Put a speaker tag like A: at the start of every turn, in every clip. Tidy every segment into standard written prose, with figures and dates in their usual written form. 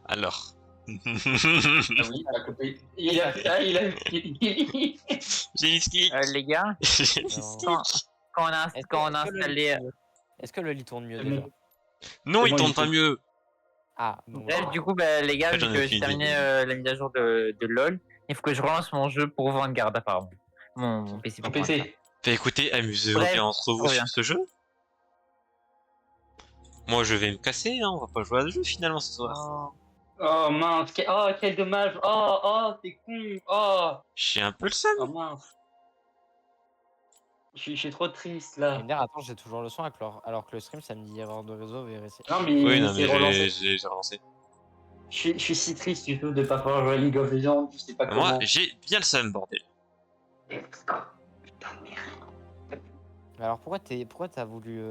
A: Alors.
B: Ah oui, à côté. Il a fait ça, il a
A: J'ai une stick.
C: Les gars,
A: J'ai une
C: quand,
A: stick.
C: quand on a installé...
D: Est-ce que le lit tourne mieux
B: C'est
D: déjà?
B: bon.
A: Non,
B: C'est
A: il
B: bon,
A: tourne
B: il
A: pas
B: faut-
A: mieux.
D: Ah, bon.
C: Bref, du coup, les gars,
A: En fait,
C: vu
A: j'en ai
C: que
A: aucune
C: j'ai
A: idée.
C: terminé la mise à jour de LoL, il faut que je relance mon jeu pour Vanguard, apparemment. Mon PC
B: Ton
C: pour prendre ça.
B: PC.
A: Bah écoutez, amusez-vous
C: Bref,
A: bien entre vous
C: reviens.
A: sur ce jeu. Moi, je vais me casser, hein. On va pas jouer à ce jeu finalement ce soir.
C: Oh.
B: Oh mince, quel dommage. Oh, t'es con.
A: J'ai un peu le
B: Oh
A: seum.
B: mince. Je suis trop triste
D: Et
B: là.
D: d'ailleurs, attends, j'ai toujours le son alors que le stream, ça me dit erreur de réseau, vérifier.
B: Non
A: Oui,
B: mais
A: non,
B: c'est
A: mais
B: relancé.
A: j'ai relancé.
B: Je suis si triste du tout de pas pouvoir jouer à League of Legends, je sais pas
A: Moi,
B: comment.
A: j'ai bien le seum, bordel.
B: Putain de merde.
D: Mais alors pourquoi t'as voulu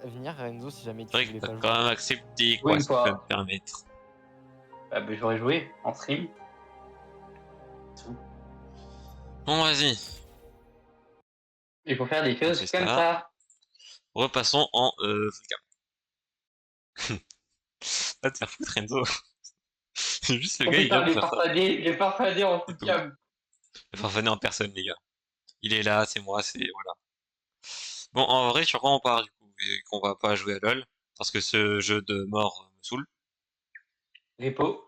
D: venir Enzo si jamais tu
A: C'est vrai
D: voulais
A: que t'as
D: pas jouer?
A: quand même accepté,
B: Oui,
A: quoi,
B: une
A: si tu
B: fois.
A: peux me permettre.
B: Bah, j'aurais joué en stream.
A: Bon, vas-y.
B: Il faut faire des
A: On
B: choses
A: fait
B: comme
A: ça.
B: ça.
A: Repassons en full cam. Va te faire foutre, Enzo. C'est juste le
B: Oh
A: gars, il vient
B: putain,
A: pour faire ça.
B: les farfadets en full
A: C'est tout.
B: cam.
A: Le farfadet en personne, les gars. Il est là, c'est moi, c'est... Voilà. Bon, en vrai, sur quoi on part, du coup, vu qu'on va pas jouer à LoL, parce que ce jeu de mort me saoule.
B: Repo.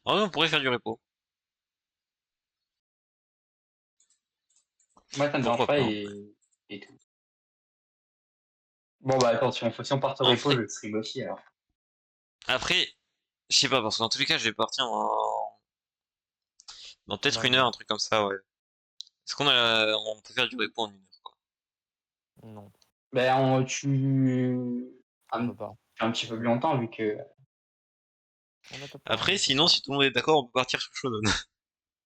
A: En vrai, on pourrait faire du repo.
B: Moi, ça me dérange
A: Pourquoi
B: pas
A: pas,
B: et tout. Bon, bah, attention, si on part sur
A: En
B: repo,
A: fait-
B: je stream aussi alors.
A: Après, je sais pas, parce que dans tous les cas, je vais partir dans peut-être
D: Ouais,
A: une heure, un truc comme ça, ouais. Est-ce on peut faire du repo en une heure, quoi.
D: Non,
B: Ben, tu
D: on
B: un,
D: peut pas.
B: un petit peu plus longtemps vu que.
D: On ne peut pas.
A: Après, sinon, si tout le monde est d'accord, on peut partir sur Shonen.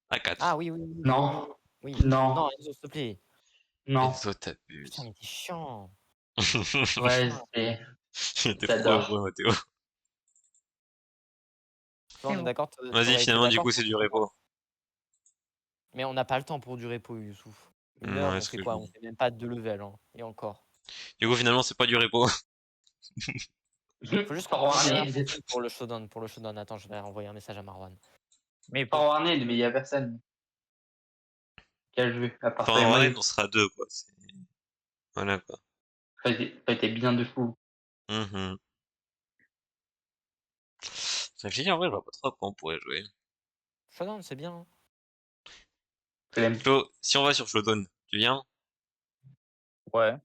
A: À 4.
D: Ah oui, oui, oui.
B: Non,
D: Oui.
B: non,
D: Non, Enzo, s'il te plaît.
B: non.
A: Enzo, t'abuses.
D: Putain, mais t'es chiant.
B: Ouais, c'est.
A: T'es trop
B: J'adore.
A: heureux, Mathéo.
D: Toi, on est d'accord.
A: Vas-y, finalement, du coup, c'est du repo.
D: Mais on n'a pas le temps pour du repo, Youssouf. Une
A: Non,
D: heure, on
A: est-ce
D: fait
A: que
D: quoi?
A: je
D: On
A: dis.
D: fait même pas 2 levels, hein. Et encore.
A: Du coup, finalement, c'est pas du repo.
D: Faut juste qu'on
B: Power
D: fasse un
B: Nade.
D: stream pour le showdown. Pour le showdown. Attends, je vais envoyer un message à Marwan.
C: Mais
B: Power Nade, mais il y a personne qui a joué à part
A: Enfin,
B: toi et
A: en
B: moi.
A: vrai, on sera deux, quoi. Voilà, quoi.
B: Ça a été bien de fou.
A: Mhm. Ça fait en vrai, je vois pas trop à quoi on pourrait jouer.
D: Showdown, c'est bien, hein.
B: Flemme.
A: Flo, si on va sur Showdown, tu viens?
C: ouais.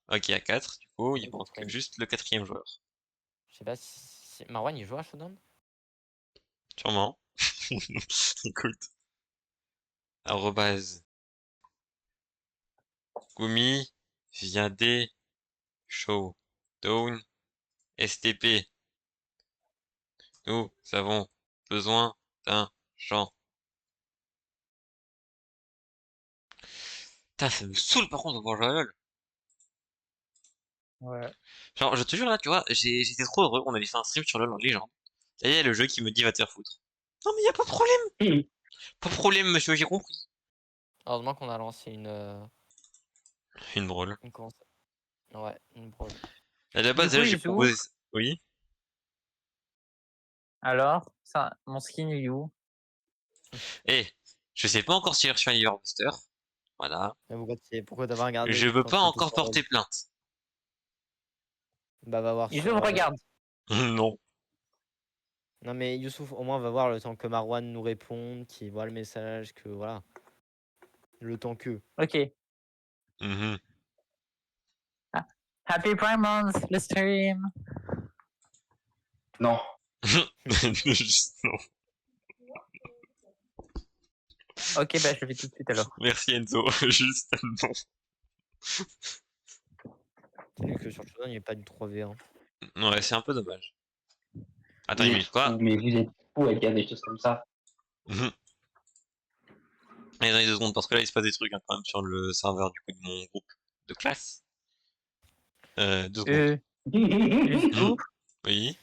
A: Ok, à 4, du coup, il
D: Oui,
A: manque
D: pourquoi
A: juste le quatrième joueur.
D: Je sais pas si... Marwan, il joue à showdown?
A: Sûrement. Écoute. Arrobase. Gumi vient des Showdown STP. Nous avons besoin d'un genre. Putain, ça me saoule par contre de pouvoir jouer à LoL.
C: Ouais.
A: Genre, je te jure là, tu vois, j'étais trop heureux. On avait fait un stream sur LoL en légende. Là, il y a le jeu qui me dit va te faire foutre. Non, mais y a pas de problème. Pas de problème, monsieur, j'ai compris.
D: Heureusement qu'on a lancé
A: Une drôle.
D: une comment ça- Ouais, une brawl.
A: À la
C: Du
A: base,
C: coup,
A: là, j'ai
C: Youssouf,
A: proposé. Oui.
C: alors, ça, mon skin il est où?
A: Eh, je sais pas encore si j'ai reçu un Liver Buster. Voilà.
D: Mais pourquoi t'as pas regardé
A: Je veux
D: quand
A: pas
D: t'étais
A: encore
D: sur LoL?
A: porter plainte.
D: Bah, va voir
C: Je
D: sur...
C: me regarde.
A: Non.
D: Non, mais Youssouf, au moins, va voir le temps que Marwan nous réponde, qu'il voit le message, que voilà. Le temps que...
C: Ok.
A: Mhm.
C: Happy Prime Month, le stream.
B: Non.
A: Juste non.
C: Ok, bah je le fais tout de suite alors.
A: Merci Enzo. Juste non.
D: C'est vu que sur le showdown, il n'y a pas du 3v1.
A: Ouais, c'est un peu dommage. Attends
B: Vous
A: une
B: êtes
A: minute, quoi?
B: fous, mais vous êtes fous à dire des choses comme ça.
A: Mhm. Attends 2 secondes, parce que là, il se passe des trucs hein, quand même sur le serveur du coup de mon groupe de classe. 2 secondes.
C: Youssouf.
A: Oui.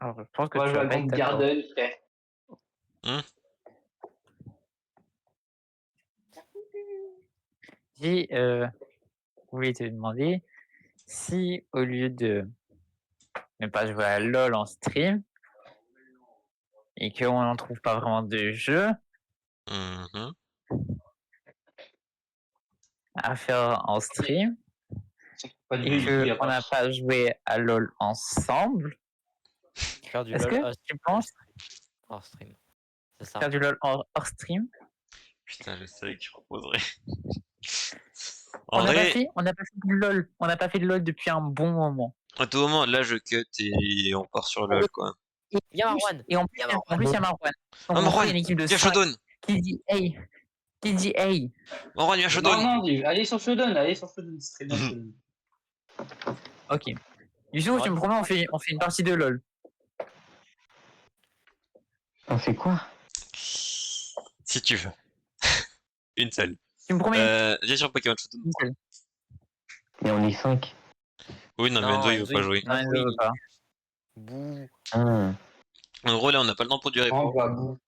C: Alors, je pense que
B: Moi, je
C: tu
B: joue
C: vas
B: à
C: pas être
B: Grand
C: d'accord.
B: Garden, frère.
A: Hmm.
C: J'ai voulu te demander si au lieu de ne pas jouer à LoL en stream et qu'on n'en trouve pas vraiment de jeu
A: Mhm.
C: à faire en stream
B: Pas du
C: et
B: tout, il y a
C: qu'on n'a pas joué à LoL ensemble,
D: Faire du
C: est-ce
D: LOL
C: que tu penses
D: hors stream. C'est ça.
C: faire du LoL hors stream?
A: Putain, je savais que tu proposerais.
C: On
A: En
C: n'a pas
A: vrai,
C: fait, on n'a pas fait du LoL. On n'a pas fait de LoL depuis un bon moment.
A: à tout moment, là, je cut et on part sur LoL, quoi.
D: Y'a Marwan.
C: Et en plus,
D: Y'a
C: il y a Marwan. Donc,
A: Ah,
C: en gros,
A: Marwan,
C: il y a une équipe de
A: viens
C: 5
A: Showdown.
C: qui dit hey, qui dit hey.
A: Marwan, viens
B: Non,
A: Showdown.
B: non, allez sur Shodan, c'est très bien Shodan.
C: Ok. Youssouf, tu me promets, on fait une partie de LoL.
B: On fait quoi?
A: Si tu veux. Une seule.
C: Tu me promets
A: Viens sur Pokémon Showdown.
C: une seule.
B: Mais on est 5.
A: Oui, non, mais Enzo, il veut pas jouer.
C: Non, il ne veut pas.
D: Bouh.
B: Ah.
A: En gros, là, on n'a pas le temps pour du repos.
B: bah, bon.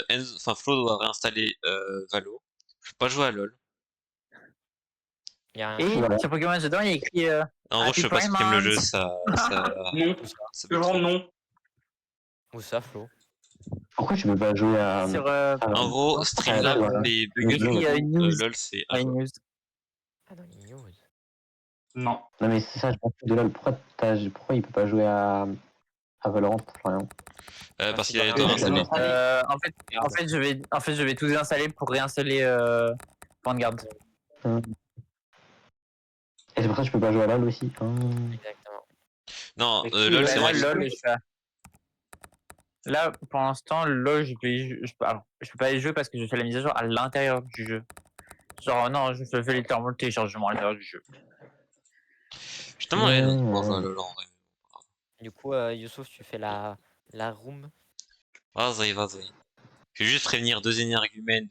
A: Enzo, enfin, Flo doit réinstaller Valo. Je peux pas jouer à LoL.
D: Y'a
C: Et
D: rien.
B: Voilà.
C: sur Pokémon dedans, il y a écrit
A: En gros, je
C: Happy
A: peux pas supprimer le jeu,
C: Primans.
B: Non,
A: ça
B: je
A: fait
B: rends
A: trop.
B: non.
D: Où ça, Flo?
B: Pourquoi tu peux pas jouer à.
C: Sur
A: En gros, Streamlab
B: ouais.
A: est
C: il y a
A: bugué.
C: écrit news
A: LoL, c'est
C: dans les
A: injouable.
C: news.
D: Ah, dans les news.
B: Non. Non, mais c'est ça, je pense que de là, pourquoi il peut pas jouer à Valorant? Rien.
A: Parce
D: c'est
A: qu'il a
D: pas
A: été
D: grave.
A: réinstallé.
C: En fait, je vais tout désinstaller pour réinstaller Vanguard.
B: Et c'est pour ça que tu peux pas jouer à LoL aussi.
D: Exactement.
A: Non,
B: Et
A: LoL,
C: Bah,
A: c'est
C: là,
A: moi qui.
C: LoL, là, pour l'instant, LoL, je peux pas y jouer parce que je fais la mise à jour à l'intérieur du jeu. Genre, non, je fais littéralement le téléchargement à l'intérieur du jeu.
A: Justement, elle pour jouer à LoL en vrai.
D: Du coup, Youssouf, tu fais la room.
A: Vas-y, vas-y. Je vais juste prévenir deux énergumènes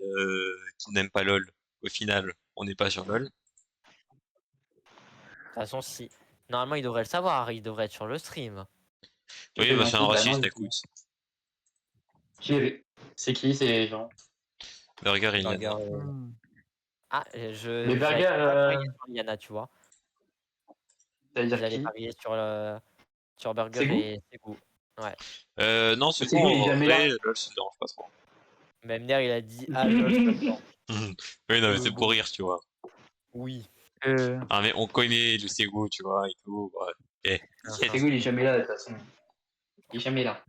A: qui n'aiment pas LoL. Au final, on n'est pas sur LoL.
D: De toute façon, si. Normalement, il devrait le savoir. Il devrait être sur le stream.
A: Oui, bah c'est un raciste, écoute.
B: C'est qui? C'est Jean.
A: Burger et
D: Burger,
A: Yana.
D: Ah,
B: Mais
D: j'allais
B: Burger,
D: pas parier sur Yana, tu vois.
B: c'est-à-dire
D: J'allais
B: qui?
D: parier sur Burger
B: C'est
D: et Segou.
A: Non, c'est
B: C'est
A: bon,
B: cool, il est
A: en
B: jamais
A: vrai,
B: là.
A: LoL, ça me dérange pas trop.
D: Même Der, il a dit ah lol.
A: Oui, non, mais c'est pour rire, tu vois.
D: Oui.
A: Ah, mais on connaît le Sego, tu vois, et tout. Ouais.
B: C'est cool, il est jamais là de toute façon. Il est jamais là.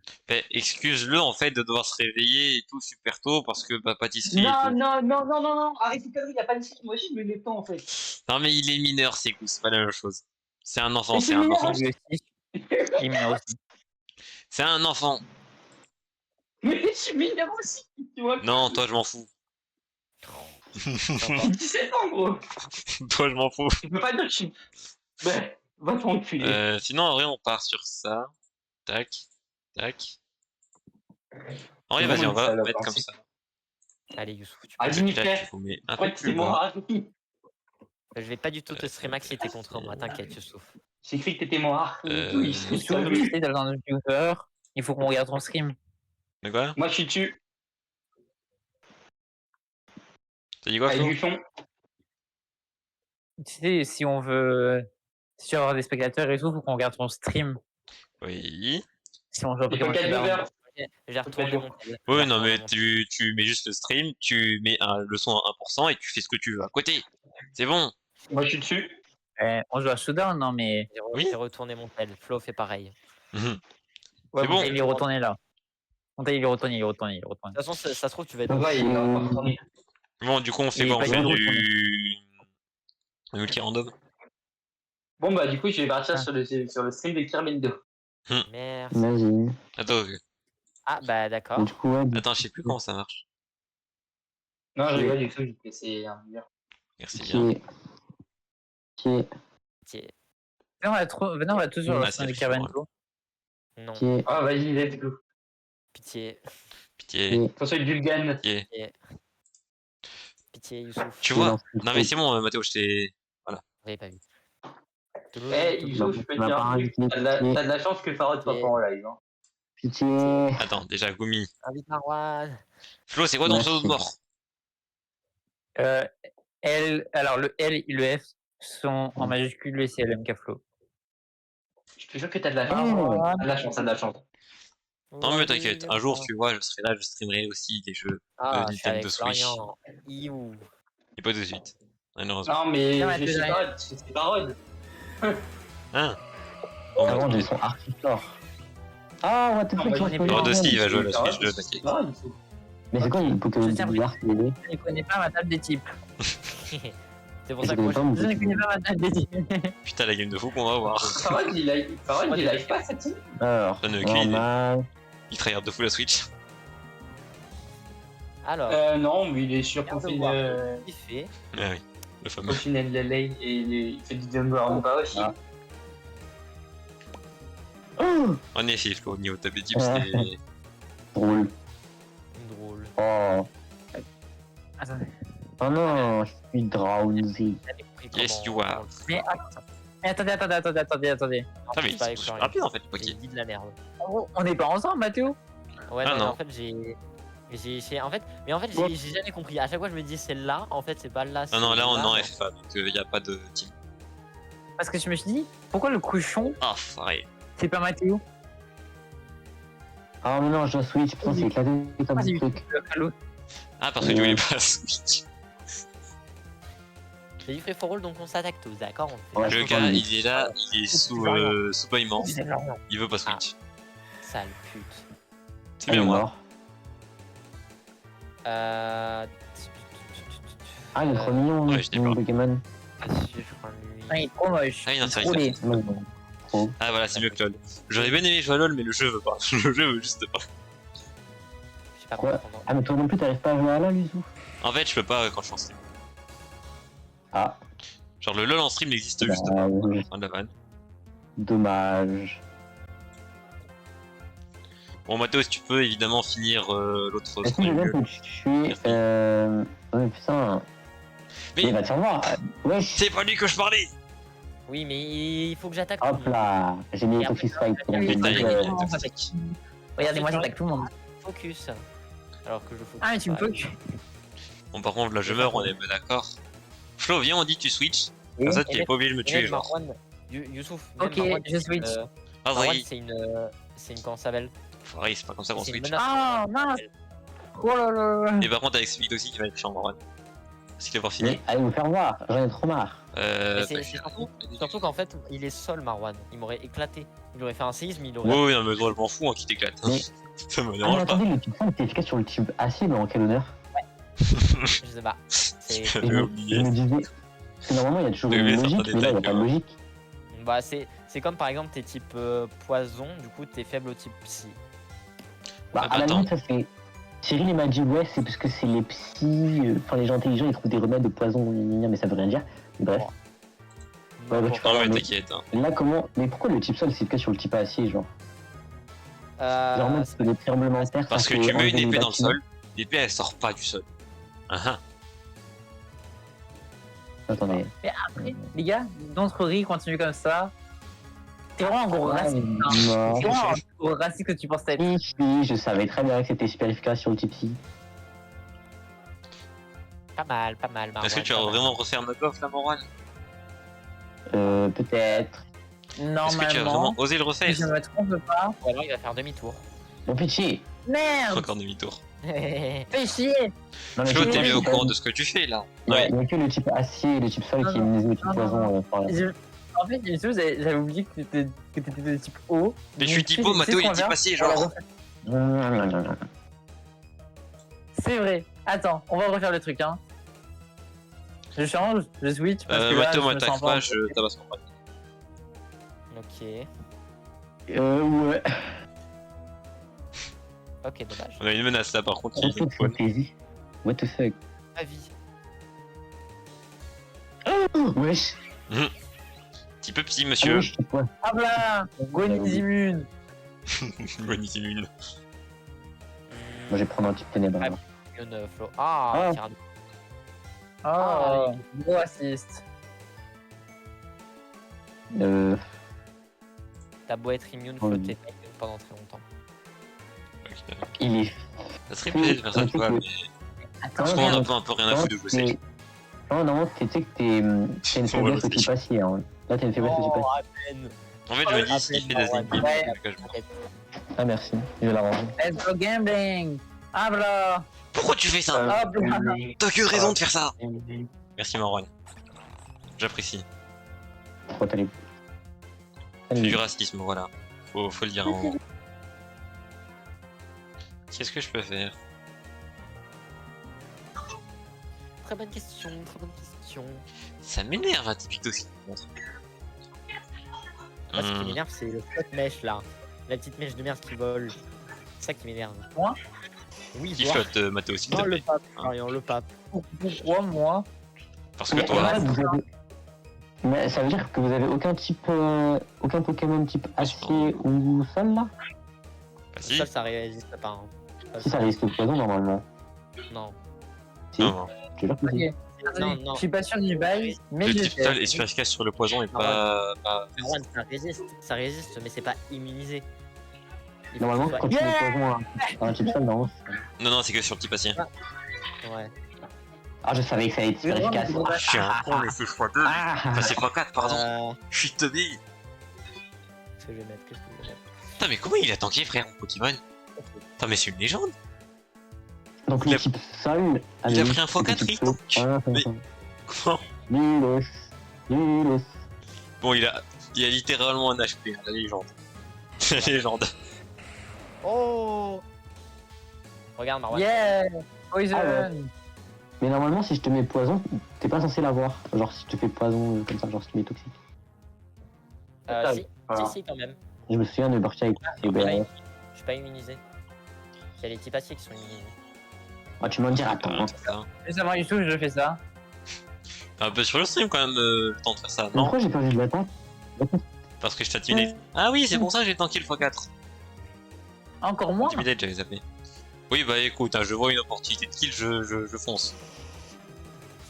A: Excuse-le, en fait, de devoir se réveiller et tout super tôt parce que, bah, pâtisserie et tout.
B: Non, arrête tes conneries, il y a pas de site, moi aussi je me lève tôt en fait.
A: Non, mais il est mineur, Sego, c'est pas la même chose. C'est un enfant,
B: Mais
A: c'est
B: c'est
A: un
B: mineur
A: enfant.
C: Lui aussi, il est mineur aussi.
A: C'est un enfant.
B: Mais je suis mineur aussi, tu vois.
A: Non, toi, je m'en fous.
B: J'ai 17 ans gros.
A: Toi, je m'en fous.
B: Tu peux pas dire que je suis. Ben, va t'enculer.
A: Sinon, en vrai, on part sur ça. Tac, tac. En vrai,
B: C'est
A: vas-y,
B: vraiment
A: on va
B: une salope,
A: mettre
B: hein,
A: comme
B: c'est-
A: ça.
D: Allez, Youssouf, tu peux.
B: Ah,
A: Et
B: dis-moi,
A: puis là,
B: frère.
A: tu vous mets un peu
B: Ouais,
A: plus
B: c'est mon
A: bas.
B: Harry.
D: Je vais pas du tout te stream si t'es contre moi, t'inquiète, Youssouf.
B: J'ai cru que t'étais mon Harry et tout, il se
C: Youssouf, tu sais, dans un viewer, il faut qu'on regarde ton stream.
A: Mais quoi?
B: Moi je suis dessus,
A: T'as dit quoi,
B: avec
A: Flo?
B: du son.
C: Tu sais, si on veut avoir des spectateurs et tout, faut qu'on regarde ton stream.
A: Oui.
C: Si on joue à
B: Il faut
C: Pokémon
B: 4
C: Showdown.
B: viewers.
D: J'ai retourné
B: jour.
D: mon tel.
A: Oui, non, mais tu mets juste le stream, tu mets le son à 1% et tu fais ce que tu veux à côté. C'est bon.
B: Moi je suis dessus.
C: On joue à Showdown, non mais.
A: Oui.
D: J'ai retourné mon tel. Flo fait pareil.
A: Mhm.
C: Ouais,
A: C'est
C: mon
A: bon.
C: tail, il est retourné là. Mon tail, il est retourné, il est retourné, il est retourné.
D: De toute façon, ça se trouve, tu vas être.
B: Ça va, il va pas retourner.
A: Bon, du coup, on fait
C: Il
A: quoi?
C: est
A: On
C: pas
A: fait
C: du tout
A: du multi random.
B: Bon bah du coup je vais partir
C: Ah.
B: sur le stream de Kirmendo.
D: Merci.
B: Vas-y.
A: Attends,
D: Ah, bah d'accord.
B: Du coup, ouais.
A: attends, je sais plus comment ça marche.
B: Non, je rigole, du coup, j'ai c'est un meilleur.
A: Merci bien.
B: Qui
D: Tiens.
C: Venez, on va tous sur
A: Ah,
C: le
A: c'est
C: stream de
A: effectivement,
C: Carvento.
D: Non.
B: est. Ah, vas-y, let's go.
D: Pitié.
A: Pitié,
B: François Vulgan.
A: pitié.
D: Pitié, Youssouf.
A: Tu vois? Non, mais c'est bon, Mathéo, je t'ai.
D: Vous avez pas vu.
B: Eh, Youssouf, je peux te dire un truc. T'as de la chance que Farod soit pas en live. Hein.
E: Pitié.
A: Attends, déjà, Gumi.
D: Invite Marwan.
A: Flo, c'est quoi ton pseudo de mort?
C: Alors le L et le F sont en majuscule, le C et le MK Flow.
E: Je te jure que t'as de la
C: Ah,
E: chance.
C: ouais.
E: T'as de la chance, t'as de la chance.
A: Non mais t'inquiète, un jour tu vois, je serai là, je streamerai aussi des jeux
D: Ah, je suis
A: Nintendo
D: avec
A: Switch.
D: Florian. Iou.
A: Et pas tout de suite. Malheureusement.
E: Non, mais
C: Non, mais
E: je
C: t'es
E: sais
C: dingue.
E: pas, c'est pas Rod.
A: Hein
B: Avant, j'ai son Arciflore. Ah, what the
E: Non,
B: fuck,
E: moi,
B: j'en
E: je n'ai
B: peux
E: pas-
A: Rod
B: pas.
A: aussi, il va jouer à la
E: C'est pas
A: Switch
E: Rod,
A: 2,
E: c'est
A: t'inquiète.
E: pas Rod, il faut-
B: Mais c'est quoi les Pokémon
C: Je tiens à
B: bizarres qu'il y a
C: Je ne connais pas ma table des types.
D: C'est pour
B: Je
D: ça que moi
B: connais pas,
C: Je ne connais pas ma table des types.
A: Putain, la game de fou qu'on va voir.
E: Farad, il live pas cette team.
B: Alors,
A: J'en ai aucune idée.
B: normal.
A: Il tryhard de fou la Switch.
D: Alors,
E: Non, mais il est sur
D: regarde
E: Confine,
D: voir. Il fait.
A: Ah oui, le fameux.
E: Confine LLA et il fait du Dunbar aussi.
B: Ah. Oh,
A: En effet, Flo, au niveau de table des types,
B: Ouais.
A: c'était.
B: drôle.
D: Drôle.
B: Oh.
C: Attendez.
B: Oh non, je suis drowsy.
D: T'avais compris
A: Yes,
D: comment-
A: you are.
C: Mais attends. Mais attendez.
A: Ah, mais
D: c'est pas avec
A: c'est
D: Florian.
A: rapide en fait, le
D: J'ai
A: Poké.
D: dit de la merde.
C: On n'est pas ensemble, Mathéo.
D: Ouais,
A: Ah,
D: non, mais
A: non.
D: en fait, j'ai jamais compris. À chaque fois, je me dis c'est là. En fait, c'est pas là.
A: Non, non,
D: c'est
A: là on est en
D: mais-
A: FFA, donc il n'y a pas de team.
C: Parce que je me suis dit, pourquoi le cochon,
A: Ah, pareil.
C: c'est pas Mathéo?
B: Ah mais non, je dois switch, putain, c'est éclaté comme
C: Ah, j'ai
B: ce
C: vu
B: truc.
C: Allô.
A: Ah, parce que tu voulais pas la Switch.
D: J'ai dit free for all, donc on s'attaque tous, d'accord on fait
B: Ouais,
D: ça.
A: Le
B: je
A: gars,
B: comprends.
A: il est là, il est sous paiement, il veut pas Switch.
D: Sale pute.
A: C'est
B: Ah, il
A: bien
B: est
A: moi.
B: mort.
D: Euh...
B: Ah, il est trop mignon,
A: Ouais, je l'ai
B: mon
A: pas.
B: Pokémon.
D: Ah, si, je crois lui.
C: Ah, il est trop moche.
A: Ah, il est
C: est
A: inside,
C: trop
A: ça.
C: laid.
B: Ouais, bon. Trop.
A: Ah voilà, c'est mieux que LoL. J'aurais bien aimé jouer à LoL, mais le jeu veut pas. Le jeu veut juste pas.
D: Je sais pas
B: Quoi
D: comprendre.
B: Ah, mais toi non plus, t'arrives pas à jouer à LoL, Youssouf?
A: En fait, je peux pas quand je suis en stream.
B: Ah,
A: Genre le LoL en stream n'existe juste
B: bah,
A: pas.
B: euh,
A: Fin de la vanne.
B: dommage.
A: Bon, Mathéo, si tu peux évidemment finir l'autre
B: Est-ce que je
A: stream.
B: viens de tuer Ouais, putain.
A: Mais-
B: Il va te faire voir. Wesh.
A: C'est pas lui que je parlais.
D: Oui, mais il faut que j'attaque.
B: Hop là. J'ai mis Toxic Spike pour
C: Oui,
B: me
A: putain,
B: dire,
A: il est-
C: on s'attaque. Regardez, moi j'attaque tout le monde.
D: Focus. Alors que je focus.
C: Ah, mais tu me
D: pas.
C: peux.
A: Bon, par contre, là je meurs, on est d'accord. Flo, viens, on dit tu switch. Comme ça, tu es pas obligé de me tuer,
D: Même
A: genre.
D: Marwan, Youssouf. même
C: Ok,
D: Marwan,
C: je switch.
A: Ah,
D: Marwan,
A: oui.
D: c'est une. Comment ça s'appelle
A: Pareil, c'est pas comme ça qu'on
D: C'est une
A: switch.
D: menace.
C: Ah, mince. Oh là là.
A: Et par contre, avec Speed aussi qui va être chiant, Marwan. Parce qu'il va avoir fini.
B: Mais allez vous faire voir. J'en ai trop marre.
D: Mais c'est
A: Tac.
D: surtout qu'en fait, il est seul, Marwan. Il m'aurait éclaté. Il aurait fait un séisme, il aurait.
A: Ouais, ouais, non, mais toi, je m'en fous, hein, qui t'éclate.
B: Mais-
A: Ça me
B: Ah, mais
A: dérange pas.
B: attendez, le type 5 était efficace sur le type acier, mais en quel honneur?
D: Je sais pas. C'est.
A: J'avais
B: Je me
A: oublié.
B: disais. Parce que normalement, il y a toujours
A: J'avais
B: une
A: oublié
B: logique,
A: certains
B: mais là, il n'y a
A: détails,
B: pas de
A: quand même.
B: logique.
D: Bah, c'est comme par exemple, t'es type poison, du coup, t'es faible au type psy.
B: Bah,
A: Ah,
B: à la
A: attends.
B: limite, ça c'est. Cyril, il m'a dit, ouais, c'est parce que c'est les psys. Enfin, les gens intelligents, ils trouvent des remèdes de poison, gna, gna, mais ça veut rien dire. Bref. Ouais, bah, tu
A: Non, mais
B: mais-
A: t'inquiète. Hein.
B: Là, comment. Mais pourquoi le type sol, c'est efficace sur le type acier, genre? Genre, même,
D: c'est
B: c'est des tremblements de terre.
A: Parce
B: ça
A: que
B: fait
A: tu mets
B: enlever
A: une
B: les
A: épée dans le
B: bâtiments.
A: sol, l'épée elle sort pas du sol. Ah ah.
B: Attendez.
C: Mais après, les gars, d'entrerie continue comme ça. T'es vraiment un gros raciste. hein.
B: Non.
C: T'es vraiment un gros raciste que tu penses être.
B: Oui, je savais très bien que c'était super efficace sur le type psy.
D: pas mal, Marwan.
A: Est-ce que tu vas
D: pas mal.
A: vraiment refaire Knock-Off là, Morwan?
B: Peut-être.
A: Est-ce que tu vas vraiment
C: Normalement,
A: oser le refaire?
C: si je me trompe pas.
D: Ou alors il va faire demi-tour.
B: Bon, pitié.
C: Merde.
A: Encore demi-tour.
C: Fais chier.
B: Non, mais
A: Flo,
B: c'est
A: t'es
B: vrai,
A: bien au
B: c'est quand
A: courant
B: même-
A: de ce que tu fais là.
B: Il y a-
A: Ouais.
B: il y a que le type acier et le type sol
C: Non,
B: qui est
C: non.
B: immunisé au type
C: Non,
B: poison. enfin,
C: En fait, du tout, j'avais oublié que t'étais de type O.
A: Mais je suis
C: Donc,
A: type
C: tu
A: O,
C: sais
A: Mathéo
C: ce
A: il est
C: qu'on
A: type
C: va
A: acier,
C: faire, on va
A: genre.
C: refaire. C'est vrai. Attends, on va refaire le truc, hein. Je change, je switch. Parce que là,
A: Mathéo
C: je me
A: m'attaque
C: sens
A: pas,
C: en-
A: je tabasse mon pote.
D: Ok.
B: Ouais.
D: Ok, dommage.
A: On a une menace là par contre qui
B: Trop de
A: spawn.
B: fantaisie. What the fuck?
D: Ma vie.
B: Wesh.
A: Petit peu petit,
B: Ah,
A: monsieur.
B: wesh, c'est quoi?
C: Hop là. Gwen is immune.
A: Bonne immune.
B: Moi, je vais prendre un type ténèbres.
D: Ouais.
B: alors.
D: Une flow. Ah,
B: Ah.
D: Tyranno.
C: Oh, gros assist.
D: T'as beau être immune,
B: Oh,
D: flow,
B: oui.
D: t'es pas immune pendant très longtemps.
B: Il est.
A: Ça serait plaisir de faire ça, tu vois, mais
C: Attends,
A: parce qu'on en a
C: merde.
A: pas un peu rien à foutre de jouer sec.
B: Non, normalement, tu sais que t'as une faiblesse au type acier. Hein. Là, t'as une faiblesse au type
D: Oh,
B: acier.
D: à peine.
A: En fait, je me dis, s'il fait des endgames,
C: Ouais.
A: je m'en fous.
B: Ah, merci. Je vais la ranger.
C: Let's go gambling. Habla.
A: Pourquoi tu fais ça?
C: Habla.
A: T'as que raison de faire ça. Merci Marwan. J'apprécie.
B: Pourquoi t'as les.
A: C'est du racisme, voilà. Faut le dire. Qu'est-ce que je peux faire?
D: Très bonne question, très bonne question.
A: Ça m'énerve, Atypique aussi.
D: Moi, ce qui m'énerve, c'est le flotte mèche là. La petite mèche de merde qui vole. C'est ça qui m'énerve.
C: Moi
D: Oui,
A: Qui
D: toi.
A: flotte, Mathéo, s'il te
D: Non, le
A: plaît.
D: pape, Florian, le pape.
C: Pourquoi moi?
A: Parce que
B: Mais,
A: toi,
B: en fait, vous avez- Mais ça veut dire que vous avez aucun type. Aucun Pokémon type acier ou sol là?
A: bah si.
D: Ça résiste pas. Hein.
B: Si ça risque le poison normalement.
D: Non.
B: Si,
A: Non,
B: je te jure que si.
C: Ok.
D: Non, non.
C: Je suis pas sûr du bail, mais
A: le
C: je
A: type
C: sais.
A: sol est super efficace sur le poison et pas.
D: Marwan, ça résiste, mais c'est pas immunisé. Il faut
B: Normalement,
D: que ce
B: quand tu mets le poison à un type sol, non.
A: Non, non, c'est que sur le type acier.
D: soit- Ouais.
B: Ah, je savais que ça allait être super efficace.
A: Je suis un con, mais c'est x2.
B: Ah,
A: Enfin, c'est x4, pardon. Je suis teubé.
D: Qu'est-ce que je vais mettre Qu'est-ce que je vais mettre
A: Putain, mais comment il a tanké, frère, mon Pokémon? Putain, mais c'est une légende.
B: Donc
A: Il
B: le
A: a-
B: type sol.
A: il a
B: avec
A: pris un
B: le
A: x4,
B: type
A: il
B: feu.
A: tank.
B: Ah,
A: Mais- Comment?
B: Nulos. Nulos.
A: Bon, il a littéralement un HP, hein, la légende. La légende.
D: Oh Regarde Marwan.
C: Yeah! Poison!
B: Ah ouais. Mais normalement, si je te mets poison, t'es pas censé l'avoir. Genre, si je te fais poison comme ça, genre si tu mets toxique.
D: Si,
B: Voilà.
D: si, quand même.
B: Je me souviens de partir avec.
D: Je suis pas immunisé. Il y a les types aciers qui sont immunisés.
B: Ah, tu m'en diras, attends. Hein.
A: C'est ça.
C: Je sais pas du tout, je fais ça.
A: Un peu sur le stream quand même, le temps de faire ça,
B: Mais
A: non?
B: pourquoi j'ai perdu de l'attente?
A: Parce que je t'intimidate. Ah oui, c'est pour ça que j'ai tanké le x4.
C: Encore moins?
A: Intimidate, j'avais zappé. Oui, bah écoute, hein, je vois une opportunité de kill, je fonce.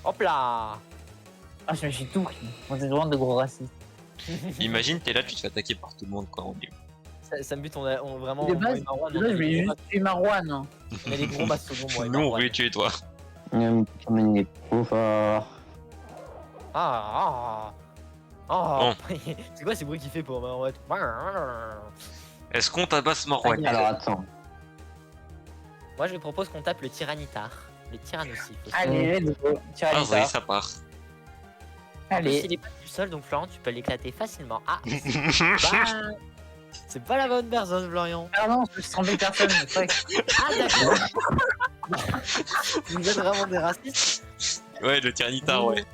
D: Hop là
C: Ah, je me suis tout pris. On est vraiment de gros racistes.
A: Imagine, t'es là, tu te fais attaquer par tout le monde, quoi.
D: Ça me bute, on vraiment.
C: De
D: moi
C: base,
D: et Marwan,
C: Là,
D: on
C: je
D: est des
C: voulais
D: gros
C: juste tuer Marwan. Hein.
D: on est des gros mastodons, moi et
A: Nous, on
D: Marwan.
A: voulait tuer toi.
B: Pokémon il est trop fort.
D: Ah C'est quoi ces bruits qu'il fait pour Marwan?
A: Est-ce qu'on tabasse Marwan?
B: Alors attends.
D: Moi je propose qu'on tape le Tyrannitar. Le Tyrannocyphe.
C: Allez, let's go. Tiens,
A: Ah,
C: allez,
A: oui,
C: ça.
A: ça part.
D: En plus,
C: Allez.
D: il est pas du sol, donc Florian, tu peux l'éclater facilement. Ah bah, c'est pas la bonne personne, Florian.
C: Pardon, je me suis trompé de personne. c'est vrai.
D: Ah d'accord. Vous êtes vraiment des racistes.
A: Ouais, le Tyrannitar, ouais.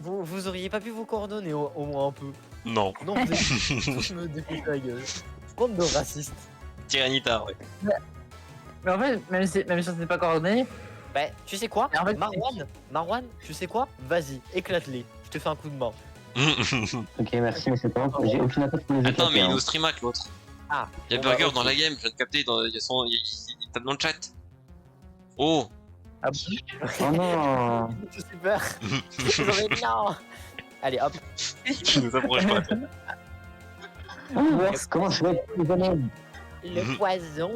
D: Vous auriez pas pu vous coordonner au moins un peu.
A: Non.
D: Non, vous êtes tous me défouler la gueule. Bande de racistes.
A: Tyrannitar, ouais.
C: Mais en fait, même si on s'était pas coordonné,
D: Bah, tu sais quoi,
C: Mais en fait,
D: Marwan, tu sais quoi? Vas-y, éclate-les. Je te fais un coup de main.
B: Ok, merci, mais c'est pas grave. J'ai aucune attaque pour les
A: Attends,
B: éclater,
A: mais il
B: hein.
A: nous streamac l'autre.
D: Ah.
A: Y'a
D: bon,
A: Burger
D: bah, ok.
A: dans la game, je viens de capter, il tape dans le chat. Oh.
C: ah,
B: Oh non.
D: C'est super. J'aurais bien. Allez, hop.
A: Tu nous approches pas, toi.
B: Ah, comment je vais les élèves?
D: Le poison.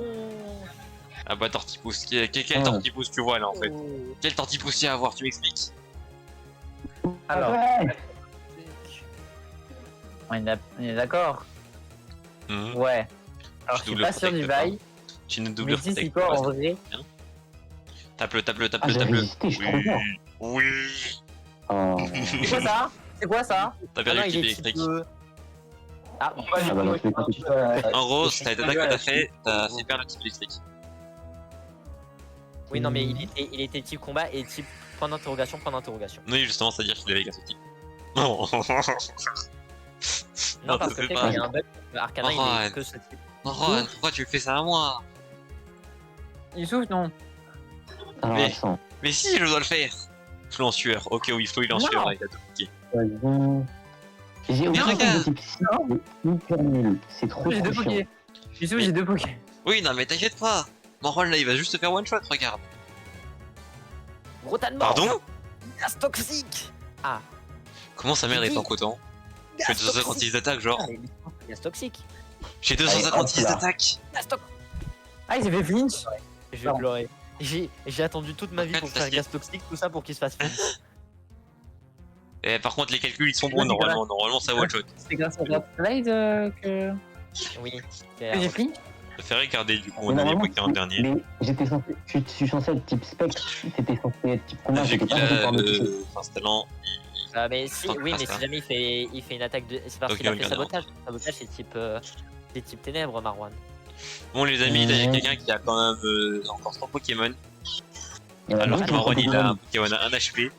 A: Ah bah Tortipousse, quel
B: Ah.
A: Tortipousse tu vois là en fait?
D: Oh.
A: Quel Tortipousse il y a à voir, tu m'expliques?
C: alors,
B: Ouais.
C: on est d'accord.
A: Mhm.
C: Ouais. Alors, je suis
A: double
C: pas sûr du
A: protect,
C: bail.
A: Tu nous double
C: Mais si c'est
A: protect,
C: quoi en
A: ouais,
C: vrai?
A: Tape-le, tape-le,
B: Ah,
A: tape-le,
B: j'ai
A: tape-le.
B: résisté, je suis trop fort.
A: Oui.
B: Oh.
C: C'est quoi ça? C'est quoi ça?
A: T'as
D: Ah
A: perdu
D: non,
A: le
D: il
A: clip
D: est type.
A: électrique.
D: Ah,
B: Ah bah non, je vais pas tout
A: En gros, cette attaque que t'as fait perdre le type électrique.
D: oui, non, mais il était type combat et type point d'interrogation, point d'interrogation.
A: Oui, justement, c'est-à-dire qu'il avait cassé le type. Non.
D: Non,
A: Non,
D: parce
A: ça
D: que
A: fait
D: tu sais,
A: pas.
D: quand il y a un bug, Arcana,
A: Oh,
D: il
A: ouais.
D: est que ce type.
A: Non, Ron, pourquoi tu fais ça à moi?
C: Youssouf, non.
B: Alors
A: Mais-
B: attends.
A: Mais si, je dois le faire. Flo en sueur. Ok, oui, Flo il est en
C: Non.
A: sueur, là, il a tout piqué.
B: Poison. J'ai aucun
A: regarde.
B: attaque de type psy, c'est hyper nul. C'est trop
C: J'ai deux
B: trop chiant.
C: pokés. Youssouf, j'ai deux pokés.
A: Oui, non, mais t'inquiète pas. Mon là, il va juste te faire one shot, regarde.
D: Gros tas de mort.
A: Pardon?
D: Gaz toxique. Ah,
A: Comment sa mère est
D: Oui.
A: en coton? Je fais
D: gaz
A: 256 d'attaque, genre.
D: Ah, mais gaz toxique.
A: J'ai
B: Allez,
A: 256
B: hop là.
A: d'attaque.
D: Gaz toxique.
C: Ah, il s'est fait flinch.
D: Je vais
C: Pardon.
D: pleurer. J'ai attendu toute ma vie
A: En fait,
D: pour
A: ça
D: faire
A: se dit-
D: gaz toxique, tout ça pour qu'il se fasse flinch.
A: Et par contre, les calculs ils sont bons
C: Ouais,
A: normalement. Normalement, ça one shot.
C: C'est grâce à Red Slide que
D: Oui.
C: j'ai pris.
A: Je préfère regarder du coup
B: Mais
A: mon dernier
B: normalement,
A: Pokémon dernier.
B: Mais j'étais censé, je suis censé être type spectre, t'étais censé être type combat,
A: Vu
B: j'étais
A: qu'il
B: pas censé
A: a
B: pouvoir me toucher.
A: enfin, ce talent,
D: Mais si,
A: Tant que
D: oui, mais
A: passe,
D: si
A: hein.
D: jamais il fait une attaque de. C'est parce
A: Ok,
D: qu'il a
A: on
D: fait
A: regarde.
D: sabotage. Sabotage, c'est type ténèbres, Marwan.
A: bon les amis, là il y a
B: Mhm.
A: quelqu'un qui a quand même encore 3 Pokémon.
B: Et
A: Alors
B: moi,
A: que
B: j'ai
A: Marwan
B: pas
A: il a un
B: Pokémon.
A: Pokémon à 1 HP.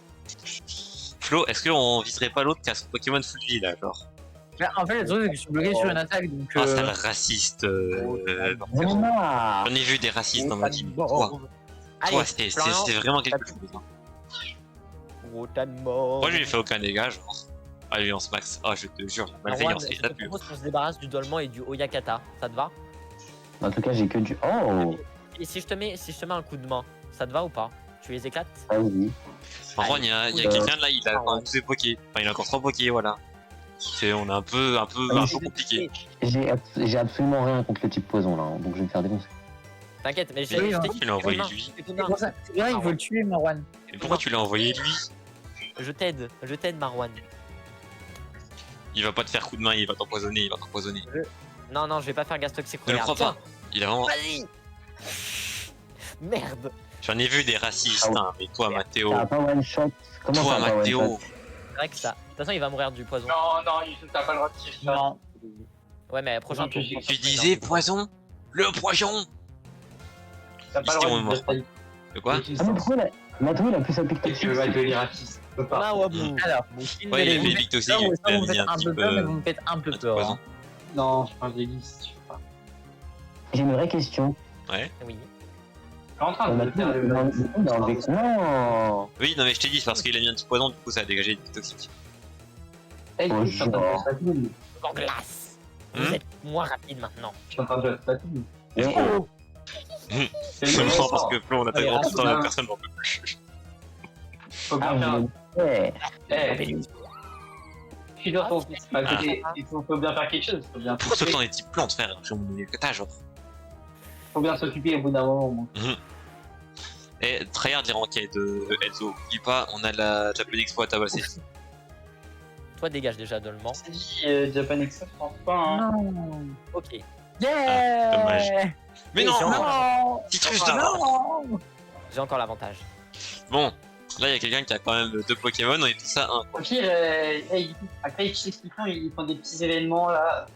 A: Flo, est-ce qu'on viserait pas l'autre qui a son Pokémon full vie là, genre?
C: Bah, en fait, le truc, c'est que je suis bloqué sur une attaque, donc.
A: Ah, sale raciste.
B: J'en ai marre.
A: J'en ai vu des racistes dans ma team. Toi,
D: Allez,
A: c'est vraiment quelque chose. Hein.
D: Moi,
A: Moi, je lui ai fait aucun dégât, genre. Allez, on se max. Ah, je te jure, la malveillance,
D: je
A: il a
D: te
A: plus.
D: propose qu'on se débarrasse du Dolman et du Oyakata. Ça te va?
B: En tout cas, j'ai que du. Oh,
D: Et si je te mets un coup de main, ça te va ou pas? Tu les éclates?
B: vas-y.
A: Par contre, il y a quelqu'un là, il a quand même tous ses Pokés. Enfin, il a encore 3 Pokés, voilà. On est un peu compliqué.
B: J'ai absolument rien contre le type poison là, donc je vais me faire défoncer.
D: T'inquiète, mais je
C: Oui,
D: t'ai dit.
A: Tu l'as envoyé
D: coup de main,
A: lui.
D: coup de
C: C'est
D: main.
C: pour ça. C'est vrai, il faut le tuer, Marwan.
A: Et pourquoi tu l'as envoyé lui?
D: Je t'aide, Marwan.
A: Il va pas te faire coup de main, il va t'empoisonner,
D: Non, je vais pas faire gaz toxique.
A: Ne le
D: regarde.
A: crois pas. Il a vraiment.
D: Vas-y. Merde.
A: J'en ai vu des racistes, hein, mais toi, Mathéo.
B: T'as pas one shot. Comment
A: Toi,
B: ça, pas one
A: Mathéo.
B: shot?
D: C'est vrai que ça. De toute façon, il va mourir du poison.
E: Non, t'as pas le droit de tirer ça.
C: Non.
D: Ouais, mais prochain
E: Non,
D: tour.
E: tu-
A: Tu disais poison? Le poison?
E: T'as pas le
A: Ici,
E: droit
A: on
E: de
A: est
E: dire ça.
A: De quoi?
B: Ah, mais pourquoi Mathéo il a plus sa pique
E: Et tu veux mal devenir raciste. Tu peux pas.
D: Ah, Wabou.
C: Alors,
A: Ouais, il a
C: vous
A: fait
C: me
A: Vic
C: faites
A: aussi,
C: peur,
A: il
C: ou
A: a
C: ça, vous me
A: mis
C: faites
A: un
C: un
A: petit
C: peu
A: peu,
C: peur, mais vous me faites un peu
A: un petit
C: peur.
A: poison.
C: hein.
E: Non, je parle des listes, je sais pas.
B: J'ai une vraie question.
D: Oui.
E: Je suis en train de
B: Mathéo,
E: faire le.
B: il a enlevé. Non.
A: Oui, non, mais je t'ai dit, c'est parce qu'il a mis un petit poison, du coup, ça a dégagé du toxique.
E: Hey,
B: Oh,
E: je suis en train de
B: genre.
E: faire Splatoon.
D: En glace. Vous êtes moins rapide maintenant.
E: Je suis en train de faire Splatoon.
B: Oh.
E: C'est
A: C'est
E: le
A: marrant parce
E: sport.
A: que Flo, on a
D: Allez,
A: tellement tout le temps,
E: ah,
A: personne n'en peut plus.
E: Faut
B: Ah,
E: bien faire.
B: vous ouais.
E: Eh, tu dois ton à côté. Il faut bien faire quelque chose.
A: Pourquoi tout le
E: s'occuper.
A: temps des petites plantes, frère? Je vais me donner que t'as, genre.
E: Faut bien s'occuper au bout d'un moment.
A: Et tryhard des ranked, Elzo. Oublie pas, on a la Japan Expo à tabasser.
D: Toi, dégage déjà Dolman.
E: C'est dit Japan Expo, je pense pas. Hein.
C: Non.
D: Ok.
C: Yeah.
A: dommage. Mais
D: Et
A: non!
C: Non.
A: Citrus
D: Non.
A: d'art!
C: Non.
D: J'ai encore l'avantage.
A: Bon, là, il y a quelqu'un qui a quand même 2 Pokémon, on est tous à 1.
E: Au pire, après, tu sais ce qu'ils font, ils font des petits événements là.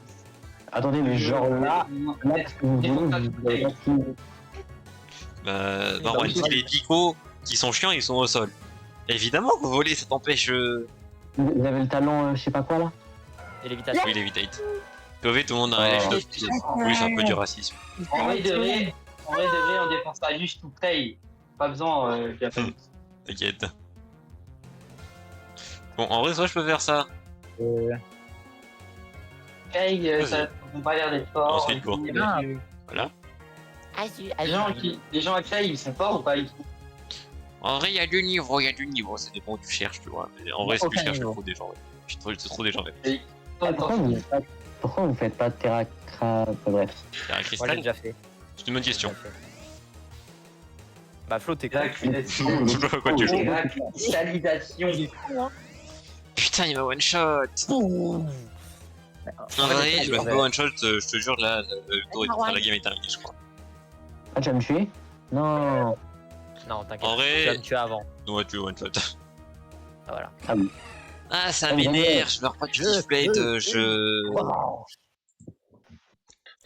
B: Attendez, mais genre là, ce que vous
E: Des
B: voulez,
E: contacts
B: vous avez pas fini.
A: Non,
E: oui.
A: les picos qui sont chiants, ils sont au sol. Évidemment que voler, ça t'empêche.
B: Vous avez le talent, je sais pas quoi là.
D: Et l'évitation.
A: Oui, l'évitate. POV, tout le monde a
B: Oh.
A: Oui, c'est un peu du racisme.
E: En vrai, de vrai, on défense ça juste tout play. Pas besoin Japan.
A: T'inquiète. Bon, en vrai, soit je peux faire ça.
E: Play,
A: Vas-y.
E: ça n'a pas l'air d'être fort.
A: Ensuite, go.
E: Les
C: Ah.
E: gens à Clay, ils sont forts ou pas ils sont-
A: En vrai, il y a du niveau, ça dépend où tu cherches, tu vois. Mais en vrai, si tu
C: Aucun
A: cherches
C: niveau.
A: trop des gens, ouais. Je trouve trop des gens, ouais.
B: Pourquoi vous faites pas Terra bref.
A: Il y a un
D: Moi, j'ai
A: cristal.
D: déjà fait.
A: C'est une bonne question.
D: Bah, Flo, t'es con.
E: Cristallisation.
A: Je sais pas quoi tu veux.
E: Cristallisation.
A: Putain, il m'a one shot. En vrai, je me fais one shot, je te jure, là, la game est terminée, je crois.
B: Ah, tu vas me tuer? Non.
D: Non, t'inquiète.
A: En vrai-
D: Tu vas me tuer avant.
A: Ouais, tu veux one shot.
D: Ah, voilà.
B: Ah oui.
A: Ah, ça
B: Ah, mais
A: m'énerve, je meurs pas de display, je.
B: Wow.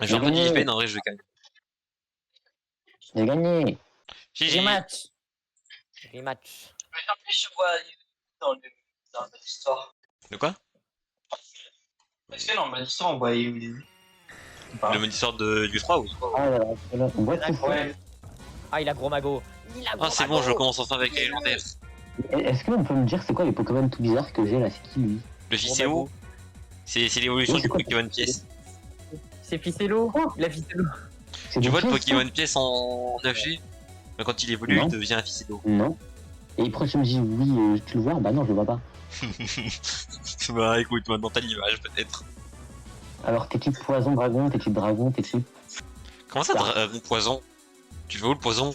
A: Je meurs pas de display, en vrai, je gagne.
B: J'ai gagné.
A: GG.
C: Rematch.
D: Rematch.
E: Mais en plus, je vois dans l'histoire.
A: De quoi?
E: Est-ce que dans le mode histoire, on voit Eevee
A: Le mode histoire du 3, oui.
B: Ah là là, what the fuck?
E: Ouais.
D: Ah, il a gros mago.
A: Ah, c'est bon, je commence enfin avec les légendaires.
B: Est-ce que on peut me dire c'est quoi les Pokémon tout bizarres que j'ai là? C'est qui lui?
A: Le Ficeo, c'est l'évolution
B: Oui,
A: du
B: c'est quoi
A: Pokémon pièce.
C: C'est Ficello. Il a Ficello.
B: C'est
A: Tu
B: des
A: vois le
B: pièces,
A: Pokémon pièce en 9G? Mais quand il évolue,
B: Non.
A: il devient un Ficeo.
B: ça? Non. Et après tu me dis oui, tu le vois? Bah non, je le vois pas.
A: Bah écoute, maintenant t'as l'image peut-être.
B: Alors t'es type poison dragon, t'es type dragon, t'es type.
A: Comment ça, dragon poison? Tu veux où le poison?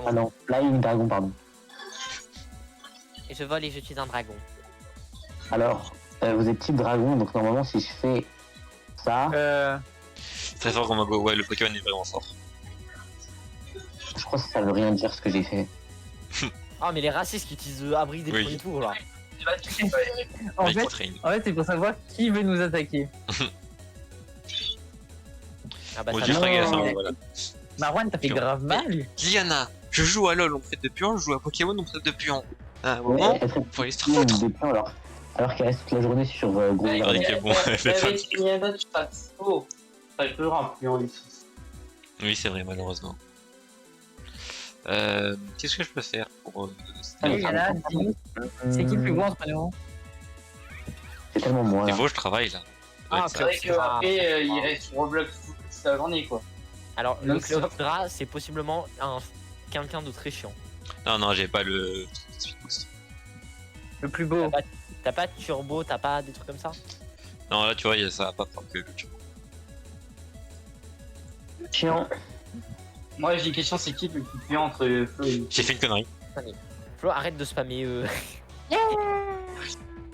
B: Ah non, flying dragon, pardon.
D: Et je vole et je suis un dragon.
B: Alors, vous êtes type dragon, donc normalement, si je fais ça,
A: Très fort comme un go. Ouais, le Pokémon est vraiment fort.
B: je crois que ça veut rien dire ce que j'ai fait.
D: Ah, mais les racistes qui utilisent abri des
A: Oui.
D: premiers tours là.
C: En
A: Mighty
C: fait,
A: Train.
C: c'est pour savoir qui veut nous attaquer.
D: Ah bah
A: Bon,
D: ça
A: tu
B: non.
A: feras gaffe, hein,
C: Ouais.
A: voilà.
C: Marwan, t'as fait
A: Pion.
C: grave mal.
A: Diana, je joue à LoL, on traite de pion, je joue à Pokémon, on traite de pion. Ah,
B: Ouais,
A: moment,
B: elle traite
A: faut aller se faire
B: tout
A: foutre.
B: des plans, alors qu'elle reste toute la journée sur gros
A: Ouais,
B: Garden.
A: ok, bon, elle fait pas
E: Avec Liana, tu seras dispo. T'as toujours un plus en licence.
A: Oui, c'est vrai, malheureusement. Qu'est-ce que je peux faire pour...
C: Allez, Yana, dis-nous, c'est qui le plus gros entre nous?
B: C'est tellement moi,
A: Il
B: là.
A: faut que je travaille, là.
D: Ah,
A: Ouais,
E: C'est vrai qu'après, il reste sur Roblox toute la journée, quoi.
D: Alors, le
E: Donc, c'est-
D: Cléopatra, c'est possiblement quelqu'un de très chiant.
A: Non, non, j'ai pas le... Speed boost.
C: Le plus beau.
D: T'as pas de turbo, t'as pas des trucs comme ça?
A: Non, là, tu vois, ça va pas prendre que le turbo.
B: Chiant.
E: Moi, j'ai une question, c'est qui le plus puissant entre Flo et
A: J'ai fait une connerie.
D: Flo, arrête de spammer.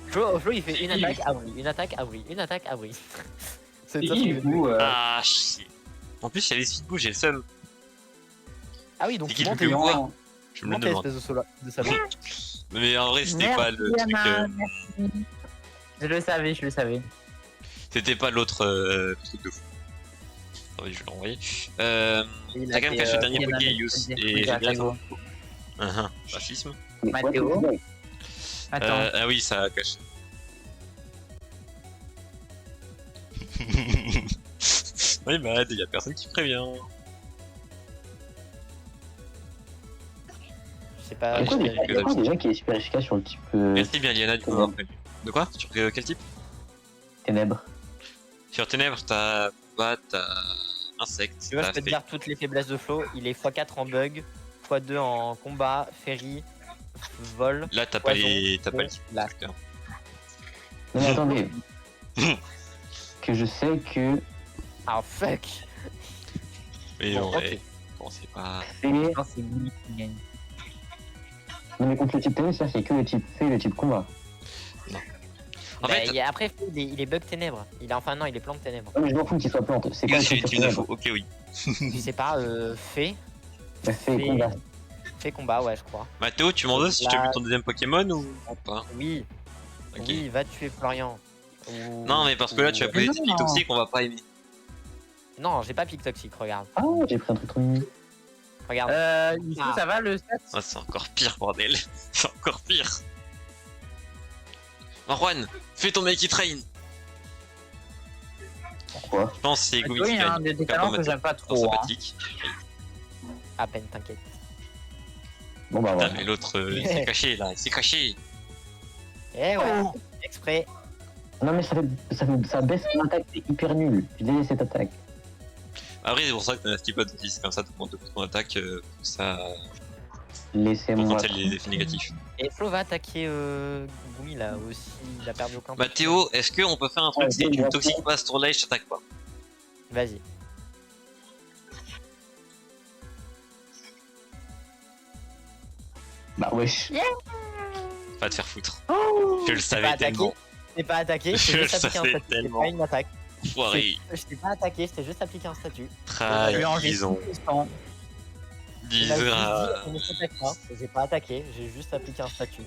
D: Flo, il fait une attaque, abri, une attaque, abri, une attaque, abri. C'est
E: C'est
D: ça
E: qui,
D: ce
E: du
D: que-
E: coup
A: Ah, chier. En plus, j'avais speed boost, j'ai le seum.
D: Ah oui, donc
A: C'est
D: tu
A: qui le
D: montes
A: plus
D: et
A: gros Je me le
D: montes,
A: demande.
D: espèce de salaud.
A: Mais en vrai, c'était
C: Merci,
A: pas le truc...
C: Yana, merci. Je le savais, je le savais.
A: C'était pas l'autre truc de fou. Ah oui, je vais l'envoyer.
C: Il
A: T'as
C: a
A: quand même
C: fait,
A: caché le dernier
C: Yana,
A: Poké,
C: mais
A: Yus,
C: je te dis,
A: et
C: oui,
A: j'ai bien
C: Mathéo.
A: Racisme.
B: Mais
C: Mathéo.
B: ouais,
C: Attends.
A: Ah oui, ça a caché. Oui, bah, y a personne qui prévient.
D: Je sais pas.
A: Ouais,
B: Pourquoi
A: je
B: déjà,
A: sais que
B: pourquoi déjà qui est super efficace sur le type
A: Merci bien, Liana, du coup,
B: Ténèbres.
A: prévenu. De quoi? Sur quel type?
B: ténèbres?
A: Sur Ténèbres, t'as combat, t'as insecte,
D: Tu vois, je
A: t'as
D: peux te
A: fée.
D: dire toutes les faiblesses de Flo. Il est x4 en bug, x2 en combat, ferry, vol.
A: Là, t'as pas
D: Poison,
A: les. T'as pas
D: et
A: les.
D: là.
A: Putain.
B: Non mais attendez. Que je sais que
D: Ah fuck.
A: Mais
D: Bon,
A: ouais.
D: ok.
A: Bon, c'est pas.
B: c'est...
C: Je pense que c'est Billy qui gagne.
B: Non mais contre le type ténèbres, ça c'est que le type fée et le type combat.
A: En
D: Bah,
A: fait,
D: après, Flo, il est bug ténèbres. Il est enfin non, il est plante ténèbres.
B: Non mais je m'en fous qu'il soit plante. C'est quoi le
A: c'est
B: type
A: une team de
B: ténèbres?
A: faux. Ok, oui.
D: Je sais pas, fée,
B: La fée et
D: Fée.
B: combat.
D: fée combat, ouais, je crois.
A: Mathéo, tu m'en veux si je te
D: Là-
A: bute ton deuxième Pokémon ou pas?
D: Oui,
A: Ok.
D: oui, va tuer Florian. Ou-
A: Non, mais parce que là, tu as
D: ou-
A: posé
C: Non.
A: des pics toxiques qu'on va pas aimer.
D: Non, j'ai pas pic toxique, regarde.
B: Ah j'ai pris un truc trop mignon.
D: Regarde.
C: Youssou,
D: Ah.
C: ça va le stat?
A: Ah, c'est encore pire, bordel. C'est encore pire. Marwan, fais ton Mighty Train.
B: Pourquoi?
A: Je pense que c'est Gumi
C: Oui,
A: qui
C: il y a un
A: gagne.
C: des
A: Pas
C: talents que
A: Mathéo.
C: j'aime pas
A: Non,
C: trop. Hein.
A: sympathique.
D: À peine, t'inquiète.
B: Bon bah
A: Putain,
B: voilà.
A: mais l'autre, il s'est caché là, il s'est caché.
D: Eh ouais,
A: Oh.
D: exprès.
B: Non mais ça baisse mon attaque, c'est hyper nul. Je déteste cette attaque.
A: Après, c'est pour ça que t'as un petit peu de 10, comme ça, tu montes ton attaque, ça. Pour
B: Laissez-moi.
A: contrer les effets négatifs.
D: Et Flo va attaquer Gumi là aussi. Il a perdu aucun point.
A: Mathéo, est-ce qu'on peut faire un truc,
B: Ouais,
A: c'est tu
B: ouais.
A: me toxiques pas ce tour-là et je t'attaque pas?
D: Vas-y.
B: Bah wesh.
A: Va te faire foutre.
C: Oh
A: Je le savais
D: attaqué.
A: tellement.
D: Je t'ai pas attaqué, je
A: Je
D: t'ai
A: le
D: juste appliqué un
A: savais
D: statut. C'est
A: tellement.
D: pas une attaque.
A: Foiré.
D: Je t'ai pas attaqué, je t'ai juste appliqué un statut.
C: Je lui ai enlevé
A: Trahison.
C: 6%.
D: Il m'a juste dit,
A: Disra.
D: on ne s'attaque pas. J'ai pas attaqué, j'ai juste appliqué un statut.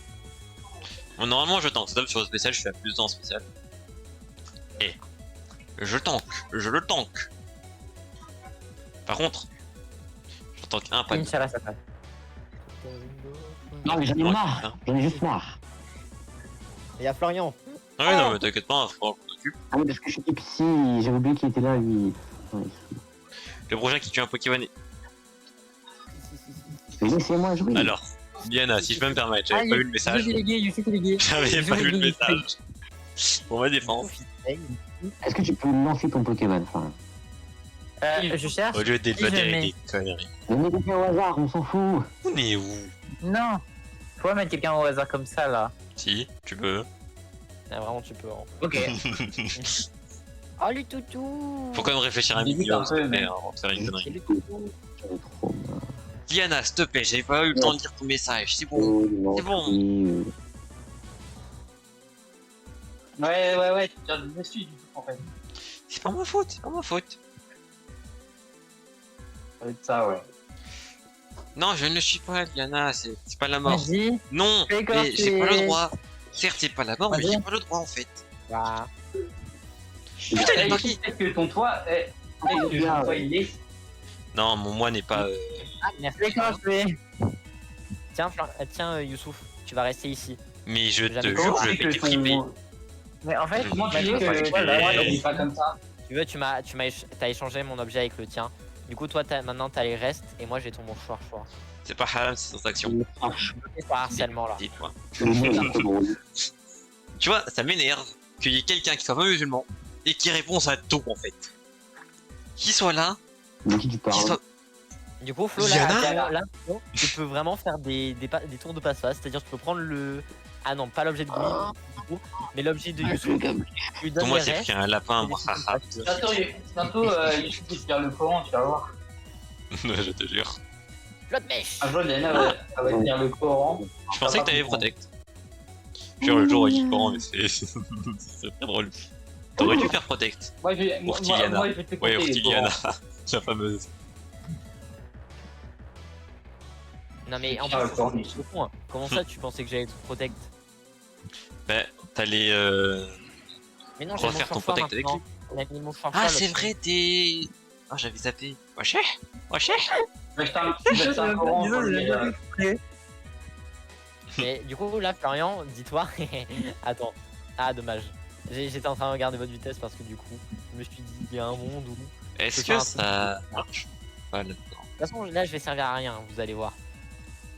A: Bon, normalement, je tank. C'est sur le spécial, je fais plus de temps en spécial. Et. Je tank. Je le tank. Par contre. Je tank un pas.
C: Inch'Allah, ça passe.
B: Non mais j'en ai
A: Ouais,
B: marre.
A: hein.
B: J'en ai juste marre.
D: Il y a Florian.
A: Ah ouais, non, mais t'inquiète pas, faut qu'on s'en occupe.
B: Ah oui parce que je suis psy, j'ai oublié qu'il était là lui. Ouais.
A: Le prochain qui tue un Pokémon.
B: Mais laissez-moi jouer.
A: Alors, Diana, si je peux me permettre, j'avais pas vu le message.
C: Youssou délégué.
A: J'avais pas vu le message. Pour ma défense.
B: Est-ce que tu peux lancer ton Pokémon enfin?
C: Je cherche.
A: Au lieu de
C: Si je
A: dire
C: mets-
A: des conneries.
B: Donnez quelqu'un au hasard, on s'en fout.
A: On est où?
C: Non. Faut pas mettre quelqu'un au hasard comme ça là.
A: Si, tu peux.
D: Ah, vraiment, tu peux. Hein.
C: Ok.
D: Oh, le toutou.
A: Faut quand même réfléchir un
E: Limite
A: minimum
E: un peu,
A: avant
E: mais-
A: de faire une connerie.
D: C'est le toutou.
B: J'en ai trop marre.
A: Diana, s'il te plaît, j'avais pas eu le temps de lire ton message, c'est bon.
B: Oh, non,
A: C'est bon.
B: oui,
E: Ouais, tu tires dessus du coup en fait.
A: C'est pas ma faute, c'est pas ma faute.
E: Ça va être ça, ouais.
A: Non, je ne suis pas Liana, c'est pas la mort.
C: Vas-y.
A: Non,
C: Fais
A: mais j'ai pas le
C: écorcher.
A: droit. Certes, c'est pas la mort, mais
C: Vas-y.
A: j'ai pas le droit en fait.
D: Bah,
A: Putain, il est
E: Eh,
A: marqué.
E: peut-être que ton toit, peut-être que ton toit il est.
A: Non, mon moi n'est pas.
D: ah, merci.
C: Fais écorcher.
D: Tiens, Youssouf, tu vas rester ici.
A: Mais je te
D: Jamais.
A: jure, je
E: C'est
A: vais
E: que
A: t'étriper.
C: Mais en fait,
E: Comment tu
C: bah,
E: dis
C: toi,
E: que
C: c'est quoi,
E: le
C: là
E: droit il est pas comme ça?
D: Tu veux, t'as échangé mon objet avec le tien. Du coup, toi, maintenant, t'as les restes et moi, j'ai ton mouchoir choix.
A: C'est pas haram, c'est sans action.
D: C'est par harcèlement là.
A: Dis-toi.
B: Le mot est un peu drôle.
A: Tu vois, ça m'énerve qu'il y ait quelqu'un qui soit pas musulman et qui réponse à tout en fait. Qui soit là,
B: De qui tu
A: qui
B: parles?
A: soit.
D: Du coup, Flo,
A: Yana
D: là, Flo, tu peux vraiment faire des tours de passe-passe. C'est-à-dire, tu peux prendre le. Ah non, pas l'objet de Gouy, du coup, mais l'objet de Youssouf. Tu lui donnes
A: Moi,
D: les
A: j'ai
D: restes.
A: pris un lapin, moi, haha.
E: Bientôt, il suffit de faire le Coran, tu vas voir.
A: Je te jure.
D: L'autre mèche.
E: Un jour, Diana va lire le Coran.
A: Je pensais que t'avais protect. Genre le jour où il dit Coran, mais c'est très drôle. T'aurais dû faire protect.
E: Moi, je
A: Pour Tiliana.
E: moi, je vais te
A: Ouais,
E: compter
A: pour
E: les
A: Tiliana,
E: Corans.
A: la fameuse.
D: Non, mais en
E: Ah,
D: plus,
E: le Coran, il
D: c'est con, hein. Comment ça, tu pensais que j'allais te protect?
A: Bah, t'allais
D: Mais non,
A: refaire ton protect avec lui.
D: Il a mis le mouchoir
A: Ah,
D: choix,
A: c'est
D: l'autre.
A: vrai, t'es. Ah, j'avais zappé. Wesh, wesh.
E: Mais je t'ai un Coran pour le
D: Mais du coup, là, Florian, dis-toi. Attends. Ah, dommage. J'étais en train de regarder votre vitesse parce que du coup, je me suis dit, il y a un monde où. De
A: Est-ce
D: peux faire
A: que
D: un
A: ça marche pas là-dedans?
D: toute façon, là, je vais servir à rien, vous allez voir.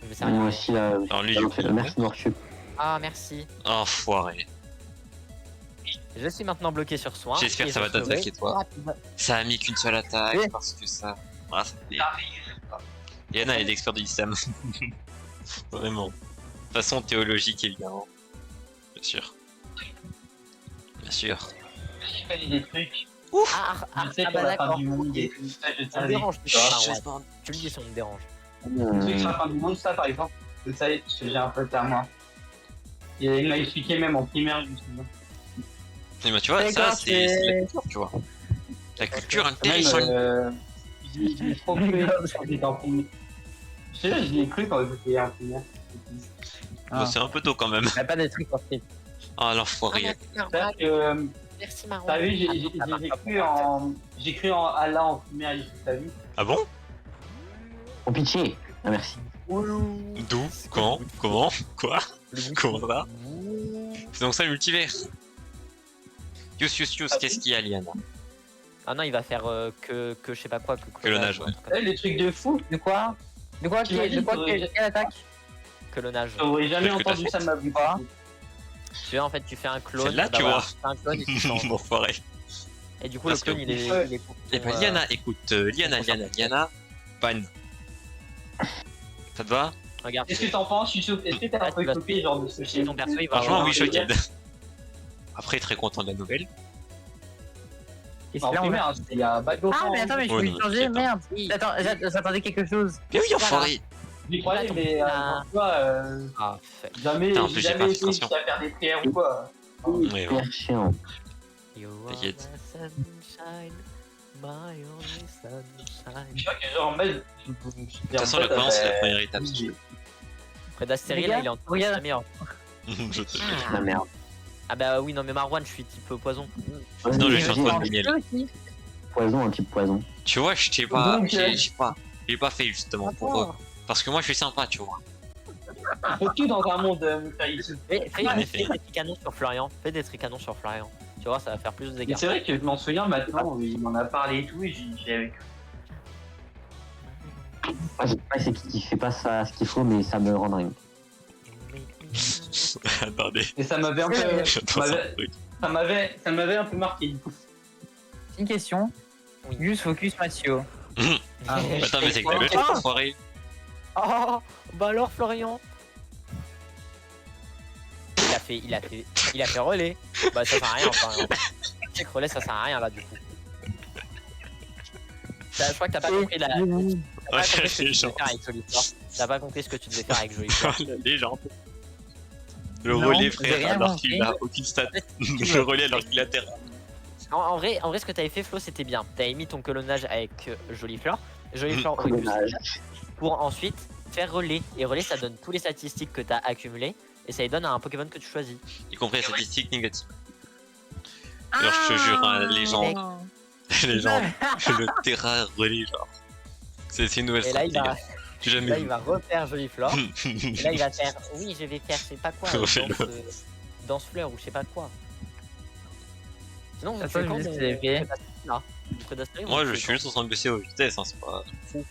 D: Je vais servir à
B: Moi
D: rien.
B: aussi, là.
A: Alors, lui, du coup.
B: Merci, Noirchup.
D: Ah, merci.
A: Enfoiré.
D: Je suis maintenant bloqué sur soin.
A: J'espère
D: et
A: que ça
D: je
A: va t'attaquer,
D: serai
A: toi.
D: rapide.
A: Ça a mis qu'une seule attaque
C: Oui.
A: parce que ça. Ah, ça fait. Yana, elle est expert de l'islam. Vraiment. De façon théologique, évidemment. Bien sûr. Bien sûr.
E: J'ai fait des trucs.
D: Ah,
E: Je sais
D: bah
E: pour la fin
D: d'accord.
E: du monde et tout ça, je
D: Ça me
E: savais.
D: dérange,
E: Tu vois,
D: Marwan. Tu me dis, ça me dérange.
E: Le truc sur la fin du monde, ça par exemple, je savais parce que j'ai un pote à moi. Et il m'a expliqué même en primaire, justement.
A: Et bah, tu vois, ça,
C: D'accord,
A: c'est la culture, tu vois. La culture
E: Même,
A: intéressante.
E: j'ai trop cru quand j'étais en primaire. Je sais pas, j'y ai cru quand j'étais en primaire.
A: Bah, c'est un peu tôt quand même.
C: Il n'y a pas de trucs en fait.
A: Ah, l'enfoiré.
E: C'est-à-dire que,
D: Merci, Marwan.
E: t'as vu, j'ai cru en Allah en primaire, t'as vu?
A: Ah bon?
B: Oh, pitié. Ah, merci.
A: D'où? Quand? Comment? Quoi? Comment ça? C'est donc ça le multivers. Yus, qu'est-ce qu'il y a, Liana?
D: Ah non, il va faire que je sais pas quoi.
A: Colonnage, ouais.
E: Eh, les trucs de fou,
C: De quoi? De quoi?
E: T'imagines,
C: Quelle attaque?
D: Colonnage.
E: j'aurais jamais
A: Qu'est-ce que t'as
E: entendu
A: fait
E: ça de ma vie.
C: Quoi
D: Tu vois, en fait, tu fais un clone.
A: Celle-là,
D: bah
A: tu
D: voilà,
A: vois.
D: tu fais un clone et tu changes.
A: Enfoiré.
D: Et du coup,
A: Parce
D: le clone,
A: que-
D: il est.
E: Ouais.
D: il est pour
A: Eh
D: ton,
A: ben, Liana, écoute, Liana, ban. Ça te va?
D: Regarde,
E: Est-ce que t'en penses, Youssouf? Est-ce que t'as un
D: Ah,
E: peu
D: tu vas-
E: copié genre de ce chez
D: ton perso, il va
A: Franchement,
D: avoir
A: oui,
D: un
A: choqué. Après, très content de la nouvelle.
C: Qu'est-ce
E: En
C: qu'il y a, on a-
E: primaire, c'était il y a bac
C: Ah, mais attends, mais je
A: Oh,
C: peux
A: non,
C: changer,
A: c'est
C: merde.
D: Oui.
C: Attends, j'attendais quelque chose.
A: Mais oui, enfoiré.
E: J'y croyais, mais
D: Ah.
E: toi,
D: Ah, fait.
E: jamais,
A: Putain, en plus,
E: j'ai
A: j'ai
E: jamais
A: pas
E: été
A: attention.
E: jusqu'à faire des prières ou quoi.
A: Ouais, ouais.
B: Hyper chiant.
D: You are
A: T'inquiète.
D: my sunshine, my only sunshine.
E: Je crois que genre en mode.
A: De toute façon, la croyance, c'est la première étape.
D: Fred Astéril,
C: Les
D: là,
C: gars,
D: il est en
C: regarde.
D: la meilleure.
A: Je te jure.
B: La merde.
D: Ah bah oui, non, mais Marwan, je suis type poison.
A: Sinon, je
B: Vas-y,
A: suis en
B: vas-y,
A: train de miel.
B: Poison, un type poison.
A: Tu vois, je t'ai pas.
E: Donc,
A: J'ai pas fait justement pour eux. Parce que moi, je suis sympa, tu vois.
E: faut tout dans un monde, Youssouf.
D: Fais
A: En
D: des
A: effet.
D: tricanons sur Florian. Fais des tricanons sur Florian. Tu vois, ça va faire plus de
E: Mais
D: dégâts.
E: c'est vrai que je m'en souviens maintenant, il m'en a parlé et tout, et j'y avais cru.
B: Moi, je sais pas c'est qui fait pas ça, ce qu'il faut, mais ça me rend dingue.
A: Attendez.
E: Et ça m'avait un peu.
A: J'attends un truc.
E: Ça m'avait un peu marqué du coup.
C: Une question.
D: Oui.
C: Juste focus Mathieu.
E: Ah,
A: Attends, mais c'est que t'as le
C: Ah.
A: truc, enfoiré.
D: Oh, bah alors Florian. Il a fait relais. Bah ça sert à rien enfin. Je sais que relais ça sert à rien là du coup. Je crois que t'as pas compris la. T'as pas compris ce que tu devais faire avec Jolicoeur. T'as pas compris ce que tu devais faire avec Jolicoeur.
A: Les gens. Le
C: Non,
A: relais,
C: j'ai
A: frère,
C: rien
A: alors
C: compris.
A: qu'il a aucune stat. Le relais alors qu'il a terre.
D: En vrai, ce que t'avais fait, Flo, c'était bien. T'avais mis ton colonnage avec Jolifleur. Jolifleur aurait pu
B: Colonnage.
D: pour ensuite faire relais. Et relais, ça donne tous les statistiques que t'as accumulées. Et ça les donne à un Pokémon que tu choisis.
A: Y compris les statistiques négatives. Alors je te jure, hein, les gens, le terrain relais, genre. C'est une nouvelle
D: Et là,
A: stratégie. gars. J'ai jamais
D: là,
A: vu.
D: il va refaire Jolifleur. Et là, il va faire. Oui, je vais faire, je sais pas quoi.
A: Refais-le.
D: Danse fleur ou je sais pas quoi. Sinon, vous
C: Attends,
D: faites
C: je
D: quand
C: vais essayer de faire.
D: là Prédastory,
A: Moi
D: vous
A: je
D: faites
A: suis juste en train de baisser aux vitesses, hein, c'est pas fou.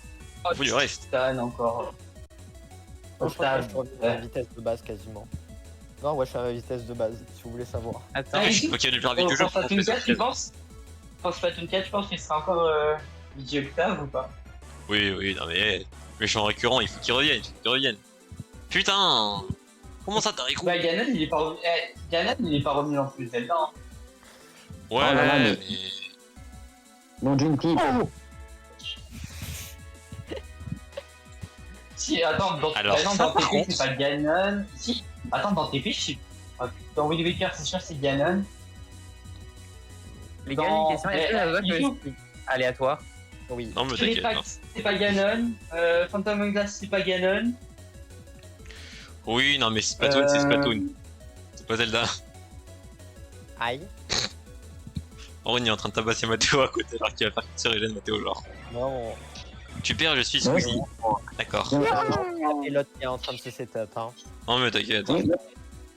E: Oh,
A: Faut du reste.
E: Stan encore.
D: quand je crois que je suis
E: Stan.
D: revenu à la vitesse de base quasiment. Non, ouais, je suis à la vitesse de base, si vous voulez savoir.
C: Attends,
E: Ah,
A: Ok, le plus rapide du jeu.
E: Pour Splatoon 4, tu penses Pour Splatoon 4, tu penses qu'il sera encore DJ Octave ou pas?
A: Oui, non mais méchant récurrent, il faut qu'il revienne, Putain. Comment ça t'as récupéré?
E: Bah, Ganon, il est pas revenu. Ganon, il est pas revenu en plus Zelda. Hein.
A: Ouais,
B: Oh là là,
A: mais...
B: Non, Junti.
E: Si, attends,
A: Alors,
E: non,
A: ça,
E: dans
A: par
E: TP,
A: contre-
E: c'est pas Ganon. Si, attends, dans TP, je sais. Dans Wind Waker, c'est sûr, c'est Ganon.
C: les gars,
E: Dans-
C: une question. Est-ce que la voix
E: il
C: peut
E: joue.
C: aléatoire?
D: Oui.
A: Non mais
E: Sur les
A: t'inquiète.
E: packs,
A: hein.
E: c'est pas Ganon. Phantom Hourglass, c'est pas Ganon.
A: Oui, non mais Splatoon, c'est Splatoon. C'est pas Zelda.
D: Aïe.
A: On est en train de tabasser Mathéo à côté alors qu'il va faire se régène Mathéo genre.
D: Non.
A: Tu perds, je suis
B: Ouais,
A: Squeezie. D'accord.
D: Et l'autre qui est en train de se setup. Hein.
A: Non mais t'inquiète. hein.
B: Oui,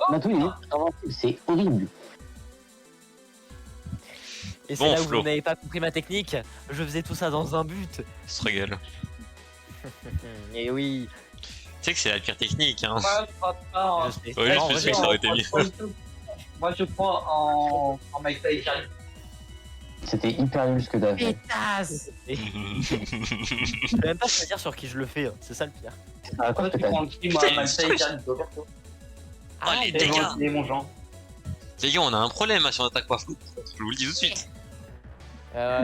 B: Matou, il est invincible, c'est horrible.
D: Et c'est
A: Bon,
D: là où
A: Flo.
D: vous n'avez pas compris ma technique. Je faisais tout ça dans un but.
A: Se régale.
D: Et oui,
A: Tu sais que c'est la pire technique, hein.
E: Moi, je prends pas.
D: je sais.
A: Oui,
D: Non,
A: je
D: en
A: sais
D: vrai,
A: que ça aurait été mieux.
E: Moi, je prends en Mike Tyson.
B: C'était hyper nul ce que t'as fait.
C: Pétasse!
D: Je peux même pas choisir sur qui je le fais. Hein. C'est ça le pire.
B: Ah, quoi
E: Toi,
B: que
E: tu
B: t'as
E: prends qui, moi,
A: Putain,
E: Mike
A: il
E: Tyson,
A: Ah, les
E: C'est
A: dégâts.
E: bon, c'est mon genre.
A: Les gars, on a un problème hein, si on attaque pas Flo. Je vous le dis tout de suite.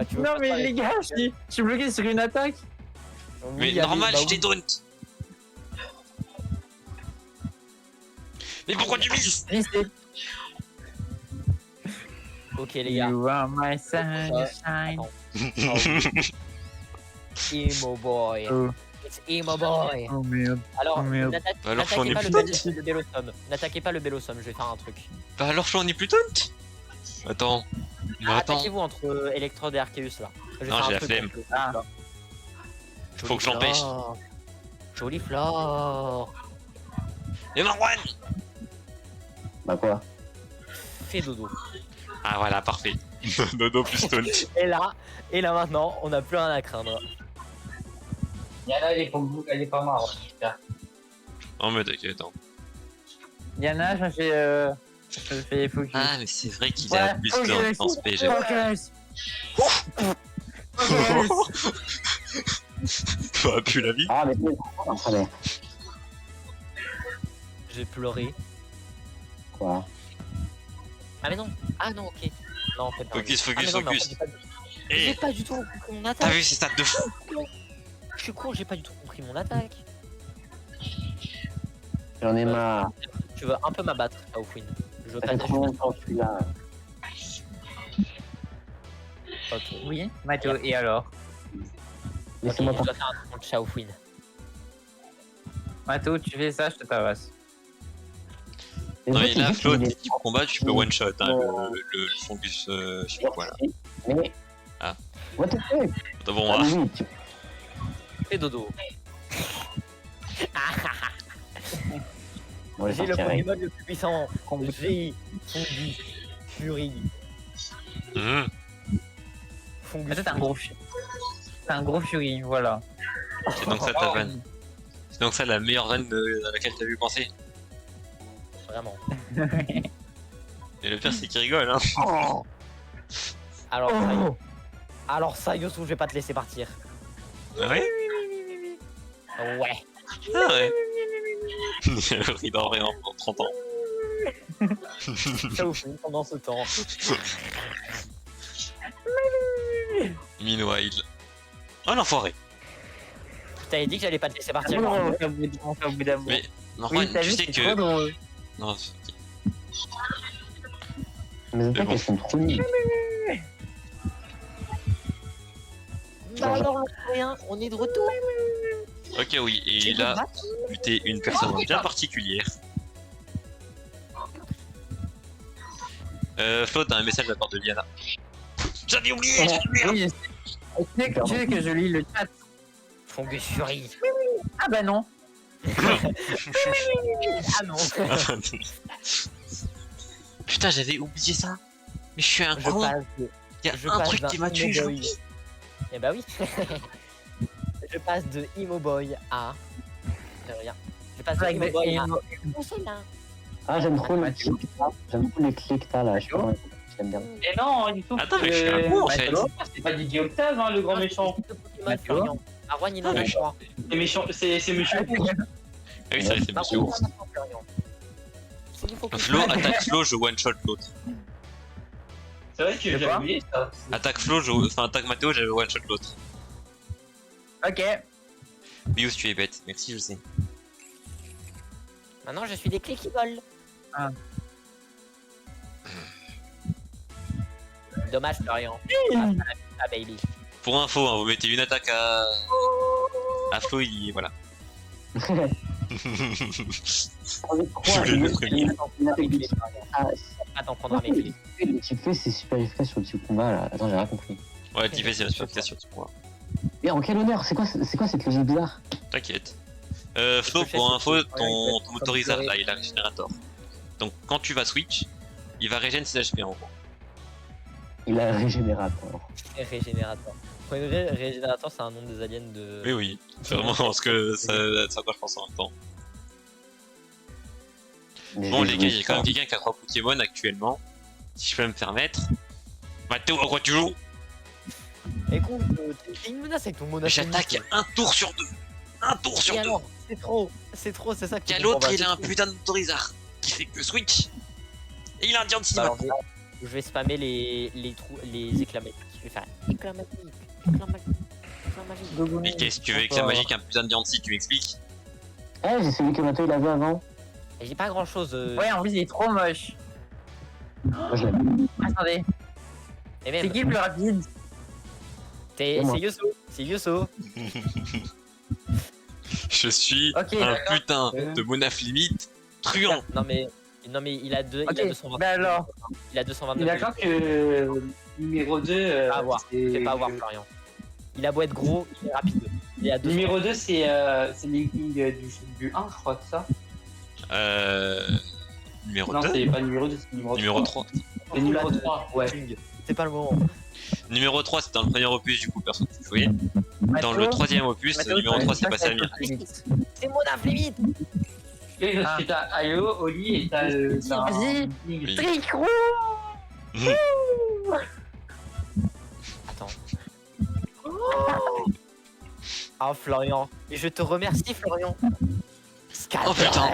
D: Tu veux
C: Non,
D: pas
C: mais
D: parler-
C: les gars, je suis bloqué sur une attaque.
D: Oui,
A: Mais
D: allez,
A: normal,
D: bah
A: je t'ai
D: oui.
A: taunt. Mais pourquoi tu mises?
C: Restez.
D: Ok, les gars.
C: You are my sunshine.
D: Attends. Emo boy.
C: Oh,
D: It's emo boy.
C: oh merde.
D: Alors,
C: Oh, merde.
A: Bah alors, j'en ai
D: n'attaquez pas
A: plus
D: le Bellosum. N'attaquez pas le Bellosum, je vais faire un truc.
A: Bah alors, je ai plus taunt. Attends. Mais attends.
D: Attaquez-vous entre Electrode et Arceus là. Je vais
A: Non,
D: faire
A: j'ai
D: un
A: la
D: truc
A: flemme.
D: contre eux.
C: Ah.
A: Faut que je l'empêche.
D: Jolie flore.
A: Mais Marwan!
B: Bah quoi?
D: Fais dodo.
A: Ah voilà, parfait. Dodo plus taunt.
D: Et là maintenant, on n'a plus rien à craindre.
E: Yana, elle est pas marre. Putain.
A: Non mais t'inquiète. Hein.
C: Yana, je fais focus.
A: Ah mais c'est vrai qu'il
C: Ouais,
A: a plus
C: focus.
A: de défense PG.
C: Focus! Focus!
A: Tu as pu la vie.
B: Ah, mais c'est enfin, mais
D: J'ai pleuré.
B: quoi?
D: Ah mais non. Ah non, ok. Non, en fait,
A: Focus,
D: ah, mais
A: focus,
D: non, mais en
A: focus.
D: fait,
A: Eh,
D: j'ai pas du tout compris mon
A: t'as
D: attaque.
A: vu ces stats de fou?
D: Je suis con, j'ai pas du tout compris mon attaque.
B: J'en ai marre.
D: Tu veux un peu m'abattre, Aofwin. Je veux
B: Ça
D: pas
B: fait trop longtemps que je suis là.
D: Ok.
C: Oui, Mathieu, et alors?
B: Laissez-moi
D: Je
B: pas.
D: dois faire un truc contre Shaofwin.
C: Mathieu, tu fais ça, je te tabasse.
A: Non mais là, Flo,
B: il
A: t'es
B: est-
A: type combat, tu peux one shot hein, le fungus, je sais pas quoi là.
B: Mais.
A: Ah.
B: What the fuck?
A: Attends, bon,
B: Ah,
A: hein.
B: oui, tu-
D: Fais dodo.
B: Bon, je
D: J'ai
B: vais
D: le
B: sortir.
D: Pokémon le plus puissant. J'ai Fungus. Fury.
A: Mhm.
D: Fungus.
C: Mais ça, t'es un gros T'es un gros fury, voilà.
A: C'est donc ça ta vanne. C'est donc ça la meilleure vanne à laquelle t'as vu penser.
D: Vraiment.
A: Et le pire c'est qu'il rigole hein.
D: Alors,
C: Oh.
D: ça y est. Alors ça, Yosu, je vais pas te laisser partir.
A: Ah ouais?
D: Ouais.
A: Ah ouais. Il dort vraiment pendant 30 ans.
D: Shaofwin pendant ce temps.
A: Meanwhile. Oh l'enfoiré.
D: T'avais dit que j'allais pas te laisser partir.
C: On fait au bout d'un moment.
A: Mais Marwan,
C: Oui, t'as
A: tu
C: vu,
A: sais
C: c'est
A: que
C: trop drôle.
A: Non, c'est-
B: Mes attaques,
A: bon.
B: elles sont trop nulles.
D: Bah alors, le rien, on est de retour.
A: ok, oui, et
D: J'ai
A: là,
D: le battre.
A: buter une personne bien particulière. Flo, t'as un message de la part de Liana. J'avais oublié, j'ai oublié.
C: Oui, tu sais que je lis le chat.
D: Fungus Fury.
C: Ah bah non.
D: Ah non.
A: Putain, j'avais oublié ça. Mais je suis un
D: Je
A: con.
D: passe de...
A: Il y a
D: je
A: un
D: passe
A: truc
D: d'un
A: qui m'a tué,
D: Emo
A: je
D: Boy.
A: l'oublie.
D: Eh bah oui. Je passe de Emo Boy à... rien. Je passe de
C: Avec
D: Emo
C: des
D: Boy à...
C: émo-
D: Oh, c'est là.
B: Ah, j'aime trop les clés que t'as. J'aime trop les clés que t'as là. Je sais pas comment j'aime bien.
E: Et non, il faut
A: Attends, mais je suis un con en fait.
E: C'est pas Didier Octave, hein, le grand méchant.
D: Pokémon Florian. Arwan, il en a
A: Oui.
D: 3.
E: C'est méchant, c'est méchant.
A: Ah oui, c'est vrai, c'est monsieur ours. Flo, attaque Flo, je one shot l'autre.
E: C'est vrai que
C: C'est
E: j'avais
C: quoi
E: oublié ça.
A: Attaque Flo, enfin attaque Mathéo, j'avais one shot l'autre.
C: Ok.
A: Bios, tu es bête. Merci, je sais.
D: Maintenant, je suis des clés qui volent.
C: Ah.
D: Dommage, Florian. Ah, baby.
A: Pour info, hein, vous mettez une attaque à Flo, il voilà.
B: Avec quoi
A: voulais le prévenir.
B: une attaque de ah,
D: Pas t'en prendre à mes clés.
B: le type fait, c'est super efficace sur le type combat là. Attends, j'ai rien compris.
A: Ouais, t'y fais, c'est la spectation, tu pourras.
B: Mais en quel honneur? C'est quoi cette logique bizarre?
A: T'inquiète. Flo,
D: que je fais,
A: pour
D: c'est
A: info,
D: que-
A: ton
D: comme
A: motoriseur
D: vous
A: là, il a régénérateur. Donc quand tu vas switch, il va régénérer ses HP en gros.
B: Il a un régénérateur.
D: Régénérateur. Régénérateur, c'est un nom des aliens de.
A: Oui, oui. C'est vraiment ce que ça à quoi je pense en même temps.
B: Mais
A: Bon,
B: je
A: les
B: vais
A: gars, il y
B: jouer
A: a quand même
B: ça.
A: quelqu'un qui a 3 Pokémon actuellement. Si je peux me permettre. Mathéo, à quoi tu joues?
D: Écoute, t'es une menace avec ton monacé.
A: J'attaque un tour sur deux. Un tour sur
D: Et
A: deux.
D: alors, c'est trop, c'est ça.
A: Qu'à l'autre, il a un putain de motoriseur qui fait que switch. Et il a un Diancie.
D: Alors, je vais spammer les éclats magiques. Je vais faire éclat magique, éclat magique, éclat magique.
A: Mais qu'est-ce que tu veux avec la magique, un putain de Diancie, tu m'expliques?
B: Eh, j'ai celui que Mathieu il avait avant.
D: Et j'ai pas grand chose.
C: Ouais, en plus, il est trop moche.
B: Moi, je l'aime.
C: Attendez.
D: Et
C: C'est
D: même,
C: qui le plus rapide?
D: c'est
B: moi.
D: Yoso. C'est Yoso.
A: Je suis
C: Ok,
A: un
C: d'accord.
A: putain de monaf limite truand.
D: Non mais il a deux,
C: Ok,
D: il a 229.
C: bah alors.
D: Il a 229.
E: Il est d'accord que numéro 2.
D: Pas avoir. Fais pas avoir Florian. Il a beau être gros, il est rapide. Il a 200.
E: Numéro 2, c'est Linking du 1, je crois, c'est ça?
A: Numéro
E: Non,
A: 2.
E: c'est pas numéro 2, c'est
A: Numéro 3.
E: C'est numéro 3, ouais.
D: C'est pas le moment.
A: Numéro 3, c'est dans le premier opus, du coup, personne ne jouait. Dans le troisième opus,
C: Mathéo,
A: numéro 3, c'est
C: ça,
A: passé à Mira.
D: C'est mon af limite.
E: Et parce que t'as Ayo, Oli et t'as
C: Vas-y.
A: Oui.
C: Tricrou.
D: Attends. Oh Florian. Et je te remercie Florian.
A: Oh putain.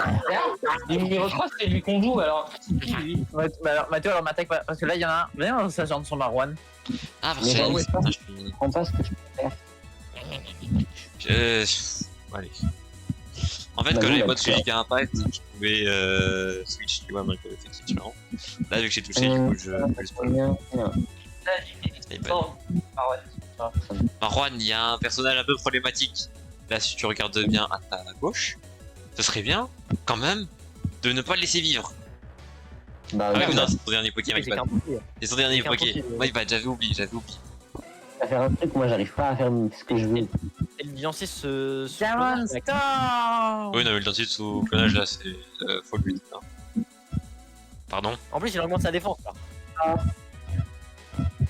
E: Numéro 3, c'est lui qu'on joue, alors c'est qui lui?
C: Ouais, bah alors, Mathieu, alors m'attaque pas. Parce que là, il y en a un. Viens, ça genre sur Marwan.
A: Ah,
B: Mais
A: parce
B: ouais,
A: que putain, je suis.
B: Je comprends pas ce que je peux faire.
A: Allez. En fait,
B: Bah
A: quand
B: oui,
A: j'avais
B: bah,
A: pas de
B: tu
A: Suzy Impact, je pouvais switch, tu vois, malgré le fait que c'est différent. Là, vu que j'ai touché, du coup, je peux le spoil.
B: Bien.
A: Et bah,
E: Oh, ah ouais.
A: Marwan, il y a un personnage un peu problématique. Là, si tu regardes bien à ta gauche, ce serait bien, quand même, de ne pas le laisser vivre.
B: Bah,
A: Ah oui,
B: ouais,
A: mais non, c'est son dernier Pokémon,
D: J'ai qu'un bouclier.
A: c'est son dernier
D: c'est qu'un
A: Poké.
D: Poké,
A: Ouais, bah, j'avais oublié.
B: à faire un truc, moi j'arrive pas à faire ce que je veux.
D: Et le Beyoncé se.
C: Diamond Star.
A: Oui, non, mais le dentiste sous clonage, là, c'est faut le but. Hein. Pardon?
D: En plus, il augmente sa défense là.
B: Ah.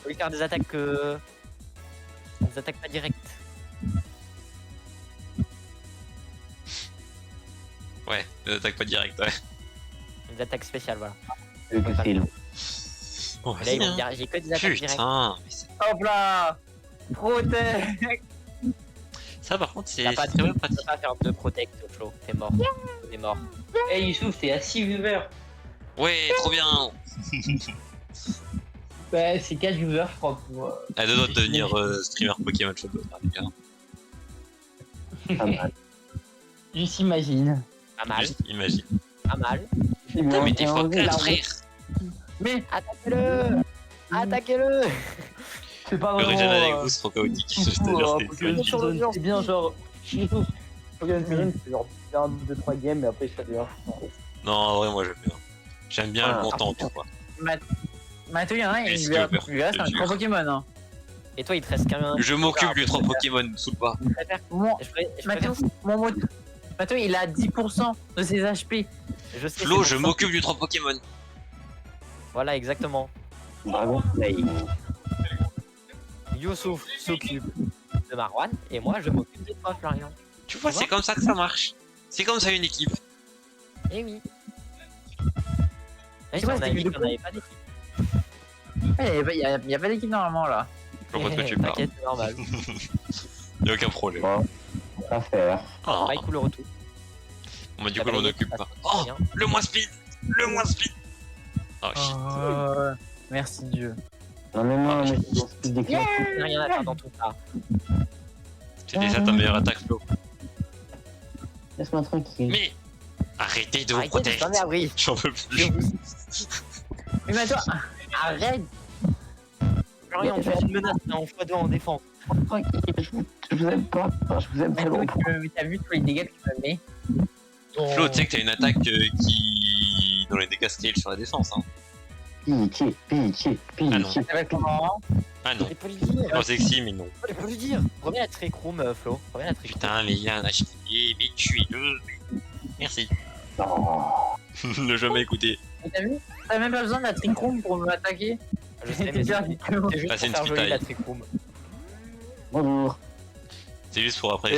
D: Faut lui faire des attaques. Des attaques pas directes.
A: Ouais, attaque pas direct, ouais.
D: Des attaques spéciales, voilà.
B: Le que c'est long.
A: Bon,
D: Mais là, ils
A: vas-y,
D: vont
A: hein.
D: dire, j'ai que des attaques directes.
A: Putain, mais c'est-
C: Hop là. Protect.
A: ça par contre, c'est
D: T'as pas
A: très bien
D: Tu
A: pratique.
D: peux pas faire de protect, Flo. T'es mort. T'es mort.
E: Hey Youssouf, t'es à 6 viewers.
A: Ouais, trop bien.
E: Ouais, c'est 4 viewers, je crois. Pour,
A: Elle doit devenir streamer Pokémon Shop, les gars.
B: Pas mal.
E: Juste imagine.
D: Pas mal.
A: Juste imagine.
D: Pas mal.
A: Putain, mais t'es x4, frère.
C: Mais
D: Attaquez-le. Attaquez-le.
E: C'est pas
A: Le régène avec
E: vraiment.
A: vous, c'est trop chaotique. Je te jure, c'est magnifique.
B: C'est bien, genre. Pokémon Season, c'est genre 1, 2, 3 games, mais après ça devient.
A: Non, en vrai, moi j'aime bien. J'aime bien le montant, tu vois.
C: Mathieu, il y en a,
A: Et
C: il lui reste
A: je
C: un
A: te
C: 3
A: jure.
C: Pokémon. Hein.
D: Et toi, il te reste qu'un.
A: Je m'occupe du 3 Pokémon, me saoule pas.
D: Je préfère.
C: Mon,
D: Je
C: Mathieu,
D: préfère.
C: Mathieu, il a 10% de ses HP.
D: Je sais.
A: Flo,
D: c'est
A: je
D: pour ça.
A: m'occupe du 3 Pokémon.
D: Voilà, exactement.
B: Dragon Play.
D: Youssouf s'occupe de Marwan et moi je m'occupe de toi, Florian.
A: Tu vois,
D: Tu
A: c'est
D: vois
A: comme ça que ça marche. C'est comme ça une équipe.
D: Eh oui.
C: Tu
D: Et
C: vois,
D: on a
C: c'était
D: dit
C: du
D: qu'on
C: coup.
D: n'avait pas d'équipe.
C: Il y a pas d'équipe normalement là.
A: Je vois pas de quoi tu parles.
D: T'inquiète, c'est normal.
A: Y'a aucun problème.
B: Bon, on va faire.
A: Ah,
D: Pas cool le retour.
A: bah, du coup, on occupe pas. Oh,
D: Rien.
A: le moins speed. Le moins speed. Oh shit.
C: Merci Dieu.
B: Non, mais non, mais c'est plus d'éclat.
D: J'ai rien à faire dans tout ça.
A: C'est déjà ta meilleure attaque, Flo.
B: Laisse-moi tranquille.
A: Mais arrêtez de vous
D: Arrêtez de
A: protéger.
D: fermer abri.
A: J'en peux plus.
C: Mais Mathieu, arrête.
D: Florian, on fait une menace là, on x2 en défense.
B: Tranquille, je vous aime pas. Enfin, je vous aime très
C: Mathieu,
B: longtemps.
C: t'as vu tous les dégâts que tu me mets.
A: Flo, tu sais que t'as une attaque qui. Dans les dégâts scale sur la défense. Hein.
B: Pitié, pitié, pitié.
C: Ça va comment?
A: Ah non.
D: Il faut lui dire.
A: Pas sexy, mais non.
D: Il faut lui dire. Reviens à la trick room, Flo. Reviens à la trick room.
A: Putain, mais il y a un HPI, mais tuez-le. Merci.
B: Non.
A: Ne jamais écouter.
C: Mais t'as vu? T'as même pas besoin de la trick room pour m'attaquer.
D: Je sais,
C: T'es
D: mais
C: bien
D: c'est
C: ridicule.
D: c'est juste
A: Ah,
D: pour
A: c'est une
D: faire joli
A: spitaille.
D: la trick room.
B: Bonjour.
A: C'est juste pour après.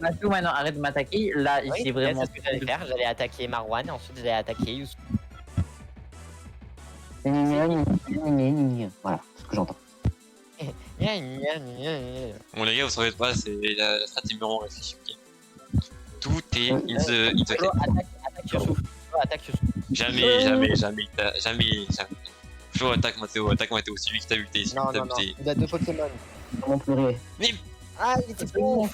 C: Mathieu, maintenant arrête de m'attaquer. Là,
D: Oui,
C: c'est vraiment.
D: c'est ce que j'allais faire. J'allais attaquer Marwan et ensuite j'allais attaquer Youssouf.
B: Voilà, c'est ce que j'entends.
D: Gna, gna, gna, gna.
A: Bon, les gars, vous savez pas, c'est la strat est vraiment réfléchie. Ok. Tout est in the
D: Flo, attaque Youssouf. Flo, attaque Youssouf.
A: Jamais. Flo, attaque Mathéo, c'est lui qui t'a buté. C'est lui
D: Non,
A: qui t'a
D: non, non.
A: buté.
D: Il a 2 Pokémon.
B: Comment pleurer?
D: Ah, il était bon.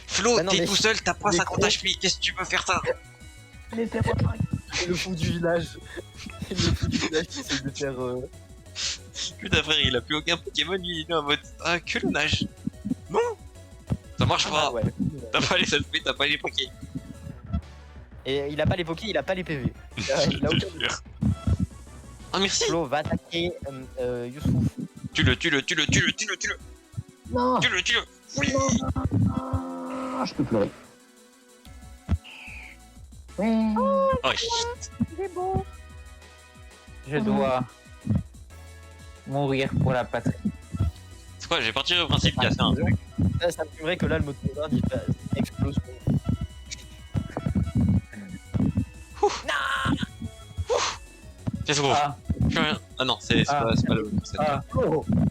A: Flo,
D: Bah non,
A: t'es
D: mais-
A: tout seul, t'as pas
D: mais
A: 50
D: gros.
A: HP, qu'est-ce que tu peux faire ça?
B: Laissez-moi tranquille.
D: Le fou du village. Le fou du village qui essaie de faire.
A: Putain, frère, il a plus aucun Pokémon, il est en mode ah, que le nage. Non, ça marche pas.
D: Ah, ouais.
A: T'as pas les HP, t'as pas les Poké.
D: Et il a pas les Poké, il a pas les PV. Il a aucun.
A: Ah, merci.
D: Flo va attaquer Youssouf.
A: Tue-le.
B: Non,
A: Oui.
B: non, je peux pleurer. Oui.
A: Oh shit.
C: Je dois mourir pour la patrie.
A: C'est quoi, j'ai parti au principe qu'il a fait un truc.
D: Ça me fumerait que là, le moteur d'Inde il explose.
A: Qu'est-ce qu'on
C: Ah,
A: plus rien. Ah non, c'est
C: Ah.
A: pas le bon.
C: ah,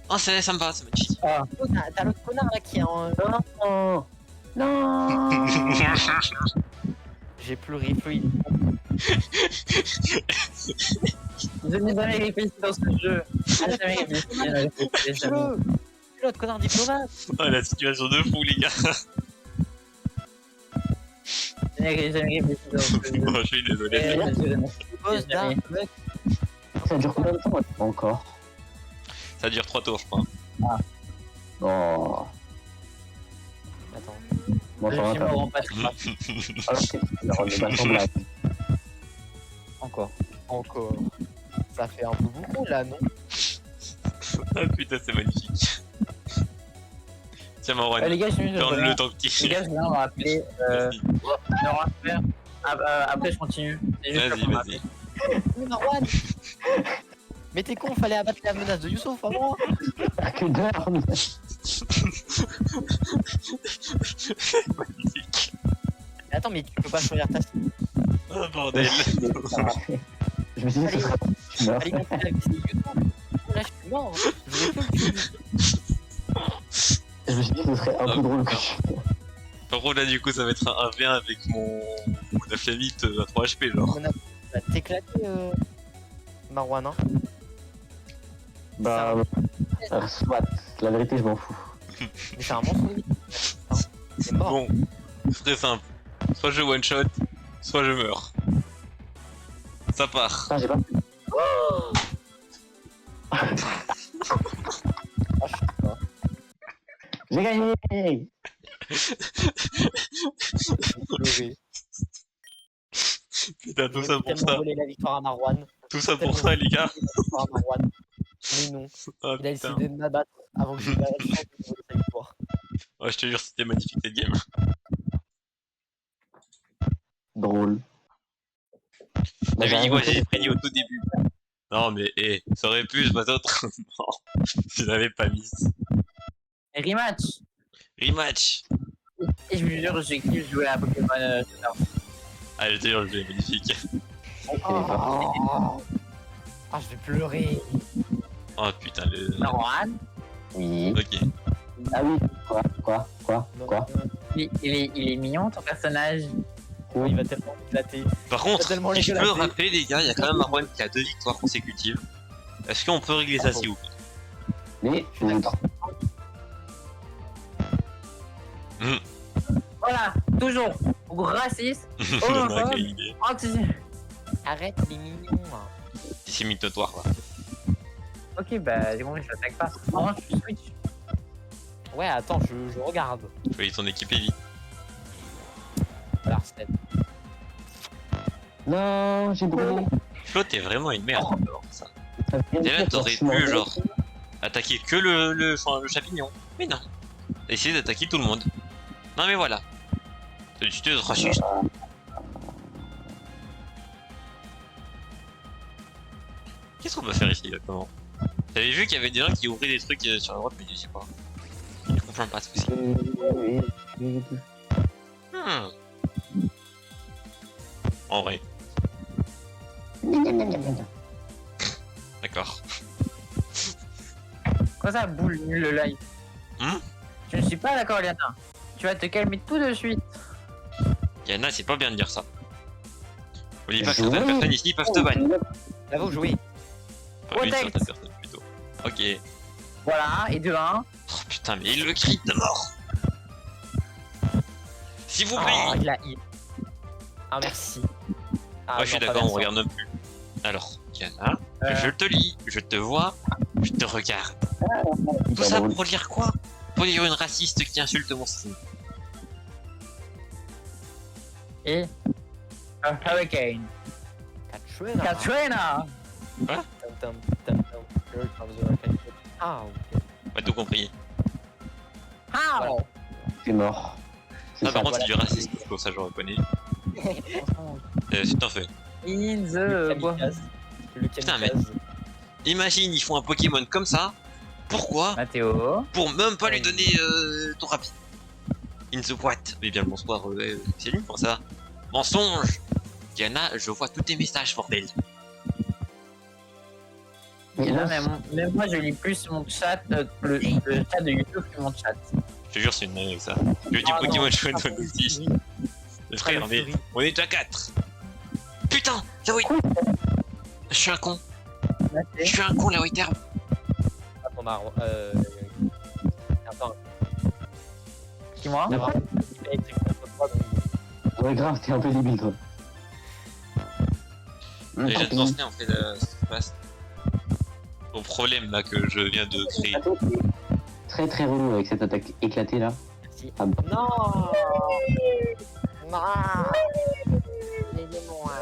A: Ah, ça me va, c'est magnifique.
C: ah.
D: Oh, t'as l'autre connard là qui est en.
B: Non. Non.
D: J'ai pleuré, Flo.
C: Je n'ai jamais réfléchi dans ce jeu. Je n'ai jamais réfléchi.
D: Flo, l'autre connard diplomate.
A: Oh, la situation de fou, les gars.
C: Je n'ai jamais réfléchi dans ce jeu.
A: Oh, je suis désolé.
D: Boss d'arc.
B: Ça dure combien de temps encore?
A: Ça dure 3 tours, je crois.
B: Oh.
D: Attends.
B: Bon,
C: Je
B: ça va
C: suis
B: pas.
C: mort en patrie.
B: Ah, ok. Alors, on est pas sans blague.
C: Encore.
D: Encore. Ça fait un peu beaucoup là, non?
A: Ah putain, c'est magnifique. Tiens, Marwan,
C: Les gars, je suis
A: tourne le temps
C: Les
A: petit.
C: gars, je viens de rappeler.
A: Merci.
C: Après, je continue. C'est juste
A: Vas-y,
C: pour me
A: vas-y.
D: Mais Marwan. Mais t'es con, fallait abattre la menace de Youssouf avant.
B: Que d'heures.
A: Magnifique.
D: Mais attends, mais tu peux pas choisir ta cible.
A: Oh bordel.
B: Je me suis dit, ce serait tu meurs.
D: Allez, continue avec ces Youssouf. Là, je suis mort. Je veux plus le tuer.
B: Je me suis dit, ce serait un
A: Ah,
B: peu drôle que
A: putain. Par contre, là, du coup, ça va être un 1v1 avec mon 9 limite à 3 HP, genre.
D: On va t'éclater, Marwan, hein.
B: Bah, soit. La vérité, je m'en fous.
D: Mais c'est un monstre, oui. Hein, c'est mort.
A: Bon, c'est très simple. Soit je one shot, soit je meurs. Ça part.
B: Putain, j'ai pas.
D: Ah, je sais pas.
B: J'ai gagné.
D: J'ai pleuré.
A: Putain, tout
D: J'aurais
A: ça
D: pu
A: pour
D: tellement
A: ça.
D: voler la victoire à Marwan.
A: Tout ça pour
D: Tellement
A: ça, les gars.
D: voler la victoire à Marwan. Mais non,
A: Ah,
D: il a
A: putain.
D: décidé de m'abattre avant que j'ai eu la chance de voler sa victoire.
A: Ouais, je te jure, c'était magnifique cette game.
B: Drôle. Bah,
A: J'avais dit quoi, j'ai
B: fait-
A: prédit au tout début. Non, mais ça aurait pu, je d'autres. Non, je l'avais pas mis.
C: Rematch.
A: Rematch.
C: Et je vous jure, j'ai kiffé jouer à Pokémon.
A: Ah, je te jure, le jeu est magnifique.
B: Ok, d'accord.
D: Oh. Ah, je vais pleurer.
A: Oh putain, le.
C: Marwan.
B: Oui.
A: Ok.
B: Ah oui. Quoi
D: Non,
B: Quoi
D: non,
C: Il est mignon ton personnage.
D: non, il va tellement m'éclater.
A: Par contre,
D: tellement
A: si je peux
D: l'éclaté.
A: rappeler, les gars, il y a quand même Marwan qui a 2 victoires consécutives. Est-ce qu'on peut régler ça, s'il vous plaît?
B: Mais
D: Je suis d'accord.
C: Voilà, toujours raciste,
A: On a réglé l'idée.
C: anti.
D: Arrête, il est mignon.
A: C'est mythotoire, là.
C: Ok, bah du coup, je l'attaque pas. En revanche, je switch.
D: Ouais, attends, je regarde.
A: Faut ton équipe est vite.
D: Larsen.
B: non, j'ai brûlé.
A: Flo, t'es vraiment une merde. alors, ça.
B: Ça vient de
A: Déjà,
B: dire,
A: t'aurais
B: franchement.
A: pu, genre, attaquer que le champignon. Mais non. T'as essayé d'attaquer tout le monde. Non, mais voilà. Tu te raciste. Qu'est-ce qu'on peut faire ici exactement? J'avais vu qu'il y avait des gens qui ouvraient des trucs sur la droite, mais je sais pas. Je comprends pas ce que c'est. En vrai, d'accord.
C: Quoi ça, boule nul le live? Je ne suis pas d'accord, Liana. Tu vas te calmer tout de suite.
A: Yana, c'est pas bien de dire ça. Oublie pas que
B: Jouer.
A: certaines personnes ici peuvent te ban.
D: Là, vous jouez.
A: Enfin, une
C: Protect.
A: certaine personne plutôt. Ok.
C: Voilà, et de 1.
A: Oh putain, mais il le crie de mort. S'il vous plaît.
D: Ah, il a il. Ah, merci. Ah,
A: Moi je suis
D: non, pas
A: d'accord, on
D: Vincent.
A: regarde même plus. Alors, Yana,
C: Euh.
A: je te lis, je te vois, je te regarde. Tout ça pour lire quoi? Pour lire une raciste qui insulte mon style.
C: Et. Hurricane.
D: Katrina.
C: Katrina.
D: Tam, tam, tam, tam. Here comes the hurricane. Ah, ok.
A: Pas tout compris.
C: How?
B: C'est mort. C'est
A: Ah,
B: ça.
A: par contre, c'est du
D: voilà.
A: racisme, pour ça je reconnais. C'est tout fait.
C: In
D: Le
C: the bois.
D: kamikaze. Le
A: Putain, mais-
D: kamikaze.
A: Imagine, ils font un Pokémon comme ça. Pourquoi?
C: Mathéo.
A: Pour même pas lui donner ton rapide. In the what? Mais bien le bonsoir, Céline, pour ça. Mensonge! Diana, je vois tous tes messages, bordel.
B: Mais
C: Non,
B: là,
C: mais moi je lis plus mon chat, le chat de YouTube que mon chat.
A: Je te jure, c'est une dinguerie ça. Je dis
C: Ah,
A: Pokémon,
C: non.
A: je fais une aussi. Frère, mais on est déjà 4. Putain, là oui. Je suis un con. Je suis un con, là oui, terme.
D: Attends, Marwan. Attends.
C: Qui moi?
D: Il y a vraiment une équipe électrique contre toi, donc-
B: ouais, grave, t'es un peu débile, toi.
A: Et
B: Tant
A: j'ai
B: pis.
A: lancé en fait ce qui se passe. Au problème là que je viens de créer.
B: Très très relou avec cette attaque éclatée là.
D: Merci.
B: Ah bah.
D: Non. Non. Aidez-moi.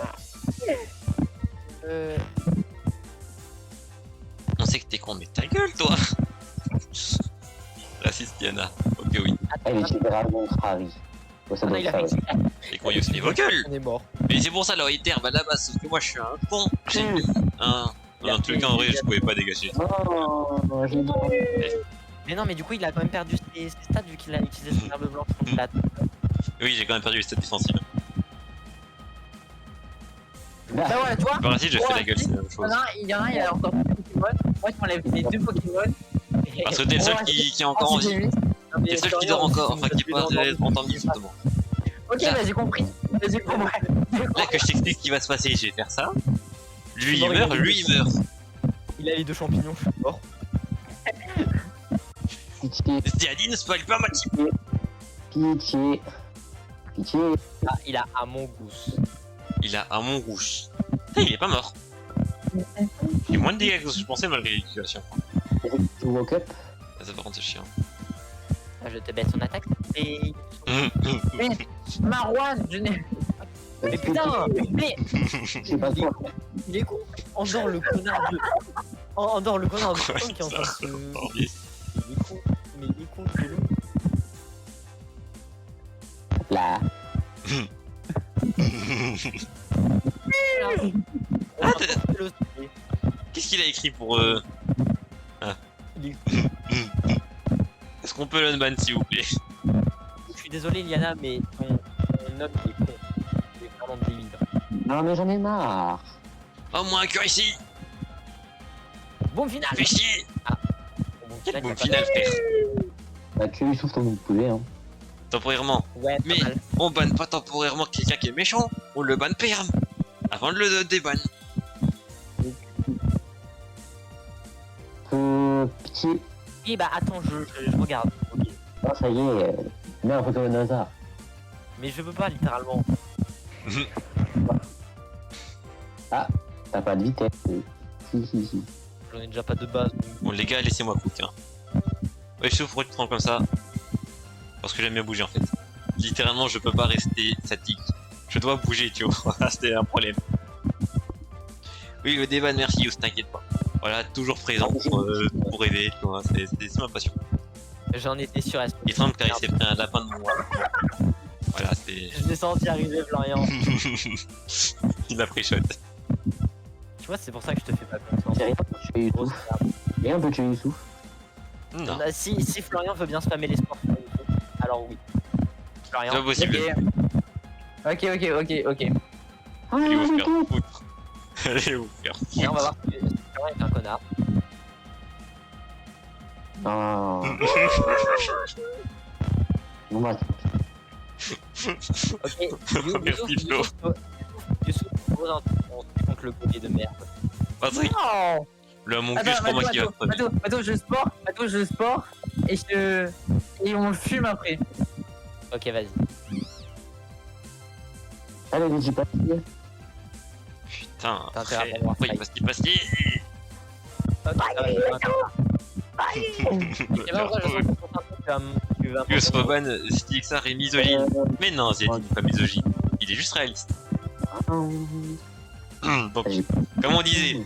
A: On sait que t'es con, mais ta gueule toi. Raciste Diana. Ok, oui.
B: Elle est littéralement Harry. Ouais, ça
D: Ah,
B: doit
D: il a
B: être
D: fait
B: ça. Ouais.
A: Et qu'on y aussi les vocales.
D: On est mort.
A: Mais c'est pour ça, là, terme à la base, sauf que moi je suis un con. J'ai mis un. En tout cas, en vrai, je pouvais pas dégager.
B: Non, j'ai dit.
D: Mais non, mais du coup, il a quand même perdu ses stats vu qu'il a utilisé son herbe blanche contre la.
A: Oui, j'ai quand même perdu les stats défensives.
C: Bah ouais, tu vois?
A: Par ici, je fais la
C: Ouais,
A: gueule, c'est la même chose.
C: Il y en a un, il a encore deux Pokémon. Moi, je m'enlève les deux Pokémon.
A: Parce que t'es le seul
C: Ouais,
A: qui est encore en vie. T'es le seul qui dort encore, enfin qui est pas entendu justement.
C: Ok,
A: Là.
C: bah j'ai compris. J'ai compris.
A: Là que je t'explique ce qui va se passer, je vais faire ça. Lui il meurt, lui il meurt.
D: Il a les deux champignons, je suis mort.
B: Pitié,
A: Stiadine spoil pas ma team.
B: pitié. Pitié.
D: Ah, il a Among Us.
A: Il a un mont rouge. Il est pas mort. Il a moins de dégâts que je pensais malgré l'évacuation.
B: Tu woke up.
A: Ça par contre c'est chiant.
D: Ah, je te baisse son attaque. Et...
C: Marwan, je n'ai.
D: Mais putain, mais
B: C'est pas toi.
D: il est con. Endors le connard de. Endors le connard de
A: Quoi,
D: Franck qui est en train de
A: ça,
D: se.
A: bordel.
D: Il est con. Mais il est con de loup.
B: Là.
A: Ah, qu'est-ce qu'il a écrit pour Ah.
D: Il est-
A: Est-ce qu'on peut l'unban s'il vous plaît?
D: Je suis désolé, Liana, mais ton homme il est con. Il est vraiment débile.
B: Non, mais j'en ai marre.
A: Oh moins que ici.
D: Bon final.
A: Fais chier.
D: Bon,
A: Quel bon
D: t'as pas-
A: final frère.
B: Bah, que lui souffle comme vous pouvez, hein.
A: Temporairement.
D: Ouais, pas
A: Mais
D: mal.
A: on banne pas temporairement quelqu'un qui est méchant. On le banne perm. Avant de le déban.
B: Pitié.
D: Oui, bah attends, je regarde. Ok.
B: Ah, ça y est. Mets un Pokémon au hasard.
D: Mais je peux pas littéralement.
B: T'as pas de vitesse. Si.
D: J'en ai déjà pas de base. donc-
A: Bon les gars laissez-moi cook hein. Ouais je sais pourquoi tu te prends comme ça. Parce que j'aime bien bouger en fait. Littéralement je peux pas rester statique. Je dois bouger tu vois. C'était un problème. Oui le déban merci Yous, t'inquiète pas. Voilà toujours présent pour aider tu vois. C'est ma passion.
D: J'en étais sûr.
A: Et Trump car il s'est pris un lapin de moi. Voilà c'est.
D: Je l'ai senti arriver, Florian.
A: Il a pris shot.
D: Tu vois, c'est pour ça que je te fais pas confiance.
B: C'est rien pour tuer Youssouf.
D: Grosse merde.
B: Rien peut tuer Youssouf.
A: Non.
D: Si Florian veut bien spammer les sports sur YouTube, alors oui.
A: C'est pas
D: Florian,
A: possible.
C: Ok.
A: Allez vous faire foutre. Allez vous faire
D: et on va
A: foutre.
D: voir si Florian est un connard.
B: Non. Bon, bah,
D: Ok,
A: Merci, Flo.
D: Youssouf, on se contre le collier de merde.
A: Patrick,
D: Non.
A: le Among Us pour moi qui va premier.
C: Attends, je sport et on le fume après.
D: Ok, vas-y.
B: allez, les J papiers.
A: Putain,
D: T'as intérêt à
A: frère,
D: avoir
A: pourquoi il
D: failli.
A: passe
D: Ok, ça va, je sais pas pourquoi je sens que tu vas
A: Yus Boban, si ça est misogyne. Mais non, Ziad il n'est pas misogyne. Il est juste réaliste. Donc, comme on disait,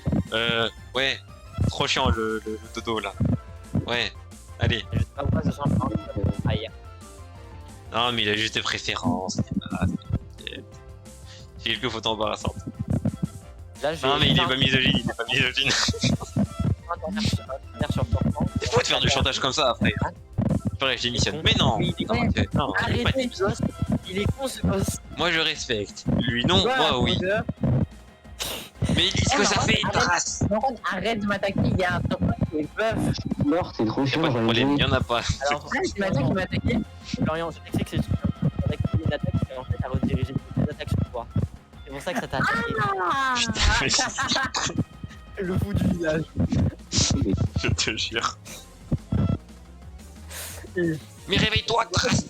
A: ouais, trop chiant le dodo là. Ouais, allez.
D: Je sais pas pourquoi je sens que aïe.
A: Non, mais il a juste des préférences. C'est quelques photos embarrassantes.
D: Là, je
A: Non, mais il est pas misogyne, il est pas misogyne. Il faut te faire du chantage comme ça après. Pareil, je démissionne. Mais non,
D: Oui, il est
A: non,
D: con.
A: non, il est pas
C: Arrêtez.
A: dit.
D: Il est con ce gosse.
A: Moi je respecte. Lui non, moi oui. Mais dis ce que ça fait, trace.
C: Marwan, arrête de m'attaquer, il y a un tournoi qui est bœuf.
B: Mort, c'est trop
A: Y'a
B: chiant,
A: pas de
B: j'en ai
A: problème,
B: joué.
A: y'en a pas.
D: Alors,
C: Tu m'as dit qu'il m'a attaqué.
D: Florian, je sais que c'est super. On a activé une attaque et en fait, t'as redirigé toutes les attaques sur toi. C'est pour ça que ça t'a attaqué.
A: Putain, mais
D: Le fou du village.
A: je te jure. Mais réveille-toi, trace.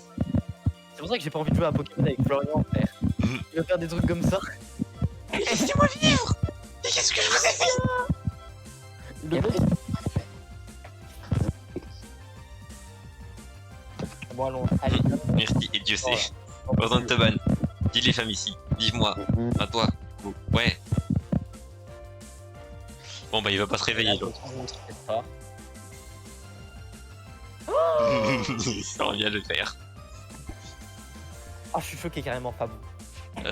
D: C'est pour ça que j'ai pas envie de jouer à Pokémon avec Florian, frère.
A: Mhm.
D: Il va faire des trucs comme ça.
A: Laissez-moi vivre. Et qu'est-ce que je vous ai fait?
D: Le mec. Bon, allons. Allez,
A: Merci, et Dieu sait. Pardon de te ban. Dis les femmes ici. Vive-moi. À toi. Ouais. Bon bah il va pas se réveiller l'autre. Ça revient de le faire.
D: Ah, je suis choqué carrément, pas vous.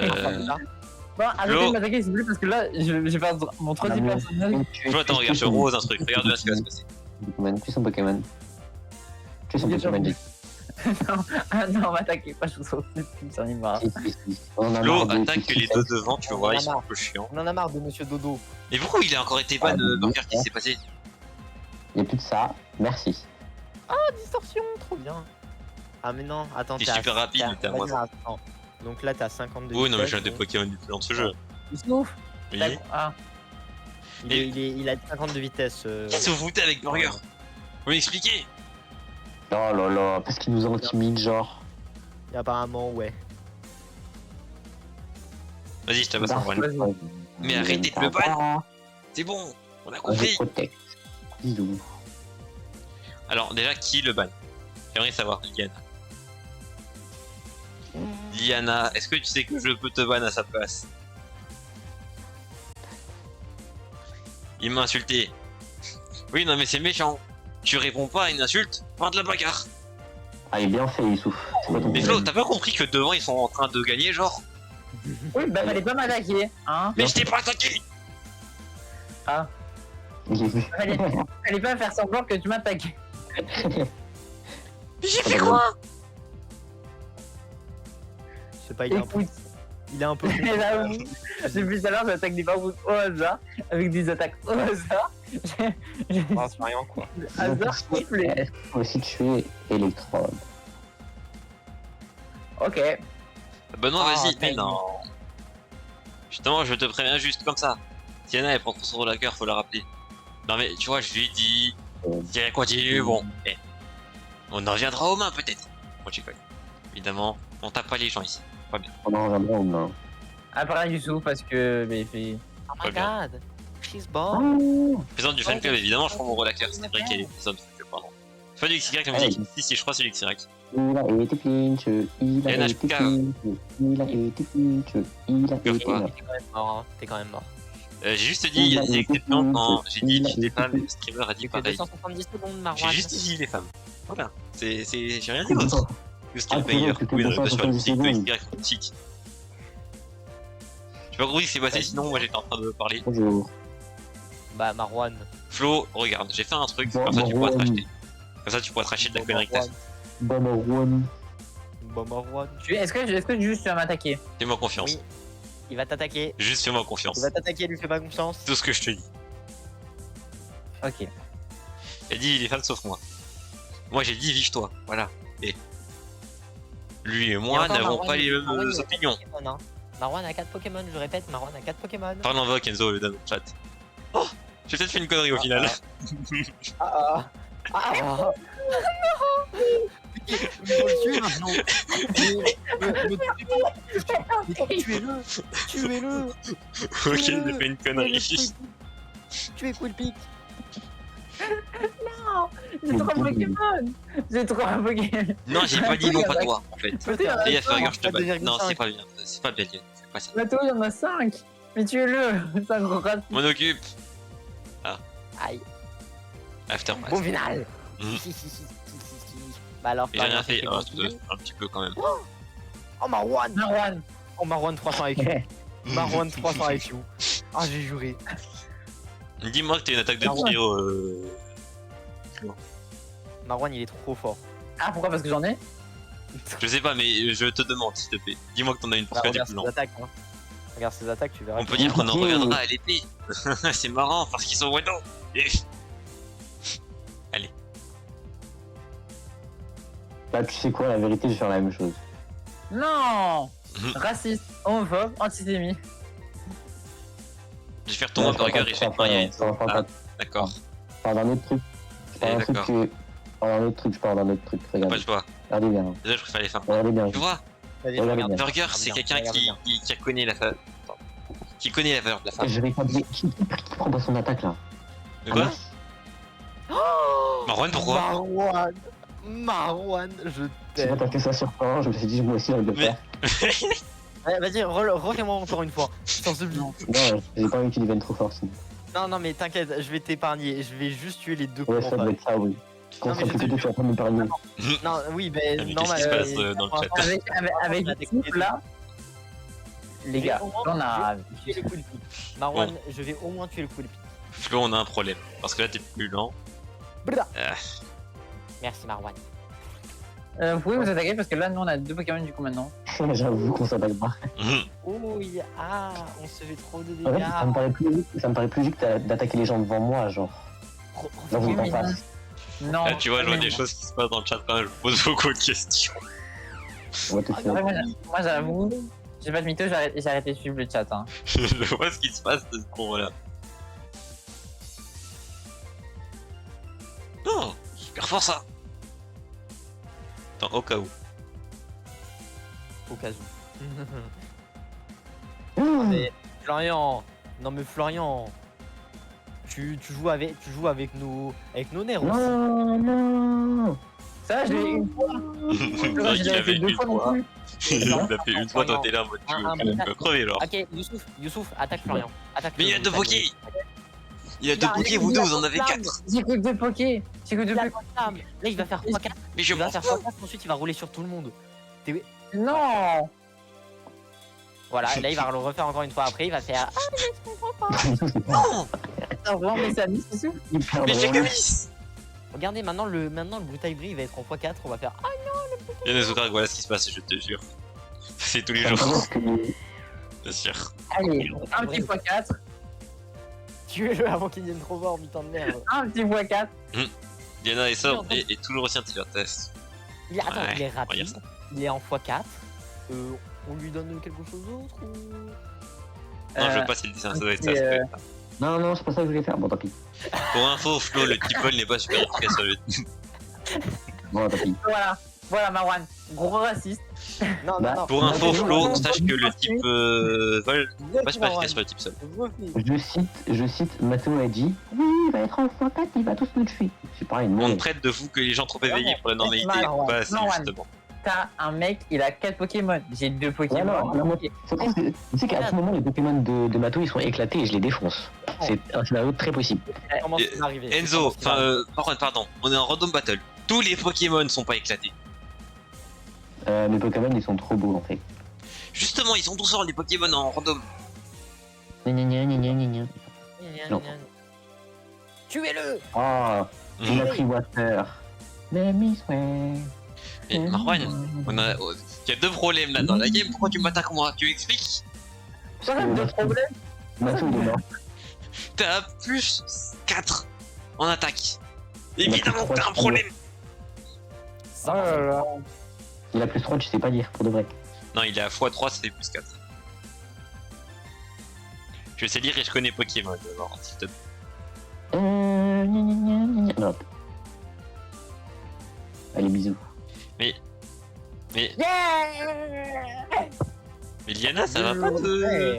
C: Bon, arrêtez
A: Flo.
C: de m'attaquer s'il vous plaît parce que là, je vais faire mon troisième personnage.
A: Je vois, attends, regarde, je rose un truc. Regarde bien ce qui va se passer.
B: Pokémon, tue son Pokémon. Tue son
C: Il est
B: Pokémon,
C: sur-
B: j'ai
C: non, m'attaquez pas, je vous en prie, j'en ai marre.
B: dit. On en a
A: Flo
B: marre de-
A: attaque les deux devant, tu vois, ils sont un peu chiants.
D: On en a marre de Monsieur Dodo.
A: Et pourquoi il a encore été ban, Burger, qu'est-ce qui s'est passé?
B: Il n'y a plus de ça. Merci.
D: Distorsion, trop bien. Ah, mais non, attends,
A: T'es super rapide, mais t'es à moi.
D: Attends. Donc là, t'as 52.
A: Oui, non, mais je viens
D: vitesse,
A: de Pokémon du dans ce jeu.
C: Youssouf,
A: Oui.
C: ah,
D: il a 50 de vitesse.
A: Qu'est-ce que vous foutez avec Burger? Vous m'expliquez?
B: Oh là là, parce qu'il nous intimide, genre.
D: Et apparemment, ouais.
A: Vas-y, je tabasse en
B: Bah,
A: vrai.
C: vas-y.
A: Mais arrêtez de le ban. C'est bon, on a compris.
B: Protect. Bisous.
A: Alors déjà, qui le ban? J'aimerais savoir, Liana. Liana, est-ce que tu sais que je peux te ban à sa place? Il m'a insulté. Oui, non mais c'est méchant. Tu réponds pas à une insulte, fin de la bagarre.
B: Ah, il est bien fait, Youssouf. C'est quoi ton
A: Mais Flo,
B: problème?
A: t'as pas compris que devant ils sont en train de gagner, genre?
C: Oui, bah fallait pas m'attaquer, hein.
A: Mais je t'ai pas attaqué!
C: Ah,
B: J'ai vu.
C: fallait pas faire semblant que tu m'attaques.
A: Mais j'ai fait quoi?
D: Je sais pas,
C: Écoute,
D: il est un peu.
C: j'avoue, depuis tout à l'heure, j'attaque des bambous au hasard, avec des attaques au hasard. J'ai
D: Non, c'est rien quoi.
C: hasard sifflé.
B: Est-ce qu'il faut aussi tuer Electrode?
C: Ok.
A: Benoît,
D: Ah,
A: vas-y, mais
D: time.
A: non. Justement, je te préviens juste comme ça. Tiana, elle prend trop sur la cœur, faut la rappeler. Non mais, tu vois, je lui ai dit... Si elle continue, bon, on en reviendra aux mains peut-être. Bon, tu connais. Évidemment, on tape pas les gens ici. Pas bien.
B: On en reviendra aux mains.
C: Après Youssouf, parce que. Mais,
D: Oh
A: Pas
D: my
A: bien.
D: god, she's born.
A: Présidente du fan club, évidemment, je prends mon rôle à cœur. C'est vrai qu'elle est présidente du fan club, pardon. C'est pas du XY la musique. Si, je crois que c'est du XY.
B: Il a été clinch, il a
A: Yana,
B: été
A: je
B: clinch, il a été clinch, il a
A: Cœur
B: été
A: quoi.
B: clinch.
D: T'es quand même mort, hein. T'es quand même mort.
A: J'ai juste dit, il y a des exceptions quand j'ai dit les femmes, le streamer a dit
D: J'ai que
A: pareil.
D: 270 secondes,
A: J'ai
D: Marwan.
A: juste dit les femmes. Voilà. J'ai rien dit d'autre. Le stream
B: Ah,
A: player.
B: c'était
A: Oui, on est pas sur la
B: 270
A: musique de
B: secondes.
A: XY musique. J'ai pas compris ce qui s'est passé, sinon moi j'étais en train de parler.
B: Bonjour.
D: Bah, Marwan.
A: Flo, regarde, j'ai fait un truc,
B: Bon,
A: comme ça tu pourras te
B: bon,
A: racheter. Comme ça tu pourras te racheter de la connerie que t'as fait.
B: Bon,
D: Bah, Marwan.
C: est-ce que juste tu vas m'attaquer?
A: Fais-moi confiance.
D: Oui. Il va t'attaquer.
A: Juste fais-moi confiance.
D: Il va t'attaquer, lui fais pas confiance.
A: C'est tout ce que je te dis.
C: Ok.
A: Elle dit les femmes sauf moi. Moi j'ai dit vive-toi, voilà. Et lui et moi
D: Et encore,
A: n'avons
D: Marwan,
A: pas les
D: Marwan,
A: mêmes
D: il a
A: opinions.
D: quatre Pokémon, hein. Marwan a 4 Pokémon, je répète, Marwan a 4 Pokémon.
A: Parle en voix Enzo, le dans le chat. Oh, j'ai peut-être fait une connerie au final.
D: Ah ah ah ah. Il faut le tuer maintenant. Tuez-le. Tuez-le.
A: Ok, j'ai fait une connerie.
D: Tuez Quillpick.
C: Non, j'ai trop un Pokémon. J'ai trop un Pokémon.
A: Non, j'ai pas dit non, pas toi en fait.
C: Peut-être,
A: Et regarde, je te
D: pas
A: bats.
D: 2,5.
A: Non, c'est pas bien. C'est pas bien. C'est pas ça.
C: Bateau, il y en a 5. Mais tuez-le. C'est un gros rat.
A: M'en occupe.
D: Aïe.
A: Aftermath.
D: Bon final.
A: Mhm.
D: Bah alors,
A: Et j'ai rien
D: t'as
A: fait,
D: fait
A: un petit peu quand même.
D: Oh Marwan.
C: Marwan.
D: Oh Marwan 300 IQ. Marwan 300 IQ. Ah j'ai juré.
A: Dis-moi que t'as une attaque de
C: Ah ouais.
A: tir.
D: Marwan il est trop fort.
C: Ah, pourquoi? Parce que j'en ai?
A: Je sais pas, mais je te demande s'il te plaît. Dis-moi que t'en as une pour
D: Bah,
A: que t'es
D: regarde
A: plus
D: ses
A: lent.
D: attaques. Hein. Regarde ses attaques, tu verras.
A: On peut dire qu'on en reviendra à l'épée. C'est marrant parce qu'ils sont Wado.
B: Bah, tu sais quoi, la vérité, je vais faire la même chose.
C: Non. Raciste, homophobe, antisémite.
A: Je vais faire ton hamburger et je vais te marier. Ah, d'accord.
B: Je parle d'un autre truc. Je parle d'un truc
A: d'accord.
B: que... Je parle d'un autre truc, je parle d'un autre truc.
A: Pas le
B: Regardez,
A: choix.
B: regardez bien.
A: Déjà, je préfère les femmes.
B: Regardez bien.
A: Tu vois,
D: Vas-y,
B: Regarde
D: regarde.
B: bien.
A: burger, c'est
D: bien,
A: quelqu'un
D: regarde
A: qui connaît la femme. Qui connaît la valeur de la femme.
B: Je vais pas dire... Qui prend pas son attaque, là?
A: Mais quoi?
D: Oh
A: Marwan, pourquoi?
D: Marwan, je
B: J'ai pas
D: t'aime.
B: tapé ça sur point, je me suis dit, moi aussi, j'ai envie de le
A: Mais-
B: faire.
D: Ouais, vas-y, refais-moi encore une fois. Je t'en supplie.
B: Non, j'ai pas envie qu'il devienne trop fort, sinon.
D: Non, non, mais t'inquiète, je vais t'épargner. Je vais juste tuer les deux
B: Ouais,
D: cons en
B: ça doit
D: face.
B: être ça, oui.
D: Non,
B: Quand
D: mais
B: ça
D: je
B: plus
D: te
B: que tu
D: jure.
B: vas pas me parler.
D: Non, oui,
A: Ah,
D: ben
A: mais
D: non,
A: qu'est-ce qui se passe dans le chat?
C: Avec
D: la
C: le type là. Les gars, on a.
D: tuer le coup de pique. Marwan, je vais au moins tuer le coup de pique.
A: Flo, on a un problème. Parce que là, t'es plus lent.
D: Brrr.
A: Ah,
D: Merci, Marwan.
C: Vous pouvez vous attaquer parce que là, nous on a 2 Pokémon du coup maintenant.
B: J'avoue qu'on s'attaque pas.
D: Oh, oui, ah, on se fait trop de
B: En fait,
D: dégâts.
B: ça me paraît plus logique d'attaquer les gens devant moi, genre. Là, vous êtes en face.
C: Non.
A: Là, tu vois, je vois
C: mais
A: des
C: non.
A: choses qui se passent dans le chat quand même. Je me pose beaucoup de questions.
B: What the fuck.
C: Ouais, moi j'avoue, j'ai pas de mytho, j'ai arrêté de suivre le chat. Hein.
A: Je vois ce qui se passe de ce moment-là. Non, super fort ça. Attends, au cas où.
D: Au cas où.
B: Mmh.
D: Mais, Florian, Non mais Florian, tu joues avec nos nerfs aussi.
B: Non, non.
C: Ça, je l'ai une fois.
A: Non, il l'avait une fois. Il l'a fait une fois, toi t'es là en mode tu veux crever genre.
D: Ok, Youssouf, attaque Florian. Attaque
A: Mais il a
D: le
A: deux
D: brutal
A: pokés.
D: bruit.
A: Il a deux pokés, vous deux vous en avez 4.
C: J'ai que 2 pokés. J'ai que 2
D: Il a
C: pokés.
D: pas de flamme. Là il va faire x4.
A: Mais je
D: Il va
A: pense
D: faire
A: pas.
D: x4, ensuite il va rouler sur tout le monde.
C: Non.
D: Voilà, et là il va le refaire encore une fois après, il va faire.
A: Non.
C: Attends, vraiment, mais ça mise dessus.
B: Hyper
A: Mais j'ai
B: drôle.
A: que 10.
D: Regardez, maintenant le brutal bruit il va être en x4, on va faire. Ah,
A: Yanazukar, voilà ce qui se passe, je te jure. C'est tous les
B: Ça me
A: jours,
B: pense que-
A: bien sûr.
C: Allez, un petit x4.
D: tuez-le avant qu'il vienne trop fort, putain de merde.
C: Un petit x4.
A: Yana est toujours aussi intelligent. Test.
D: Attends,
A: Ouais,
D: il est
A: regarde
D: rapide,
A: ça.
D: il est en x4. On lui donne quelque chose d'autre ou.
A: Non, je veux pas, c'est le dessin, ça doit être ça.
C: petit,
A: ça doit être ça.
B: Non, non, c'est pas ça que je voulais faire. Bon, tant pis.
A: Pour info, Flo, le T-Ball n'est pas super efficace sur le.
B: Bon, tant pis.
C: Voilà Marwan, gros raciste.
D: Non,
B: Bah,
D: non, non.
A: Pour info, Flo, sache que le type vol n'est pas super
D: Marwan.
A: efficace sur le type seul.
B: Je cite, Mathéo a dit oui, il va être en x4, il va tous nous tuer. C'est pareil,
A: On
B: non.
A: ne traite de vous que les gens trop éveillés pour la normalité,
C: Marwan,
A: pas assez
C: Marwan.
A: justement.
C: T'as un mec, il a 4 Pokémon. J'ai 2
B: Ouais,
C: Pokémon.
B: non, non, moi, c'est parce que tu sais qu'à tout moment, les Pokémon de Mato, ils sont éclatés et je les défonce. C'est un scénario très possible.
D: Comment ça va arriver
A: Enzo,
D: Comment ça va arriver
A: pardon, on est en random battle. Tous les Pokémon sont pas éclatés.
B: Mes Pokémon, ils sont trop beaux en fait.
A: Justement, ils sont tous sortis les Pokémon en random.
B: Gna gna gna gna gna gna. Non.
D: Tuez-le.
B: Oh, il a pris Water. Mais Miss Way.
A: Et Marwan, il y a deux problèmes là dans la game. Pourquoi tu m'attaques moi? Tu m'expliques?
C: Ça a de problème.
B: Mato, il est mort.
A: T'as plus 4 en attaque.
B: Il a plus
A: Évidemment,
B: trois
A: t'as un
B: kilos.
A: problème.
C: Oh là là.
B: Il a plus 3, tu sais pas dire, pour de vrai.
A: Non, il est à x3, ça fait plus 4. Je sais lire et je connais Pokémon. Alors, s'il te plaît.
B: Gna gna gna gna gna. Non. Allez, bisous.
A: Mais Liana, ça va pas te.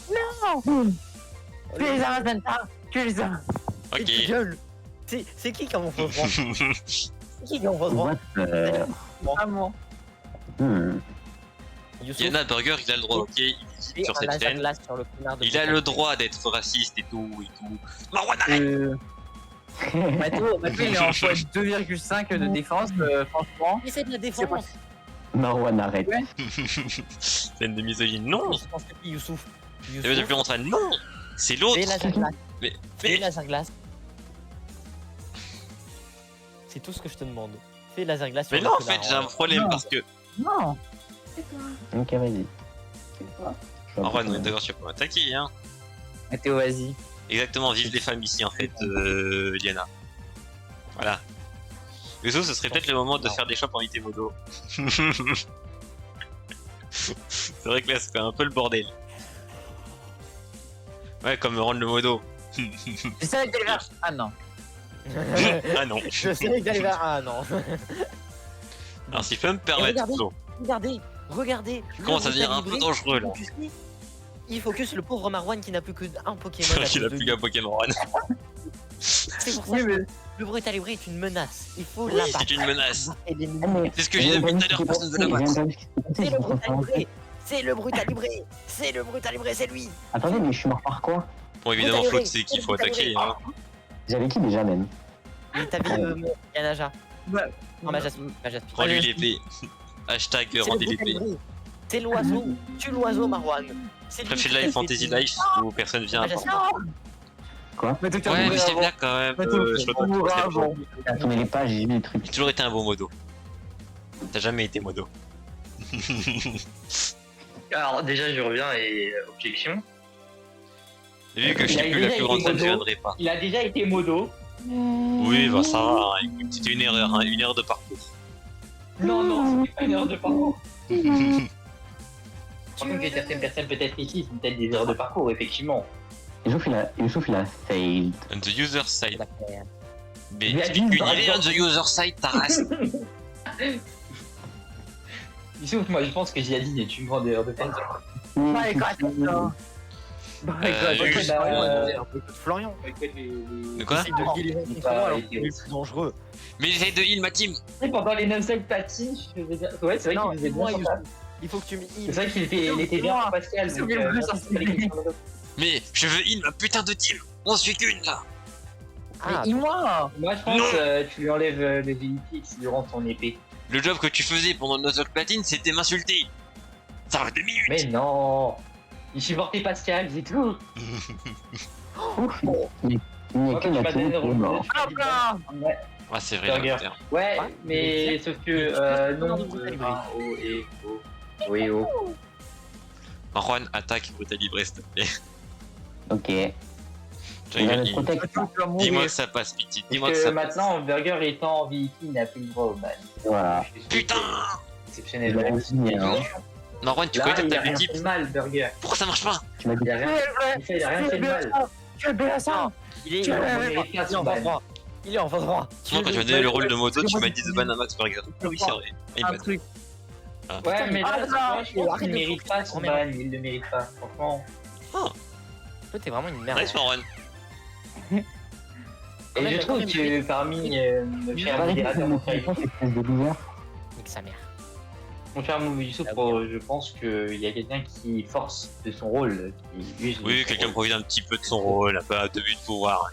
C: Non. Tu les as maintenant. Tu les as.
A: Ok.
D: Et ta gueule. C'est qui en face droit? C'est qui en face droit?
B: Water.
C: Vraiment.
D: Youssouf,
A: Liana Burger, il a le droit, ok? Il
D: et
A: est sur
D: un
A: cette
D: laser
A: chaîne.
D: glace sur le connard de
A: Il a
D: Boca.
A: le droit d'être raciste et tout. Marwan, arrête!
C: Mathéo, il est en fois 2,5 de défense, franchement.
D: Mais c'est de la défense.
B: Marwan, arrête.
A: Scène de misogyne, non!
D: Je pense que c'est Youssouf.
A: Ça veut dire plus rentrer, non! C'est l'autre!
D: Fais laser glace.
A: Mais,
D: Fais
A: mais,
D: laser glace. C'est tout ce que je te demande. Fais laser glace sur
A: mais
D: le
A: non, en
D: connard,
A: fait, j'ai un problème
C: Non.
A: parce que.
C: Non.
B: Ok, vas-y.
A: Marwan, on est d'accord, tu peux m'attaquer, hein?
C: Mathéo, vas-y.
A: Exactement, vive les femmes ici, en fait, Liana. Voilà. Youssouf, ce serait peut-être le moment de faire des chops en Itemodo. C'est vrai que là, c'est un peu le bordel. Ouais, comme rendre le modo.
C: Je savais que t'allais faire. Ah non.
A: Ah non.
D: Je sais que t'allais vers. Ah non.
A: Alors, si je peux me permettre,
D: regardez.
A: Flo.
D: Regardez.
A: Ça commence à
D: le
A: devenir un peu
D: calibré,
A: dangereux là.
D: Il focus le pauvre Marwan qui n'a plus que un Pokémon. à
A: Il a
D: cause de
A: plus
D: lui.
A: qu'un Pokémon Run.
D: C'est pour ça
C: Oui,
D: que
C: mais.
D: le brutal libré est une menace. Il faut
A: Oui,
D: l'abattre.
A: c'est une menace.
D: Et les
A: C'est ce que j'ai depuis tout à l'heure, personne ne veut la battre.
D: C'est le brutal libré. C'est le brutal libré. C'est le brutal libré, c'est lui.
B: Attendez, mais je suis mort par quoi?
A: Bon, évidemment, Flo, tu sais qu'il faut attaquer. Hein.
B: J'avais qui déjà, même?
D: T'avais Yanaja.
C: Ouais.
D: Non, Majaspie.
A: Rends-lui l'épée. Hashtag rendez l'épée.
D: C'est l'oiseau. Tue l'oiseau, Marwan. C'est lui
A: Préfet
D: qui
A: Life,
D: fait
A: Fantasy
D: tuer.
A: Life, où personne vient.
D: Majaspie.
C: Mathéo, tu vas
A: Ouais, mais
C: mourir
A: c'est
C: avant.
A: bien quand même.
C: Mathéo,
A: Je
C: tu
A: dois
C: vas mourir
A: te
C: avant.
B: T'as tourné les pages, j'ai vu les trucs.
A: J'ai toujours été un bon modo. T'as jamais été modo.
F: Alors déjà je reviens et objection.
A: Vu que je
E: Il a
A: suis plus la
E: déjà
A: plus grande,
E: été
A: ça ne
E: modo.
A: viendrait pas.
E: Il a déjà été modo.
A: Oui, bah ça va, hein. Écoute, c'était une erreur de parcours.
E: Non, non, c'est pas une erreur de parcours. Par contre, il y a certaines personnes peut-être ici, c'est peut-être des erreurs de parcours, effectivement.
B: Youssouf, il a failed.
A: On the user side.
D: D'accord.
A: Mais
E: Il a
A: explique
E: dit,
A: une
E: par
A: idée on
E: exemple.
A: the user side, ta race.
E: Sauf moi, je pense que Ziadine est une grande erreur de parcours.
C: Ouais, quoi, attends. Bah,
A: juste-
D: Un peu de Florian.
A: De quoi?
D: Essaye de heal les gens contre moi alors qu'il est plus dangereux.
A: Mais j'essaie de heal ma team.
E: Pendant les 9 secondes patines, je faisais bien. Ouais, c'est vrai
D: Non,
E: qu'il faisait
D: moi,
E: bien.
D: Youssouf.
E: ça.
D: Il faut que tu me
E: C'est
D: heal.
E: vrai qu'il était bien pour Pascal.
C: C'est
E: donc,
C: bien,
E: merci
C: ça,
E: pour les
C: c'est
E: questions.
A: Mais je veux heal ma putain de team. On suit qu'une là.
D: Ah,
C: Mais moi
E: Moi, je pense
A: Non.
E: tu lui enlèves le Divinity et tu lui rends ton épée.
A: Le job que tu faisais pendant le Nuzlocke platine, c'était m'insulter. Ça va 2 minutes.
E: Mais non. Il supportait Pascal, c'est tout.
B: Il n'y a
E: Moi,
B: que
E: quand tu m'as
B: Mathieu
E: donné
B: qui est mort.
E: le
C: là.
E: Ouais,
A: Ah, c'est vrai,
E: Burger.
A: l'inventaire.
E: ouais,
D: Ouais,
E: mais sauf que non. Oh et oh. Oui, oh.
A: Juan, attaque Brutalibre, s'il te plaît.
B: Ok.
A: Tu
B: Il va
A: vois,
B: me protéger.
A: dis-moi que ça passe, Piti. Dis-moi que
E: Parce que
A: ça passe.
E: maintenant, Burger étant en véhicule, il n'a plus le droit au ban.
B: Voilà.
A: Putain.
B: Il va
E: Exceptionnel.
B: aussi, hein.
A: Marwan, tu
E: Là,
A: connais ta
E: il a
A: table
E: rien
A: d'équipe.
E: fait de mal, Burger.
A: Pourquoi ça marche pas?
B: Tu m'as dit.
E: Il a rien, il a rien fait de mal.
C: Tu es bien ça.
D: Il est
E: Il mérite pas
D: il est
E: son
D: en
E: ban.
D: face droit. Il est en face droit.
A: Moi, quand tu m'as donné le rôle de moto, tu m'as dit de ban à Max Burger. Ah oui, c'est vrai. Il
C: Un
A: m'a
C: truc.
E: Ouais, mais là,
C: Ah,
E: moi, je pense
D: arrête
E: qu'il
D: de
E: mérite pas son
D: foutre.
E: ban. Il le mérite pas, franchement.
D: Toi, t'es vraiment une merde.
A: Nice, Marwan.
E: Et je trouve que parmi nos chers modérateurs, mon cher
B: Cette espèce de bizarre.
D: Nique sa mère.
E: Youssouf, je pense qu'il y a quelqu'un qui force de son rôle. Qui use de
A: Oui,
E: son
A: quelqu'un
E: rôle.
A: profite un petit peu de son rôle, un peu à début de pouvoir.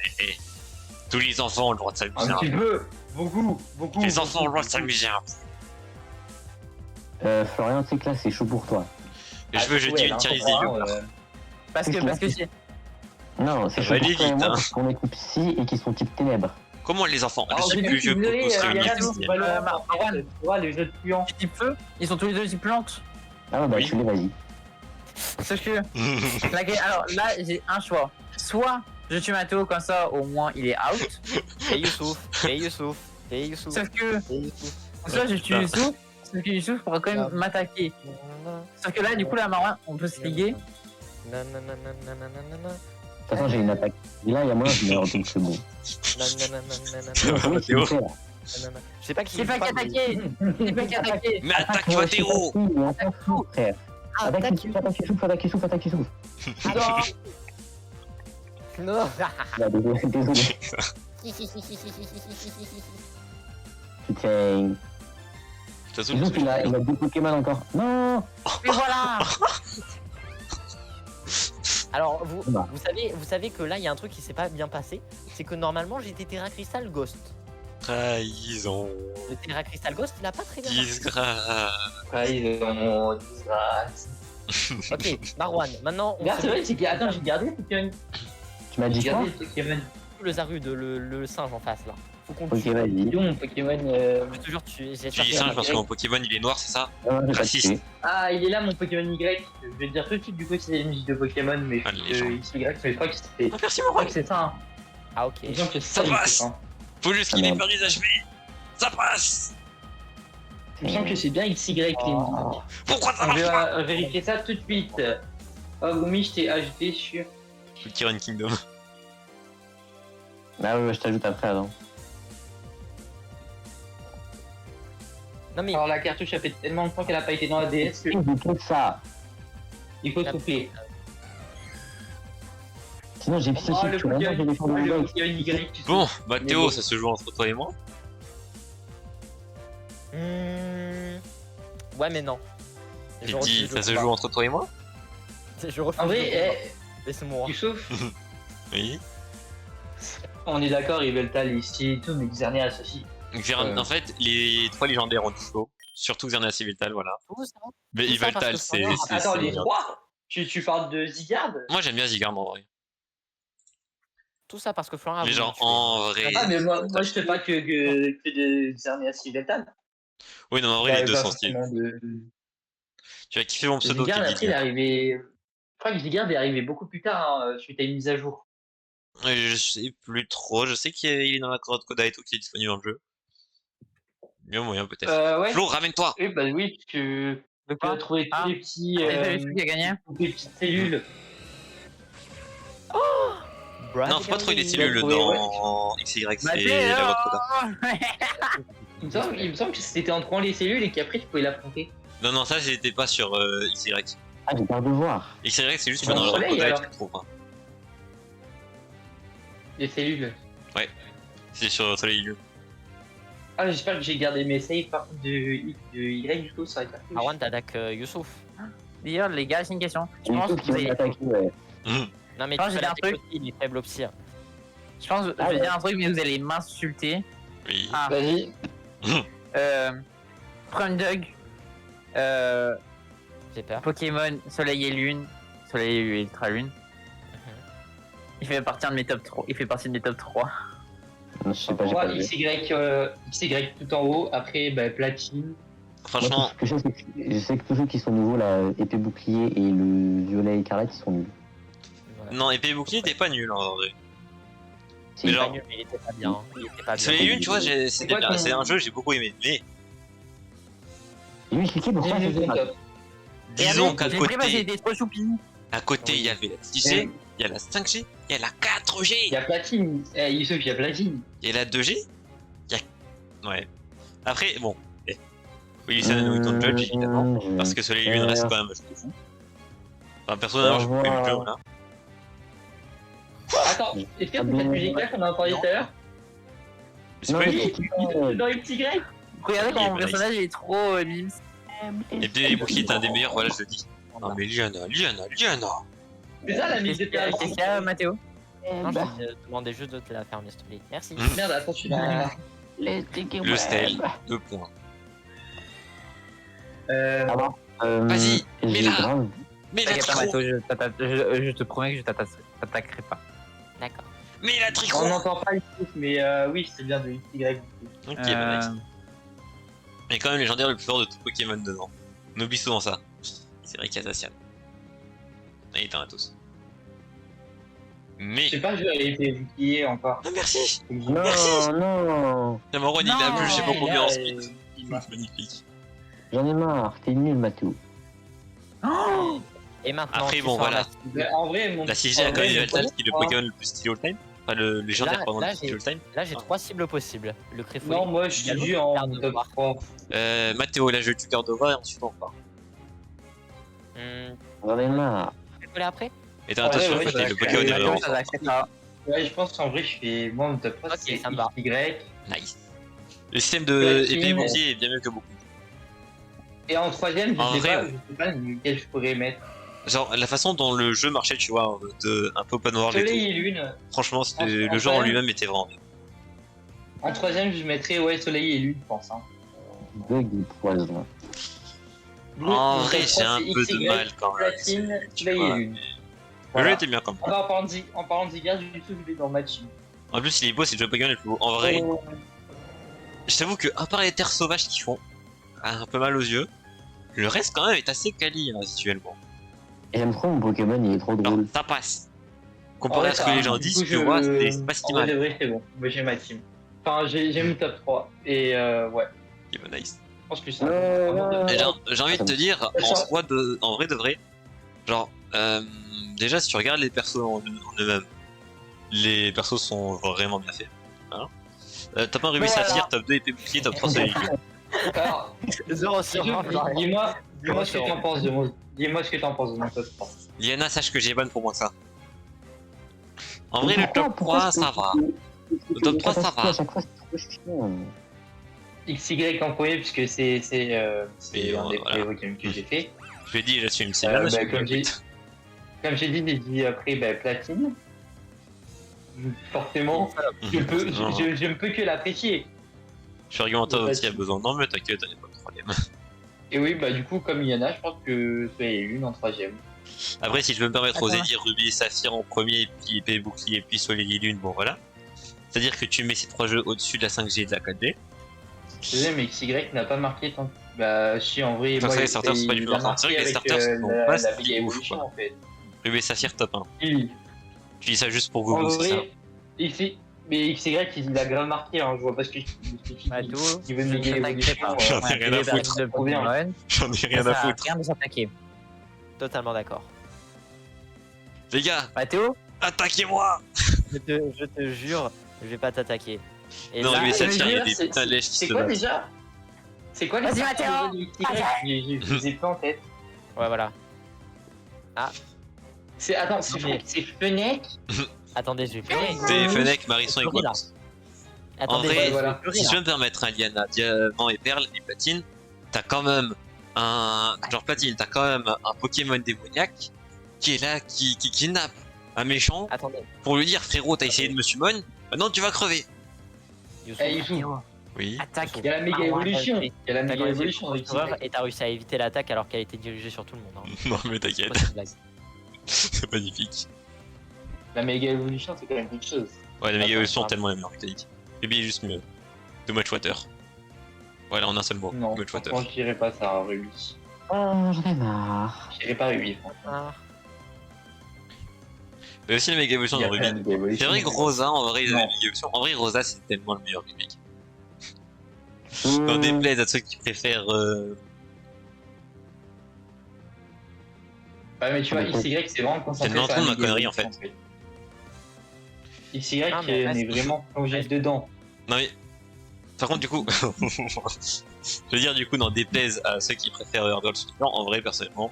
A: Tous les enfants ont le droit de s'amuser.
E: Un petit peu, beaucoup.
A: Les enfants ont le droit de s'amuser un peu.
B: Florian, tu sais que là, c'est chaud pour toi.
A: Et je veux jeter une tier easy.
C: Parce que c'est.
B: Non, c'est
A: Ça
B: chaud
A: va
B: pour
A: aller
B: toi et
A: vite,
B: moi
A: hein.
B: parce qu'on est type psy et qu'ils sont type ténèbres.
A: Comment les enfants
E: Ah,
A: Je suis plus vieux pour construire une
C: Yann,
A: liste.
C: Marwan.
E: Tu vois, les jeux de puants.
C: Type feu, ils sont tous les deux type plantes.
B: Ah ouais, bah
A: Oui.
B: tu les vas-y.
C: Sauf que. Alors là, j'ai un choix. Soit je tue Mathéo, comme ça au moins il est out.
D: Et Youssouf. Et Youssouf. Et Youssouf.
C: Sauf que.
D: Et Youssouf.
C: Soit je tue Youssouf. Sauf que Youssouf pourra quand même m'attaquer. Sauf que là, du coup, là, Marwan, on peut se liguer.
B: De toute façon, j'ai une attaque. Et là, il y a moyen de meurs, donc c'est bon. Oui,
A: Théo.
B: super.
D: Je sais pas qui
C: C'est pas qu'attaquer. C'est pas qu'attaquer.
A: Mais attaque-toi, Théo.
B: Attaque tout, frère. Attaque Youssouf, attaque Youssouf.
D: Alors. Non.
B: Ah, désolé. Putain.
A: De toute façon,
B: Youssouf, il a deux Pokémon encore. Non.
C: Et voilà.
D: Alors,
B: Bah.
D: vous savez que là, il y a un truc qui s'est pas bien passé. C'est que normalement, j'étais Terra Crystal Ghost.
A: trahison,
D: Le Terra Crystal Ghost, il a pas très bien marché.
A: disgrâce.
E: Trahison, disgrâce.
D: Ok, Marwan, maintenant, on
E: Regarde,
D: fait
E: c'est vrai, attends, j'ai gardé Pokémon.
B: Tu m'as dit
E: J'ai
B: quoi?
E: gardé Pokémon.
D: le Zarude, le singe en face là. Faut qu'on
B: Ok,
D: tue.
B: vas-y.
E: Dis Pokémon.
D: Je te jure, j'ai
A: Tu dis singe parce que mon Pokémon il est noir, c'est ça?
B: Ah, j'ai pas
A: Raciste.
B: tué.
E: Ah, il est là mon Pokémon Y. Je vais te dire tout de suite, du coup, c'est une de Pokémon, mais
A: Ah, les gens.
E: XY, mais je crois que c'était.
A: Ah, merci,
E: Je crois
A: Moran.
E: que c'est ça. Hein.
D: Ah, ok.
E: Il me semble que c'est
A: Ça
E: ça.
A: passe.
E: il me semble.
A: Faut juste
B: Ah,
A: qu'il ait
B: merde.
A: perdu des HP. Ça passe.
E: Il me semble que c'est bien XY les
B: Oh.
A: Pourquoi ça
E: On
A: marche pas?
E: va vérifier ça tout de suite. Oh, Gumi, je t'ai ajouté sur.
A: Kiran Kingdom.
B: Ah ouais, je t'ajoute après, alors.
D: Non, mais
E: Alors, la cartouche a fait tellement de temps qu'elle a pas été dans la DS que
B: Je trouve ça.
E: il faut souffler.
B: Sinon, j'ai psychique,
E: Oh, le
B: tu vois, j'ai des formes de
E: Pokémon
B: box.
E: Y, tu
A: Bon,
E: souffles.
A: bah
E: Mais
A: Théo,
E: bon.
A: ça se joue entre toi et moi.
D: Ouais, mais non.
A: J'ai dit, ça se joue entre toi et moi?
D: Je refuse.
E: En
D: je
E: vrai,
D: refuse. Laisse-moi.
E: tu souffles.
A: Oui.
E: On est d'accord, Yveltal ici et tout, mais Xerneas aussi.
A: En fait, les trois légendaires ont du flow. Surtout Xerneas et Yveltal, voilà.
D: Tout ça.
A: Mais
D: Tout ça parce
A: Yveltal,
D: que
A: c'est.
D: Florian-
E: Attends, les
A: c'est-
E: trois tu parles de Zygarde?
A: Moi j'aime bien Zygarde en vrai.
D: Tout ça parce que Florian a
A: Mais
D: voulu
A: genre
D: me tuer.
A: en vrai.
E: Ah, mais moi je fais pas que de Xerneas et Yveltal.
A: Oui, non, en vrai, les deux
E: Pas
A: sont stylés.
E: forcément de-
A: Tu as kiffé mon pseudo qui
E: Zygarde,
A: est
E: après, il est
A: Didier.
E: arrivé. Je crois que Zygarde est arrivé beaucoup plus tard, hein, suite à une mise à jour.
A: Je sais plus trop. Je sais qu'il est dans la grotte Koda et tout qui est disponible dans le jeu. Bien moyen peut-être.
E: Ouais.
A: Flo, ramène-toi.
E: Oui, bah oui, parce que tu
C: quoi
E: as trouvé
C: Ah.
E: tous les petits.
C: Et t'as vu celui qui a gagné
E: Toutes les petites cellules.
D: Brad
A: Non, faut pas trouver les
D: Gary.
A: cellules
E: trouvé,
A: dans XY,
C: Bah,
A: c'est
C: t'es
A: la
C: là.
A: grotte Koda.
E: Il me semble que c'était en trouvant les cellules et qu'après tu pouvais l'affronter.
A: Non, non, ça c'était pas sur XY.
B: Ah, j'ai peur de voir.
A: Et c'est vrai que c'est juste
E: C'est dans
A: une
E: le
A: genre
E: soleil,
A: de
E: alors.
A: tu le trouveras.
E: Les cellules.
A: C'est sur le soleil lune.
E: Ah, j'espère que j'ai gardé mes saves par contre de Y du coup, ça va être la
D: Marwan, t'attaques Youssouf.
C: D'ailleurs, les gars, j'ai une question. Je
B: Il
C: pense
B: faut
C: que
B: qu'il
C: vous
B: va
C: allez...
B: m'attaquer, ouais.
D: Non, mais
C: Ah,
D: tu
C: j'ai
D: peux
C: un
D: l'attaquer
C: truc.
D: aussi, il est faible au psy.
C: Je pense que je vais dire un truc, mais vous allez m'insulter.
A: Oui.
C: Ah,
E: Vas-y.
C: Frundug,
D: J'ai peur.
C: Pokémon Soleil et Lune, Soleil et Ultra Lune. Il fait partie de mes top 3. Il fait partie de mes top 3.
B: Je sais pas, j'ai
E: Moi,
B: pas vu.
E: XY tout en haut, après bah, platine.
A: Franchement,
B: Moi, tout ce que je sais que tous ceux qui sont nouveaux, là, épée bouclier et le violet écarlate, ils sont nuls.
D: Ouais.
A: non, épée bouclier t'es pas nul en vrai.
B: Si.
A: Mais
D: Il est
A: genre-
D: pas nul, mais il était pas bien. Il était pas bien.
A: Soleil lune, tu vois, c'était
E: quoi
A: bien.
E: ton-
A: C'est un jeu que j'ai beaucoup aimé. Mais
B: J'ai lui expliqué pourquoi
E: Dis-nous
B: ça fait
E: ton
B: mal.
E: top.
A: disons qu'à
C: J'ai pris parce qu'il
A: côté,
C: était trop choupi.
A: à côté, il y avait la 6G, il y a la 5G, il y a la 4G,
E: Il y a platine. Eh, Youssouf, il y a platine.
A: il y a la 2G. Il y a... Ouais. Après, bon. Oui, c'est un Witton Judge, évidemment. Parce que Soleil Lune reste quand même un jeu de fou. Enfin, personnellement, j'ai beaucoup aimé le jeu, là.
E: Attends, est-ce que c'est cette musique-là qu'on a entendu tout à l'heure?
A: C'est
B: Non,
A: pas
B: mais-
A: une-
E: Dans XY?
C: Regardez
A: Il
C: comment
A: est
C: mon
A: nice.
C: personnage il est trop mimes.
A: Et puis, Bouclier est un des meilleurs, voilà, je le dis. Non, mais Liana.
E: C'est ça la musique de
C: Qu'est-ce qu'il y a, Mathéo?
D: Non, je te demandais juste de te la fermer, s'il te plaît. Merci.
E: Merde, attends, je suis dans
A: Le style, 2 points. Vas-y,
B: J'ai
A: mais là.
B: grave.
A: Mais il a
C: T'inquiète pas,
A: tricot.
C: Mathéo, je te promets que je t'attaquerai pas.
D: D'accord.
A: Mais il a
E: On
A: tricot.
E: n'entend pas Youssouf, mais oui, c'est bien de XY.
A: Ok, bah,
C: Euh,
A: nice. Il est quand même légendaire le plus fort de tout Pokémon dedans. On oublie souvent ça. C'est vrai qu'il y a Zacian. Et il t'en a tous. Mais.
E: Je sais pas, je vais aller bouclier encore.
A: Ah, merci!
B: Non,
A: Merci.
B: non.
A: Cameron, il a
C: Non,
A: plus, je sais pas combien en
E: là,
A: speed.
E: il
A: C'est magnifique.
B: J'en ai marre. T'es nul, Mathéo.
D: Et maintenant,
A: Après,
D: tu
A: bon,
D: sors
A: voilà.
E: Mais en vrai, mon
A: La 6G a
E: en
A: quand même
E: vrai,
A: Veltal
E: mon
A: qui est le
E: top
A: Pokémon le plus stylé all time. Enfin, le légendaire,
D: Là,
A: pardon,
D: là,
A: le plus stylé all time.
D: Là, j'ai 3 cibles possibles. Le
E: trois-
D: Créfolie.
E: Non, moi, je te
D: Galop,
E: dis en
D: Garde
E: top
D: Noir.
E: 3.
A: Mathéo, là, je tue Gardova et ensuite on repart.
B: J'en ai marre.
D: Créfolie après?
A: Et t'as attention,
E: ouais,
A: en fait,
E: ouais,
A: le
E: ouais,
A: Pokémon
E: ouais,
A: est
E: ouais,
A: vraiment
E: ouais,
A: fort.
E: Ouais, je pense qu'en vrai, je fais. Moi, mon top 3,
D: Ok,
E: c'est
D: ça me va.
E: XY.
A: Nice. Le système de
E: Platine.
A: épée bouclier est bien mieux que beaucoup.
E: Et en troisième, je
A: En
E: sais
A: vrai,
E: pas, je sais pas lequel je pourrais mettre.
A: Genre, la façon dont le jeu marchait, tu vois, en mode un peu open world et
E: Soleil
A: tout.
E: et Lune.
A: Franchement, c'était-
E: En
A: le jeu en
E: vrai,
A: lui-même était vraiment bien.
E: En troisième, je mettrais ouais, Soleil et Lune, je pense. Hein.
B: Bug de poison.
A: En
E: Mon
A: vrai,
E: top
A: j'ai
E: 3,
A: un
E: c'est
A: peu de
E: XY,
A: mal quand même.
E: Platine,
A: Tu
E: Soleil
A: vois.
E: et Lune.
A: Le jeu
E: Voilà.
A: était bien quand même.
E: En parlant de Zigguard, du tout, je vais dans Match.
A: En plus, il est beau, c'est le jeu Pokémon le plus beau. En vrai, je t'avoue que, à part les terres sauvages qui font un peu mal aux yeux, le reste quand même est assez quali hein, visuellement.
B: Et j'aime trop mon Pokémon, il est trop
A: Alors,
B: drôle.
A: ça passe. Comparé à ce que les gens disent, tu
E: je...
A: vois, c'est pas si
E: En vrai, de
A: mal.
E: vrai, c'est bon. Moi, j'ai ma team. Enfin, j'ai mon top 3. Et ouais,
A: Ok, bah, nice.
E: je pense que c'est
A: Et j'ai envie de te dire, en
E: Ça-
A: soi, en vrai de vrai, genre, déjà, si tu regardes les persos en eux-mêmes, les persos sont vraiment bien faits. Hein top 1 Ruby
E: Voilà.
A: Saphir, top 2 épée bouclier, top 3 Soleil Lune.
E: Alors,
D: 0 sur 1.
E: dis-moi ce que t'en penses de mon... Dis-moi ce que t'en penses de mon top 3.
A: Liana, sache que j'ai ban pour moi ça. En vrai, le top 3, ça va. Le top 3, ça va.
B: À chaque fois, c'est trop chiant.
E: XY en premier, puisque c'est
A: Et,
E: un des
A: voilà.
E: premiers que j'ai fait.
A: Je l'ai dit, je suis une
E: Bah,
A: série.
E: comme j'ai dit, j'ai dit après Platine. Forcément, je ne peux que l'apprécier.
A: Je suis argumentaire
E: Bah,
A: aussi à besoin. Non, mais t'inquiète, t'as pas de problème.
E: Et oui, bah du coup, comme Yana, je pense que c'est une en troisième.
A: Après, si je veux me permettre, oser
C: Attends.
A: dire Ruby et Saphir en premier, puis épée bouclier, puis Soleil et Lune, bon voilà. C'est-à-dire que tu mets ces 3 jeux au-dessus de la 5G et de la 4D.
E: Désolé, mais XY n'a pas marqué tant. Bah, si, en vrai,
A: Enfin,
E: moi,
A: ça, les starters sont pas du
E: il
A: tout
E: a
A: importants. C'est vrai que les
E: marqué
A: starters
E: avec,
A: sont
E: la-
A: pas
E: la
A: si
E: Big
A: ouf,
E: Evolution,
A: quoi.
E: en fait.
A: Ruby et Saphir, top 1.
E: Oui.
A: Tu dis ça juste pour
E: En
A: Google, c'est ça
E: vrai, mais XY, il a grave marqué, hein. Je vois pas ce que
C: Matou,
E: il veut
C: je
E: me
C: ne
E: dire
C: t'attaquerai pas.
A: J'en ai rien à
C: Ouais,
A: foutre.
C: de Pokémon,
A: J'en ai
C: ça
A: rien à
C: sert à
A: foutre.
C: rien de s'attaquer.
D: Totalement d'accord.
A: Les gars,
C: Mathéo,
A: attaquez-moi!
D: Je te jure, je vais pas t'attaquer. Et
A: Non,
D: là,
A: Ruby et
E: je veux
A: Saphir, il y a
E: dire,
A: des
E: c'est-
A: putains de lèches qui
E: C'est
A: se
E: quoi
A: battent.
E: déjà? C'est quoi les
C: Vas-y,
E: starters
C: Mathéo.
E: de XY? Je les ai pas en tête.
D: ouais, voilà.
F: Attends, je crois que c'est Fennec.
D: Attendez, je vais pleurer.
A: C'est Fennec, Marisson et
D: pleurer, là.
A: Grox.
D: Attendez,
A: vrai,
D: je vais
F: voilà.
D: pleurer,
A: Si
D: là.
A: je veux me permettre, un Liana, diamant et perle et platine, t'as quand même un. Genre platine, t'as quand même un Pokémon démoniaque qui est là, qui kidnappe un méchant
D: Attendez,
A: pour lui dire frérot, t'as essayé de me summon, maintenant tu vas crever.
D: Youssouf.
F: Eh, Youssouf,
A: Oui.
C: Attaque.
F: il y a la méga
C: Ah, ouais,
F: évolution. Il y a la
D: T'as
F: méga
D: quand même
F: évolution avec
D: coureur et t'as réussi à éviter l'attaque alors qu'elle était dirigée sur tout le monde. Hein.
A: Non mais
D: C'est
A: t'inquiète,
D: quoi cette blague?
A: c'est magnifique.
F: La méga évolution, c'est quand même quelque chose.
A: Ouais, les méga
F: Attends,
A: évolutions ont
F: pardon.
A: tellement la meilleure mécanique. Et bien juste mieux. Too much water. Voilà, en un seul mot.
F: Non,
A: Too much water.
F: franchement, je dirais pas ça, Ruby.
B: Oh, j'en ai marre.
F: Je dirais pas Ruby, franchement.
D: Ah,
A: Mais aussi les méga évolutions
F: Il y
A: dans
F: a plein
A: Ruby.
F: de méga évolutions.
A: C'est vrai que Rosa, en vrai, les
F: Non.
A: méga évolutions. En vrai, Rosa, c'est tellement le meilleur remake. Dans des plays à ceux qui préfèrent.
F: Ouais, mais tu vois, XY, c'est vraiment concentré
A: tellement
F: sur
A: trop
F: la
A: de ma
F: méga
A: connerie, en
F: évolution,
A: fait.
F: XY,
D: Ah,
F: on
D: mais
F: est
D: reste-
F: vraiment plongé dedans.
A: Non mais. Par contre, du coup. Je veux dire, du coup, dans des plays à ceux qui préfèrent Earthbound Super, en vrai, personnellement.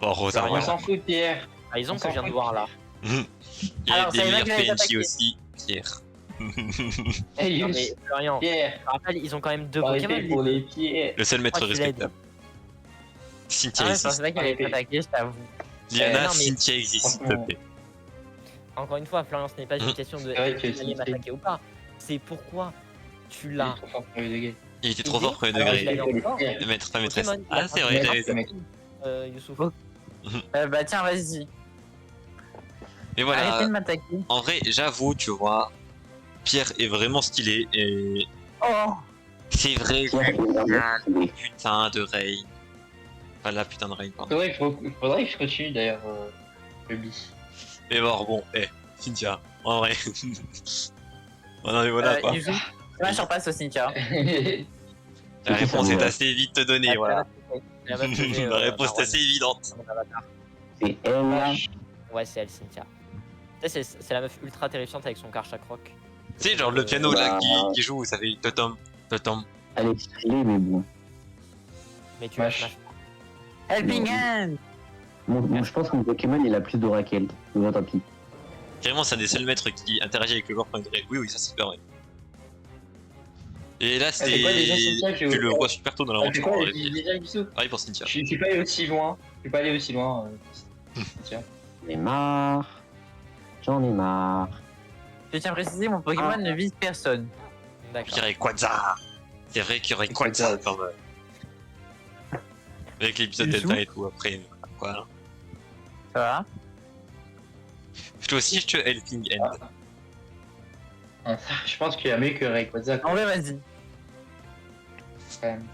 A: Bon, Rosa,
D: Bah,
F: On
A: voilà.
F: s'en fout, Pierre.
D: par exemple,
F: On
D: que je viens
F: s'en
D: de
F: fout.
D: voir là.
A: Il y a
C: Alors,
A: des
C: ça y va
A: meilleurs
C: qu'il allait
A: PNJ
C: t'attaquer.
A: aussi, Pierre.
F: Hey,
D: Non,
F: Yous,
D: mais Florian,
F: Pierre.
D: je te rappelle, ils ont quand même deux
F: Arrêtez
D: Pokémon.
F: pour les pieds.
A: Le seul maître
D: Crois qu'il a
A: respectable. Cynthia
C: Ah ouais, je
A: existe.
C: pensais pas qu'il allait
F: Arrêtez.
C: t'attaquer, je t'avoue.
A: Diana,
D: non, mais-
A: Cynthia existe, s'il te
F: Franchement.
A: plaît.
D: Encore une fois, Florian, ce n'est pas une
A: Mhm.
D: question de
F: C'est vrai que
D: est-ce qu'il allait
F: Cynthia-
D: m'attaquer ou pas. C'est pourquoi tu
F: Il est
D: l'as.
F: trop fort pour les dégâts.
A: Il était trop
D: Aidé.
A: fort premier
D: Alors, il
A: degré.
D: a encore
A: Maître, pas maîtresse.
D: Pokémon, il
A: Ah,
D: a
A: c'est
D: pas
A: vrai,
D: de
A: t'as
F: Maître,
A: raison.
F: mec.
D: Youssouf.
C: Bah tiens, vas-y.
A: Mais
C: Arrêtez
A: voilà,
C: de m'attaquer.
A: en vrai, j'avoue, tu vois, Pierre est vraiment stylé et
C: Oh
A: c'est vrai,
B: Pierre est vraiment stylé.
A: putain de Rain. Pas la putain de Rain, pardon.
F: Faudrait que je continue d'ailleurs, Ruby.
A: Mais bon, Cynthia, en vrai. Oh non, mais voilà quoi.
C: Youssouf, là, je repasse au Cynthia.
A: La réponse est assez vite donnée, voilà.
D: La meuf que j'ai,
A: La réponse est
D: Marwan,
A: assez évidente.
D: dans mon avatar.
B: C'est elle.
D: Ouais, c'est elle, Cynthia. Tu sais, c'est la meuf ultra terrifiante avec son Karchak Rock.
A: Tu sais, genre le piano là
B: Bah.
A: qui joue, ça fait totom, totom.
B: Elle est stylée, mais bon.
D: Mais tu
F: Smash.
D: Smash.
C: Helping Hand
B: Je pense que mon Pokémon il a plus d'aura qu'elle. Mais bon, tant pis.
A: Carrément, c'est un des seuls maîtres qui interagit avec le joueur premier degré. Oui, ça c'est super vrai. Et là, c'est.
F: c'est quoi déjà, Cynthia,
A: Tu le vois super tôt dans
F: C'est
A: l'aventure.
F: quoi,
A: en
F: j'ai
A: vrai.
F: déjà Youssouf
A: Pareil pour Cynthia.
F: Je suis pas allé aussi loin. Je suis pas allé aussi loin. Tiens.
B: J'en ai marre. J'en ai marre.
C: Je tiens à préciser, mon Pokémon ne vise personne.
D: D'accord.
A: Puis Rayquaza. C'est vrai qu'il y aurait Rayquaza quand même. Avec l'épisode
C: Yuzu.
A: Delta et tout après. Voilà.
C: Ça va
A: Je te aussi, je te Helping Hand.
F: Je pense qu'il y a mieux que Rayquaza quand
C: En vrai, vas-y.
F: même.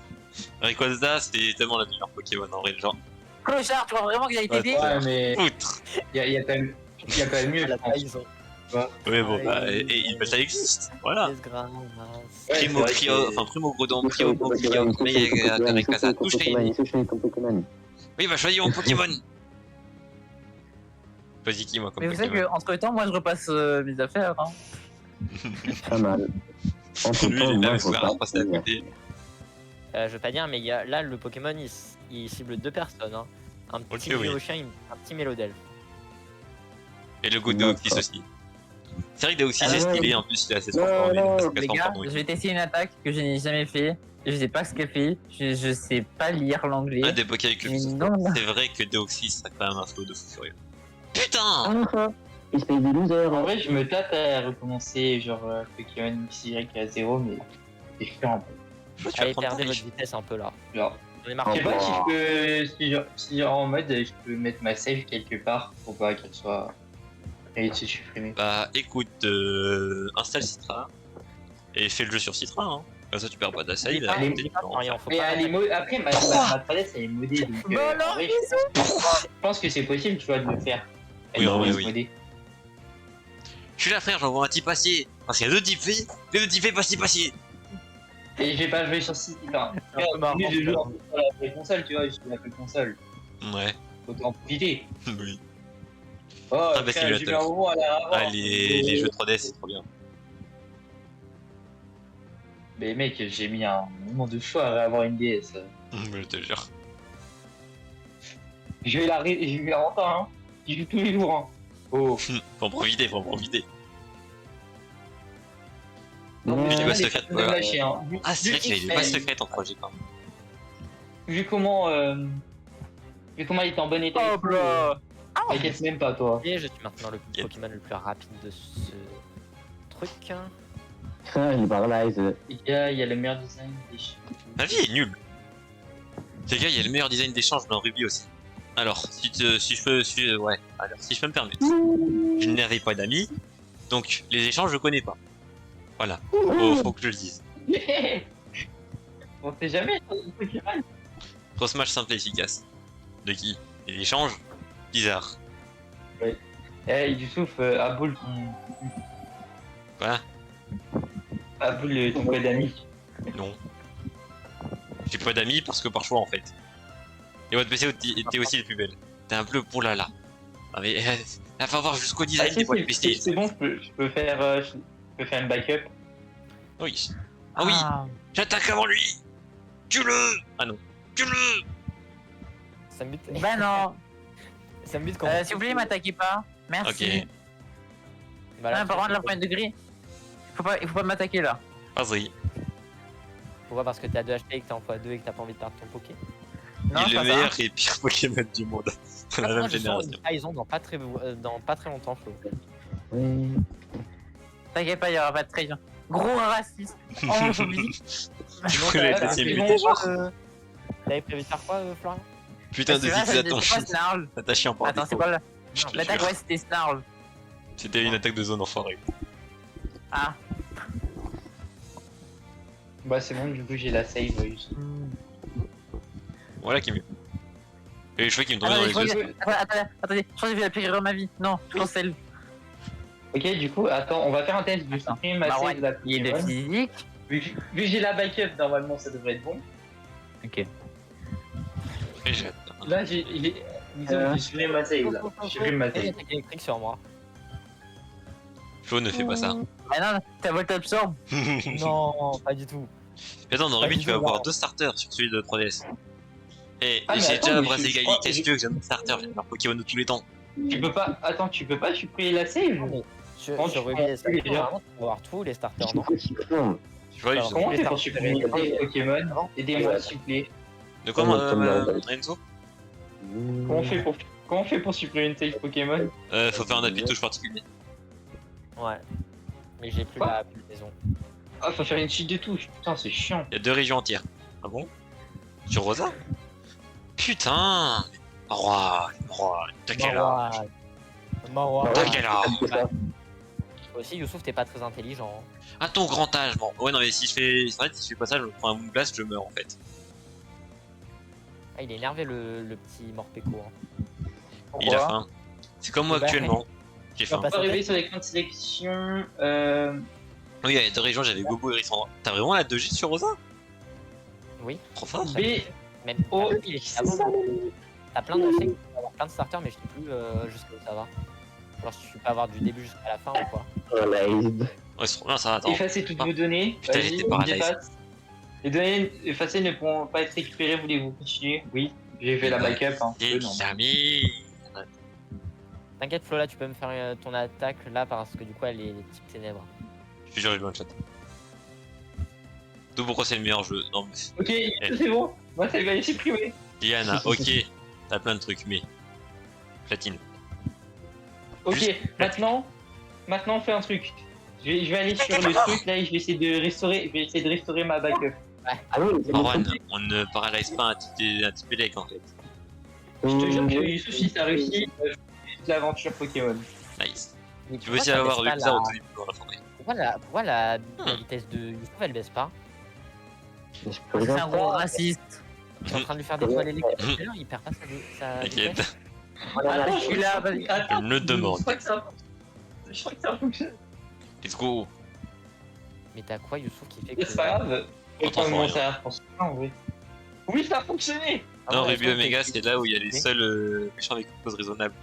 A: Rayquaza, c'est tellement la meilleure Pokémon en vrai, genre.
C: Clochard, tu vois vraiment qu'il a été
A: Ouais,
C: dit
F: Ouais, mais
A: Outre.
F: il y a quand même mieux, je
D: La
F: pense.
D: trahison.
A: Ouais, bon, bah, et ça existe. Voilà.
D: Disgrâce.
F: Ouais,
A: Primo
F: c'est vrai
A: Trio,
F: que-
A: enfin Primo Grodon,
B: Il
A: Primo Trio, Rayquaza, touche les.
B: ton Pokémon.
A: Oui, bah choisis mon Pokémon. Choisis qui moi comme
C: Mais vous savez
A: Pokémon.
C: qu'entre temps, moi je repasse mes affaires. Hein.
B: Pas mal. Entre
A: Lui,
B: temps,
A: il est là,
B: moi,
A: mais
B: je
A: c'est pas grave, passer à
B: repasse.
A: côté.
D: Je veux pas dire, mais là, le Pokémon, il cible deux personnes. Hein. Un petit
A: Ok, oui.
D: Géochien, un petit Mélodel.
A: Et le goût de Deoxys aussi. C'est vrai que Deoxys
B: Ah
A: est
B: ouais.
A: stylé, en plus il est assez
B: Non,
A: transformé.
B: non,
A: donc ça
C: Les
A: casse
C: gars,
A: pardon, oui.
C: je vais tester une attaque que je n'ai jamais fait. Je sais pas ce qu'elle fait. Je sais pas lire l'anglais.
A: Un des Poké avec le
C: Mais
A: plus.
C: non, non.
A: C'est vrai que Deoxys ça quand même un flow de fou furieux. Putain.
B: Ah, espèce de loser.
F: En vrai, je me tâte à recommencer genre Pokémon XY à 0, mais c'est chiant.
A: Je crois que tu vas
D: Allez,
A: prendre ton
D: perdez
A: riche.
D: votre vitesse un peu là.
F: Genre,
D: J'en ai
F: je
D: marre.
F: sais pas si
B: Oh.
F: je peux, si genre en mode je peux mettre ma save quelque part pour pas qu'elle soit supprimée.
A: Bah écoute, installe Citra et fais le jeu sur Citra. Hein. Comme ça tu perds pas ta save.
D: Ah,
F: les-
D: dis pas, Florian, faut
F: Mais
D: pas-
F: après, ma 3DS elle est modée donc.
C: Bah non,
F: en vrai, je pense que c'est possible, tu vois, de le faire. Elle
A: Oui,
F: est
A: en vrai, oui.
F: modée.
A: Je suis là frère, j'envoie un type acier. Parce qu'il y a deux types faits, les deux types faits pas type acier.
F: Et je vais pas jouer sur site. Enfin,
D: C'est un peu marrant,
F: je joue
D: ça.
F: en plus sur la vraie console, tu vois, je suis la vraie console.
A: Ouais,
F: Autant en profiter.
A: oui.
F: Oh,
A: Très bel
F: frère, j'ai eu
A: simulateur.
F: un moment à la
A: Ah, les jeux 3D c'est trop bien.
F: Mais mec, j'ai mis un moment de choix à avoir une DS.
A: Je te jure.
F: Je vais la rentrer, hein. Je joue tous les jours, hein. Oh.
A: Faut en profiter, faut en profiter.
B: Non,
A: J'ai des
F: là,
A: boîtes
F: les
A: secrètes,
F: fans de
A: voilà.
F: lâcher, hein.
A: Ah, c'est vrai qu'il y avait des
F: Vu-
A: bases secrètes en projet quand même.
F: Vu comment il était en bon état.
C: Hop là.
F: T'inquiète même pas, toi.
D: Et je suis maintenant le
A: Yep.
D: Pokémon le plus rapide de ce truc.
B: putain, il est paralyse.
F: Les gars, il y a le meilleur design des chiens.
A: Ma vie est nulle. Les gars, il y a le meilleur design d'échange dans Ruby aussi. Alors, si je peux me permettre. Je n'avais pas d'amis, donc les échanges je connais pas. Voilà, faut que je le dise.
F: On sait jamais. Pokémon.
A: Cross match simple et efficace. De qui? Et l'échange bizarre.
F: Eh, Youssouf, Aboul,
A: Quoi?
F: Aboul, ton code d'amis.
A: Non. J'ai pas d'amis parce que par choix en fait. Et votre PC était aussi les plus belles. T'es un peu pour là. Ah mais là faut voir jusqu'au design des boîtes PC.
F: C'est bon, je peux faire une backup.
A: Oui. Ah oui, j'attaque avant lui. Tue-le. Ah non, tue-le.
D: Ça me bute.
C: Bah non.
D: Ça me bute quand
C: S'il vous plaît, m'attaquez pas. Merci.
A: Ok.
D: Bah là,
C: Non, par contre, la première degré. Il faut pas m'attaquer là.
A: Vas-y.
D: Pourquoi? Parce que t'as 2 HP et que t'es en x2 et que t'as pas envie de perdre ton Poké.
C: Non,
A: Il est
C: c'est pas
A: le
C: ça.
A: meilleur et pire Pokémon du monde. De la même
D: Je sens
A: génération.
D: une trahison dans pas très longtemps, Flo.
B: Oui.
C: T'inquiète pas, il y aura pas de trahison. Gros raciste. Oh, j'oublie.
A: Du coup, j'ai été
F: c'est
A: limité.
F: bon.
D: T'avais prévu de faire quoi, Florian?
A: Putain de
C: Celui-là,
A: fixaton.
C: c'est pas Snarl.
A: T'as chiant par
C: Attends, c'est
A: défaut.
C: quoi là
A: Je te
C: L'attaque,
A: jure.
C: ouais, c'était Snarl.
A: C'était une attaque de zone enfoirée.
C: Ah.
F: Bah, c'est bon, du coup, j'ai la save. Youssouf.
A: Voilà qui est mieux. Et les cheveux qui me tombaient dans
C: Attendez,
A: les yeux.
C: attendez, je crois que j'ai vu la pire erreur de ma vie. Non, je cancelle.
F: Ok, du coup, attends, on va faire un test. Je
C: Attends.
F: supprime ma
C: Marwan,
F: save la
C: il est de
F: Pokémon.
C: physique.
F: Vu que j'ai la backup, normalement, ça devrait être bon.
C: Ok.
A: Et j'ai-
F: Là, j'ai supprimé ma save. Là. J'ai supprimé ma
D: Il y a une
F: save.
D: attaque électrique sur moi.
A: Flo ne fait pas ça.
C: Mais non, t'as Volt Absorb.
D: Non, pas du tout.
A: Mais attends, dans
D: Pas
A: Ruby,
D: du
A: tu vas
D: tout,
A: avoir
D: non.
A: 2 starters sur celui de 3DS. Et
F: Ah, mais
A: j'ai
F: attends,
A: déjà
F: mais
A: Brass
F: je
A: Égalité.
F: crois-
A: Qu'est-ce que tu veux que j'ai un starter? J'ai un Pokémon de tous les temps.
F: Tu peux pas. Attends, tu peux pas supprimer la save.
D: Sur
F: Comment
D: sur
F: tu
D: Ruby
F: prends
D: et Sapphire,
F: déjà
D: normalement, tu peux avoir tous les starters, non?
A: Tu vois,
D: Alors,
A: ils-
F: Comment on
D: les
F: fait pour
D: starters,
F: supprimer une save Pokémon? Aidez-moi, s'il vous plaît.
A: De quoi, Enzo?
F: Comment on fait pour supprimer une save Pokémon?
A: Faut faire un appui de touche particulier.
D: Ouais. Mais j'ai plus
F: Quoi
D: la maison.
F: Ah, faut faire une suite de touches. Putain, c'est chiant.
A: Il y a 2 régions entières. Ah bon? Sur Rosa? Putain! Roi, t'as quel âge?
D: Marwa.
A: T'as quel âge?
D: Toi aussi, Youssouf, t'es pas très intelligent. Hein.
A: À ton grand âge, bon. Ouais, non, mais si je fais. C'est vrai, si je fais pas ça, je me prends un Moonblast, je meurs en fait.
D: Ah, il est énervé le petit Morpeko. Hein.
A: Il a faim. C'est comme moi
D: Bah,
A: actuellement. J'ai faim.
D: bah,
F: On va arriver sur l'écran de sélection.
A: Oui, il y a 2 régions, j'avais Gogo et Rissandra. T'as vraiment la 2G sur Rosa?
D: Oui.
A: Trop fort.
F: B.
D: Même
F: Oh,
D: il est avant. T'as plein de chèques, tu peux avoir plein de starters, mais je sais plus jusqu'où ça va. Alors, si tu peux avoir du début jusqu'à la fin ou quoi.
B: Paralyzed.
A: Ouais, c'est trop bien ça, attends.
F: Effacez toutes
A: Ah.
F: vos données.
A: Putain,
F: Vas-y,
A: j'étais
F: on
A: paralysé.
F: efface. Les données effacées ne pourront pas être récupérées. Voulez-vous continuer? Oui. J'ai fait la backup. Hein.
A: Et
F: Non.
A: jamais.
D: T'inquiète, Flo, là, tu peux me faire ton attaque là parce que du coup, elle est type ténèbres.
A: Je te jure, je vais one shot. D'où pourquoi c'est le meilleur jeu. Non, mais.
F: Ok, c'est bon. Moi, ça va aller supprimer.
A: Diana, ok. T'as plein de trucs, mais. Platine.
F: Ok,
A: Juste-
F: maintenant, on fait un truc. Je vais aller sur le truc là et je vais essayer de restaurer ma backup.
B: Ah oui, mais
A: Marwan, on ne paralyse pas un type élec en fait.
F: Je te jure que Youssouf, si ça réussit, je fais toute l'aventure Pokémon.
A: Nice.
D: Mais
A: Tu veux aussi
D: pourquoi ça
A: avoir
D: baisse
A: eu
D: pas
A: ça
D: la-
A: au début dans la forêt.
D: Pourquoi la vitesse de Youssouf elle baisse pas?
B: je peux
C: C'est
B: rien
C: un gros raciste.
D: Je suis en train de lui faire des toiles électriques tout à l'heure, il perd pas sa vitesse.
A: T'inquiète.
C: Je suis là, vas-y.
F: Attends,
A: Je le demande.
F: Je crois que ça fonctionne.
A: Let's go.
D: Mais t'as quoi, Youssouf, qui fait que.
F: C'est pas grave.
A: Autant
F: Comment
A: pour
F: ça a fonctionné en vrai? Oui, ça a fonctionné.
D: Ah
A: Non,
D: ouais,
A: Ruby
D: est-ce que
A: Omega,
D: t'es-
A: c'est là où il y a les seuls méchants avec une cause raisonnable.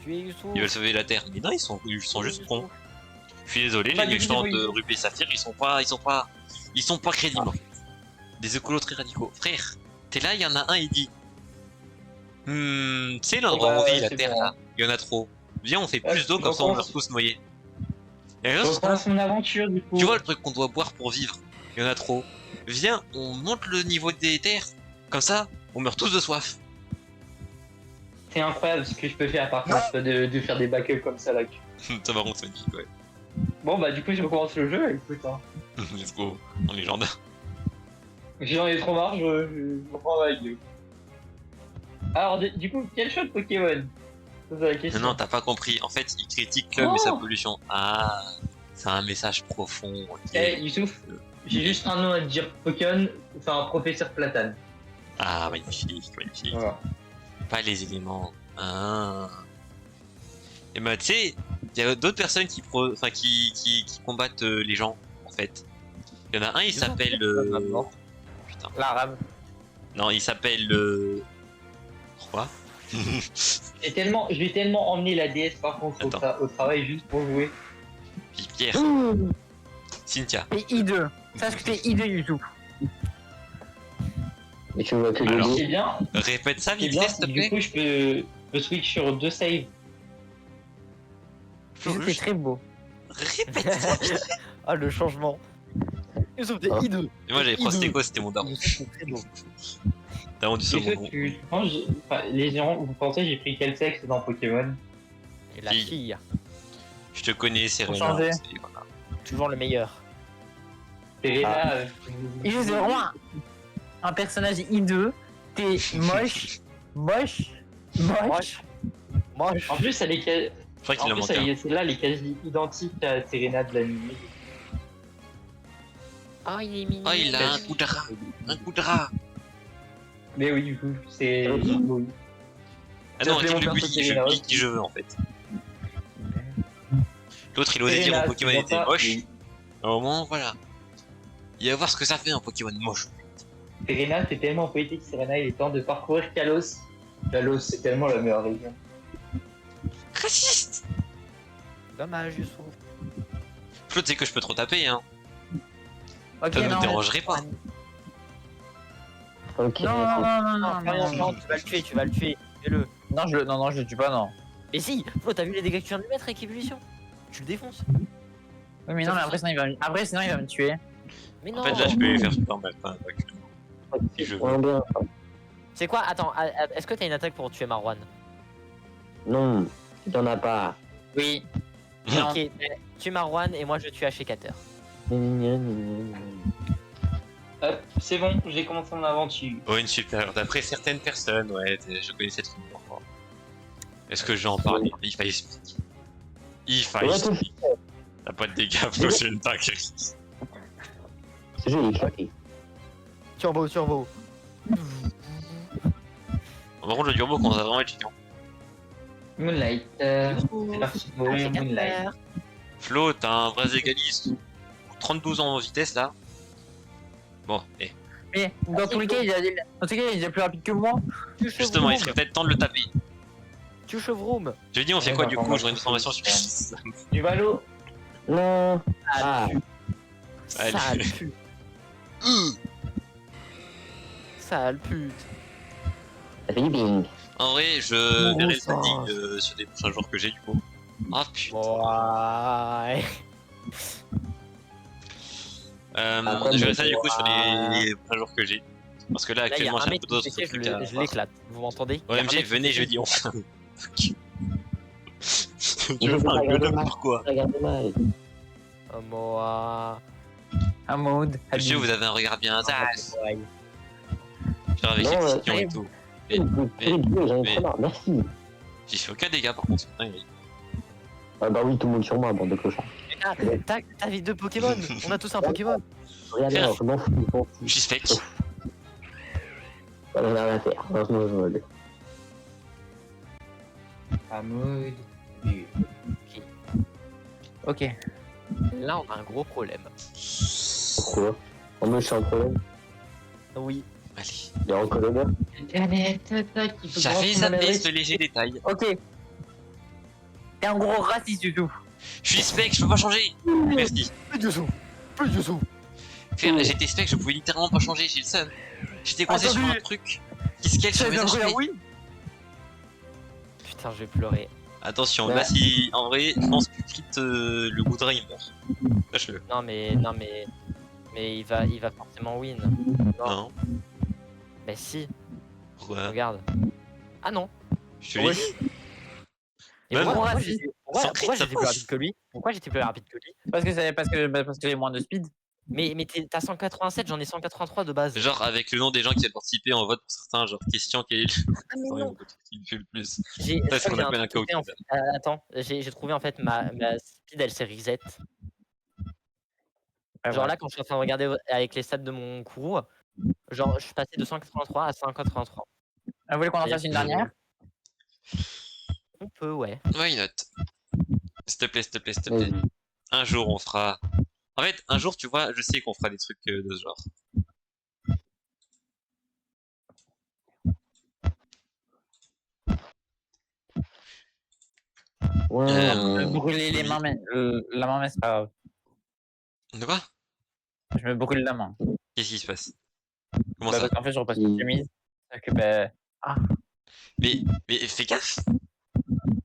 D: Tu es Youssouf.
A: Ils veulent sauver la Terre. Mais non, ils sont juste cons. Je suis désolé,
F: Pas
A: les
F: du
A: méchants
F: tout,
A: de
F: oui.
A: Ruby et Saphir, ils sont pas crédibles. Des écolos très radicaux. Frère, t'es là, il y en a un, il dit Tu sais l'endroit où on vit, la
F: c'est
A: terre
F: bon.
A: là, il y en a trop. Viens, on fait
F: Ouais,
A: plus d'eau, comme ça on meurt tous noyés. Et là,
F: On commence mon aventure du coup.
A: tu vois le truc qu'on doit boire pour vivre, il y en a trop. Viens, on monte le niveau des terres, comme ça on meurt tous de soif.
F: C'est incroyable ce que je peux faire par contre de faire des backups comme ça là.
A: Ça va rendre magnifique, ouais.
F: Bon bah du coup je recommence le jeu, écoute. Hein.
A: Let's go, en légende.
F: J'en ai trop marre, je reprends ma gueule. Alors du coup, quel choix de Pokémon? C'est la question.
A: Non, t'as pas compris. En fait, il critique Club et sa pollution. Ah, c'est un message profond. Ok.
F: Eh Youssouf, j'ai juste un nom à te dire, Pokémon, enfin professeur Platane.
A: Ah, magnifique, magnifique.
F: Voilà.
A: Pas les éléments. Ah. Et bah, tu sais, il y a d'autres personnes qui combattent les gens, en fait. Il y en a un, il s'appelle. Putain.
D: La rame.
A: Non, il s'appelle. Quoi?
F: Je vais tellement emmener la DS par contre au travail juste pour jouer.
A: Puis Pierre. Cynthia.
C: T'es I2. Sache que t'es I2 YouTube.
B: Mais tu vois que le
A: Alors.
B: dos.
F: C'est bien,
A: Répète ça
F: c'est
A: vite
F: bien,
A: fait, s'il te
F: du
A: plaît.
F: coup je peux switch sur 2 saves.
C: C'était très beau.
A: Répète ça.
D: Ah, le changement. Youssouf, t'es
B: Ah.
D: I2.
A: Et moi, j'avais Prostéco, c'était mon daron.
D: Youssouf, c'est très beau.
A: T'as rendu
F: Et
A: ça
F: toi,
A: mon nom.
F: tu penses, les gens, vous pensez j'ai pris quel sexe dans Pokémon?
D: Et la
A: Fille.
D: fille,
A: Je te connais, c'est rien.
C: changer.
A: Voilà.
D: toujours le meilleur.
F: Serena,
C: Et je c'est vraiment un personnage I2. T'es moche, moche, moche.
D: Moche. Moche.
F: en plus elle est
A: Je crois qu'il
F: en
A: en
F: plus
A: manque un.
F: celle-là elle est quasi identique à Serena de l'anime.
D: Oh, il est mignon.
A: Oh, il a un coup de rat. Un coup de rat.
F: Mais oui du coup, c'est oui.
A: Ah non,
F: Appelez
A: arrête de
F: mon
A: le
F: perso
A: bully, je
F: Serena
A: bully qui je veux en fait. L'autre il osait dire
F: Serena,
A: mon Pokémon
F: tu
A: était
F: vois ça,
A: moche.
F: oui.
A: Au moins, voilà. Il va voir ce que ça fait un Pokémon moche.
F: Serena, c'est tellement poétique, Serena, il est temps de parcourir Kalos. Kalos, c'est tellement la meilleure région.
A: Raciste.
D: Dommage, Youssouf.
A: Flo, tu sais que je peux trop taper, hein.
C: Ok,
A: Ça ne
C: non.
A: me dérangerait pas.
B: Ok.
C: Non, non, non, non,
D: Non,
C: non, non,
D: tu vas le tuer, tu vas le tuer. Fais-le.
C: non, je le tue pas, non.
D: Mais si, Flo, t'as vu les dégâts que tu viens de lui mettre avec ébullition? Tu le défonces.
C: Oui, mais non, mais après, sinon, il va me tuer.
D: Mais non.
A: En fait, là, je peux lui faire super mal. Enfin, pas que- si je veux.
B: Ouais, bien.
D: C'est quoi? Attends, est-ce que t'as une attaque pour tuer Marwan?
B: Non, t'en as pas.
C: Oui. Non.
D: Ok, tue Marwan et moi je tue Ashekater.
F: Hop, c'est bon, j'ai commencé mon aventure.
A: Oh, une super. D'après certaines personnes, ouais, je connais cette rumeur. Est-ce que j'en parle? Il fallait expliquer. Il fallait
B: Ouais,
A: expliquer. T'as pas de dégâts, Flo, c'est une dinguerie.
B: Ce jeu il est éclaté.
D: Turbo, turbo.
A: Par contre, le turbo commence à vraiment être chiant.
F: Moonlight, c'est parti pour Moonlight.
A: Flo, t'as un vrai égaliste. 32 ans en vitesse là. Bon, et
C: Mais dans tous les cas, il est plus rapide que moi.
A: justement, il serait peut-être temps de le taper.
D: Tu chevroom.
A: Je dis, on fait
F: Ouais,
A: quoi
F: bah,
A: du
F: bah,
A: coup?
F: bah,
A: J'aurais une information sur
F: Du Valo,
B: Non. Ah,
A: Allez.
D: Sale pute. Sale pute.
B: ça fait du bing.
A: En vrai, je
D: Bon
A: verrai le
D: sang.
A: standing sur des prochains jours que j'ai du coup. Ah putain.
D: Ouais.
B: Après,
A: Je verrai
B: mais-
A: ça du coup sur les prochains jours que j'ai. Parce que là,
D: Là, il y a
A: actuellement,
D: un
A: j'ai un
D: mec
A: peu
D: qui
A: d'autres
D: fait,
A: trucs à
D: je
A: faire.
D: l'éclate. Vous m'entendez? Il y a un
A: OMG,
D: mec qui
A: venez
D: fait-
A: jeudi, on fait. Tu
B: Je
A: veux
B: sais
A: faire
B: pas,
A: un
B: regarde
A: gueule
B: mal.
A: pourquoi?
B: Regardez mal.
D: Oh, moi.
C: Un mode.
A: Monsieur, vous avez un regard bien sale.
D: Ouais.
A: Genre avec
B: Non,
A: les questions et tout.
B: J'en ai
A: mais-
B: trop marre, merci.
A: J'ai fait aucun dégât par contre. Ouais, oui.
B: Ah bah oui, tout le monde sur moi, bande de clochards.
D: Ah, t'as vu deux Pokémon. On a tous un Pokémon.
B: Regardez, alors, je m'en fous, je m'en fous.
A: Je suis spec.
B: J'en ai rien à faire. Non, je vole.
F: à mode.
C: Ok.
D: Là, on a un gros problème.
B: Pourquoi En me, je suis un problème.
D: Oui.
A: Allez.
B: Il est en colonel.
F: Internet, tac, il faut que je
A: J'avais
F: rentre mon
A: zappé
F: adresse.
A: ce léger détail.
C: Ok. T'es un gros raciste du tout.
A: Je suis spec, je peux pas changer. Merci.
D: Plus de sous. Plus de sous.
A: Frère, j'étais spec, je pouvais littéralement pas changer, j'ai le seum. J'étais coincé sur
C: Attendu.
A: un truc qui scale sur mes HP.
C: Oui.
D: putain, je vais pleurer.
A: Attention,
B: Ouais.
A: là si en vrai, je pense que tu quittes le Goudra il meurt. Sache-le.
D: Non, mais il va forcément win.
A: Non.
D: Bah si,
A: Pourquoi?
D: regarde. Ah non.
A: Je te
D: Ouais.
A: dis.
D: Et
A: Même-
D: pourquoi
C: Sans
D: j'étais
A: crit, ça
D: j'étais plus
A: passe.
D: rapide que lui? Pourquoi j'étais plus rapide que lui?
C: Parce que j'ai moins de speed.
D: Mais t'as 187, j'en ai 183 de base.
A: Genre avec le nom des gens qui ont participé en vote pour certains, genre question quel est le
D: Ah mais non.
A: qui me fait le plus.
D: J'ai
A: Ça,
D: je
A: c'est
D: crois
A: ce qu'on
D: que j'ai un
A: appelle un
D: truc
A: chaos.
D: en fait. Attends, j'ai trouvé en fait ma speed elle s'est reset. Genre là quand je suis en train de regarder avec les stats de mon crew, genre je suis passé de 183 à 183.
C: Vous voulez qu'on en fasse une dernière?
D: On peut ouais.
A: Why not? S'il te plaît, s'il te plaît, s'il te plaît.
B: Vas-y.
A: Un jour on fera. En fait, un jour, tu vois, je sais qu'on fera des trucs de ce genre.
B: Ouais,
A: Euh,
C: Brûler les mains, mais la main, mais c'est pas grave.
A: De quoi?
C: Je me brûle la main.
A: Qu'est-ce qui se passe? Comment
C: Bah,
A: ça?
C: parce qu'en fait, je repasse une chemise. C'est que, bah,
A: Mais fais gaffe!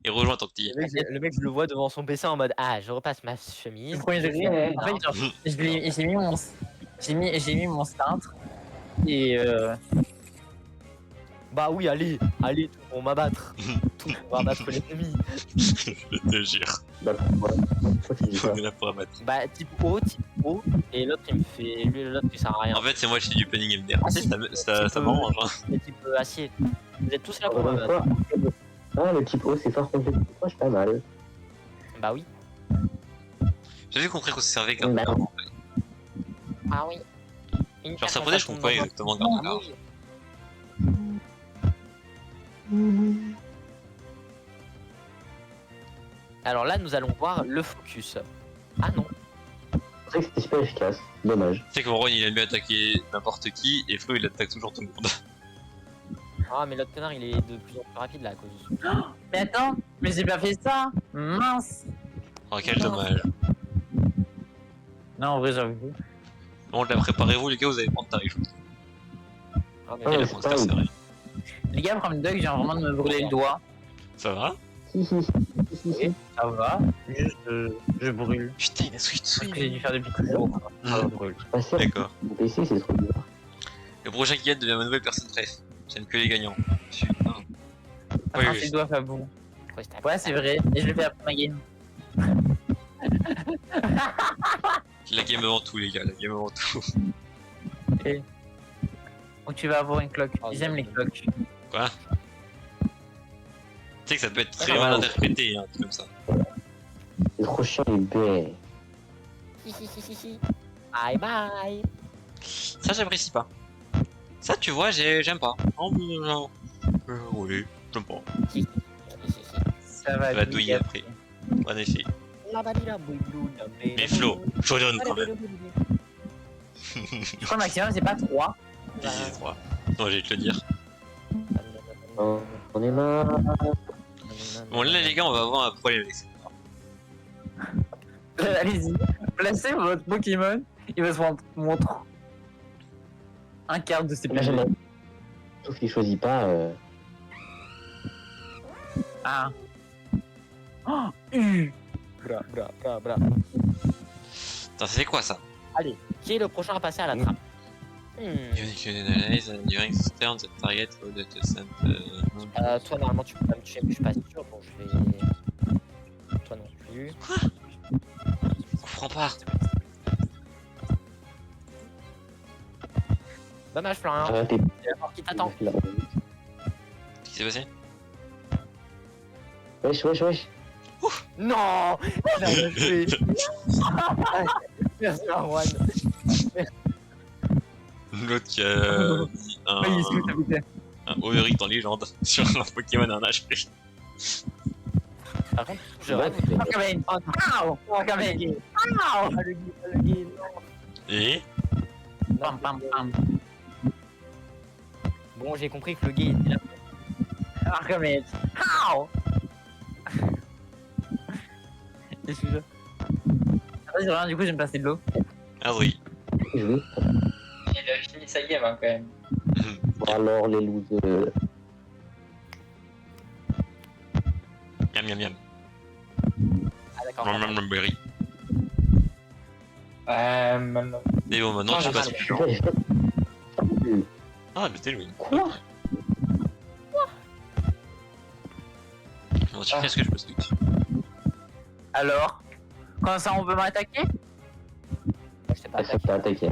A: Et rejoins ton petit.
D: Le mec je le vois devant son PC en mode ah je repasse ma chemise.
C: le premier degré,
B: Ouais.
C: en fait, genre, j'ai mis mon cintre et
D: Bah oui allez, tout pour m'abattre. Tout pour abattre l'ennemi.
A: Je te jure.
B: Bah pourquoi? Pourquoi tu dis ça?
A: On est là pour abattre.
D: Bah type O, et l'autre il me fait. Lui l'autre il sert à rien.
A: En fait, c'est moi qui fais du planning MDR.
D: Ah, si.
A: Ça m'arrange. Hein.
D: C'est type acier. Vous êtes tous là pour
B: Encore une
D: m'abattre.
B: fois, ah, le type O, c'est fort contre le type O, c'est pas mal.
D: Bah oui.
A: J'avais compris qu'on se servait comme
B: Bah,
A: ça.
D: Ah oui.
A: Genre, ça prenait, je comprends pas exactement garde large.
D: Alors là, nous allons voir le focus. Ah non.
B: C'est vrai que c'était super efficace. Dommage.
A: Tu sais que Ron il aime mieux attaquer n'importe qui et Flo il attaque toujours tout le monde.
D: Ah mais l'autre connard il est de plus en plus rapide là à cause de ça.
C: mais attends, mais j'ai pas fait ça. Mince.
A: Oh, quel dommage.
C: Non, en vrai, j'avoue.
A: Bon, là, préparez-vous les gars, vous allez prendre tarif.
D: Ah, mais
B: Ah,
A: Et la
B: c'est
A: monster
B: pas
A: c'est vrai.
C: Les gars, comme Doug, j'ai vraiment de me brûler le doigt.
A: Ça va?
C: Ça va. Juste, je brûle.
A: Putain, il a switch
C: C'est ce que j'ai dû faire depuis toujours. Je brûle.
B: Pas sûr.
A: D'accord.
B: Mon PC, c'est trop bizarre.
A: Le prochain qui gagne devient ma nouvelle personne bref. J'aime que les gagnants. Putain. Oui,
C: Enfin,
A: oui.
C: c'est le doigt, Fabou. Ouais, c'est vrai. Et je le fais après ma game.
A: La game avant tout, les gars, la game avant tout.
C: Ou tu vas avoir une cloque.
D: Oh,
C: J'aime
D: non.
C: les cloques.
A: Quoi? Tu sais que ça peut être très
B: Ah,
A: mal
B: ouais.
A: interprété, hein, un truc comme ça.
B: C'est trop chiant, les baies.
D: Bye bye.
A: Ça, j'apprécie pas. Ça, tu vois, j'aime pas. Oh, mais non. Oui, j'aime pas.
C: Ça va
A: Ça va douiller après. En effet. Mais Flo, je donne quand même.
C: Je crois le maximum, c'est pas 3.
A: Il est 3. Non, j'allais te le dire.
B: Oh, on est marre.
A: Bon, là, les gars, on va avoir un problème avec ça.
C: Allez-y. Placez votre Pokémon. Il va se montrer un quart de ses
B: Là, j'aimerais.
C: PV.
B: Sauf qu'il choisit pas.
C: Ah. Oh,
D: Bra, bra, bra, bra.
A: Attends, c'est quoi ça?
D: Allez, qui est le prochain à passer à la trappe?
A: Unique analyze during this turn, the target of the send.
D: Toi normalement tu peux pas me tuer mais je suis pas sûr donc je vais. Toi non plus.
A: Je comprends pas.
D: Dommage Florian.
B: Ah, t'es.
D: C'est la mort qui t'attend.
B: Là.
A: Qu'est-ce qui s'est passé?
B: Wesh, wesh, wesh.
D: Non. J'ai rien fait. Merci Marwan.
A: L'autre qui a mis un Overhit en légende sur un Pokémon à un HP.
D: Par contre, je rêve.
C: Arcamane. Ow. Arcamane. Ow.
D: Ah, le gay, non.
A: Et
C: Pam, pam, pam.
D: Bon, j'ai compris que le gay était là.
C: Arcamane. Ow. Excuse-moi. Vas-y, rien, du coup, je vais me passer de l'eau.
A: ah oui.
B: Jouer.
F: Il a fini sa game hein, quand même.
B: Bon, alors, les losers.
A: Miam miam miam.
D: Ah d'accord.
A: Miam miam miam berry.
F: Maintenant.
A: Et bon, maintenant, je sais pas si je suis Ah, le Tailwind.
B: Quoi?
A: Bon, tu qu'est-ce que je peux switch?
C: Alors, quand ça, on veut m'attaquer?
D: Je t'ai pas
B: Pas sûr que
D: attaqué.
B: t'as attaqué.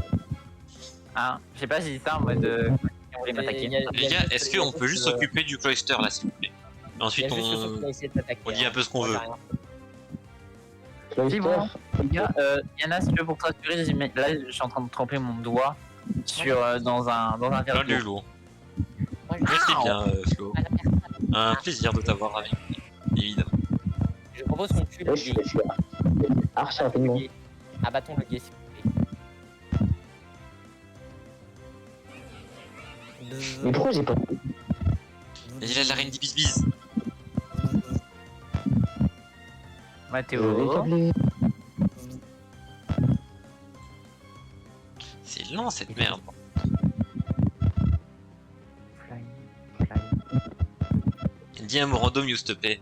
C: Ah, je sais pas si c'est ça en mode. On voulait m'attaquer.
A: Les gars, est-ce qu'on peut juste s'occuper du cloister là, s'il vous plaît? Et ensuite,
D: Il y a juste ceux qui
A: on.
D: ont essayé de t'attaquer,
A: on dit un peu ce qu'on
D: Moi,
A: veut.
D: j'ai rien.
C: C'est
B: Cloister?
C: bon. Les gars, Yana, si tu veux pour te rassurer, là, je suis en train de tremper mon doigt sur, dans un
A: Pas
C: verre
A: du
C: d'eau.
A: lourd.
D: Moi, je
A: Merci
C: Ah,
A: bien, Flo.
D: à la personne.
A: Un plaisir de t'avoir avec nous, évidemment.
D: Je propose qu'on tue le
B: Ouais, je
D: gay.
B: suis archi rapidement.
D: Abattons le gay, s'il vous
B: Mais
D: plaît.
B: pourquoi j'ai pas.
A: Mais il a la reine des bisbis.
B: Je vais
C: Mathéo.
B: câbler.
A: C'est lent cette merde. Dis un mot random, you, s'il te plaît.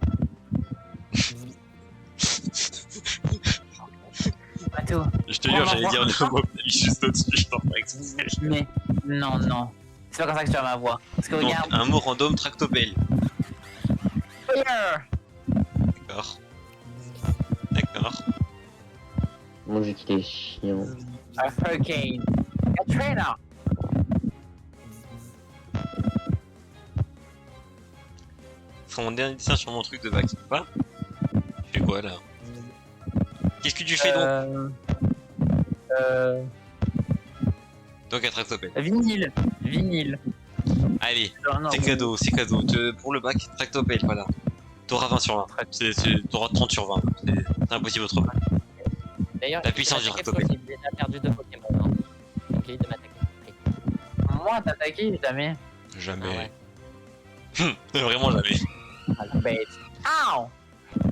C: Mathéo.
A: Je te jure, j'allais dire le mot juste au-dessus, je t'en prie exprès.
C: Mais non, non. C'est pas comme ça que tu vas ma voix. Parce que
A: Donc,
C: regarde.
A: un mot random, tractopelle.
C: Fire.
A: D'accord. D'accord.
B: Mon dieu, qu'il est chiant.
C: A hurricane. Katrina.
A: C'est mon dernier dessin sur mon truc de bac, c'est pas? Tu fais quoi là? Qu'est-ce que tu fais donc? Donc un tractopelle.
C: Vinyle. Vinyle.
A: Allez,
C: Non, non,
A: c'est cadeau, c'est cadeau. Pour le bac, tractopelle, voilà. T'auras 20 sur 20. T'auras 30 sur 20. C'est impossible autrement.
D: D'ailleurs,
A: La puissance du
D: Ractopelle,
A: Ractopelle.
D: il a perdu 2 Pokémon. Hein. Donc il est de m'attaquer.
C: Moi, t'attaquer, jamais.
A: Jamais.
D: Ah ouais.
A: Vraiment jamais.
C: Ah, la bête. Ow.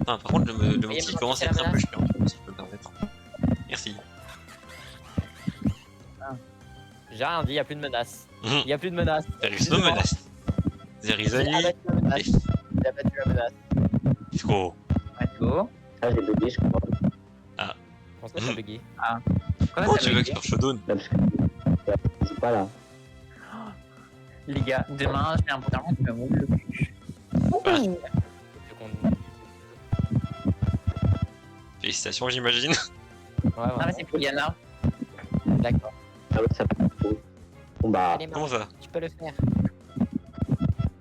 A: Ah, par contre, le
D: Mais
A: motif
D: moi,
A: commence à
D: c'est
A: être
D: la
A: un peu
D: menace.
A: chiant, si je peux me permettre. Merci.
D: J'ai rien dit, il n'y a plus de menace.
A: Mhm.
D: Il n'y a plus de menace.
A: There is no menace. There is
D: J'ai
A: only
D: abattu la menace. J'ai abattu la menace.
A: go.
C: Mathéo.
B: Ah, j'ai bugué, je crois.
D: Comment ça, t'as bugué?
C: Comment
A: Oh,
C: ça
A: tu
C: veut
A: veux
C: dire
A: que je Showdown?
B: Là, parce que. Je suis pas là.
C: Les gars, demain, je mets un pantalon qui me roule le cul.
A: Voilà.
D: Tu veux qu'on-
A: Félicitations, j'imagine.
D: Ouais,
C: Non,
D: ouais.
C: mais c'est pour Yana.
D: D'accord.
B: Ah ouais, ça va. Bon, bah,
D: Allez,
A: Comment ça?
D: tu peux le faire.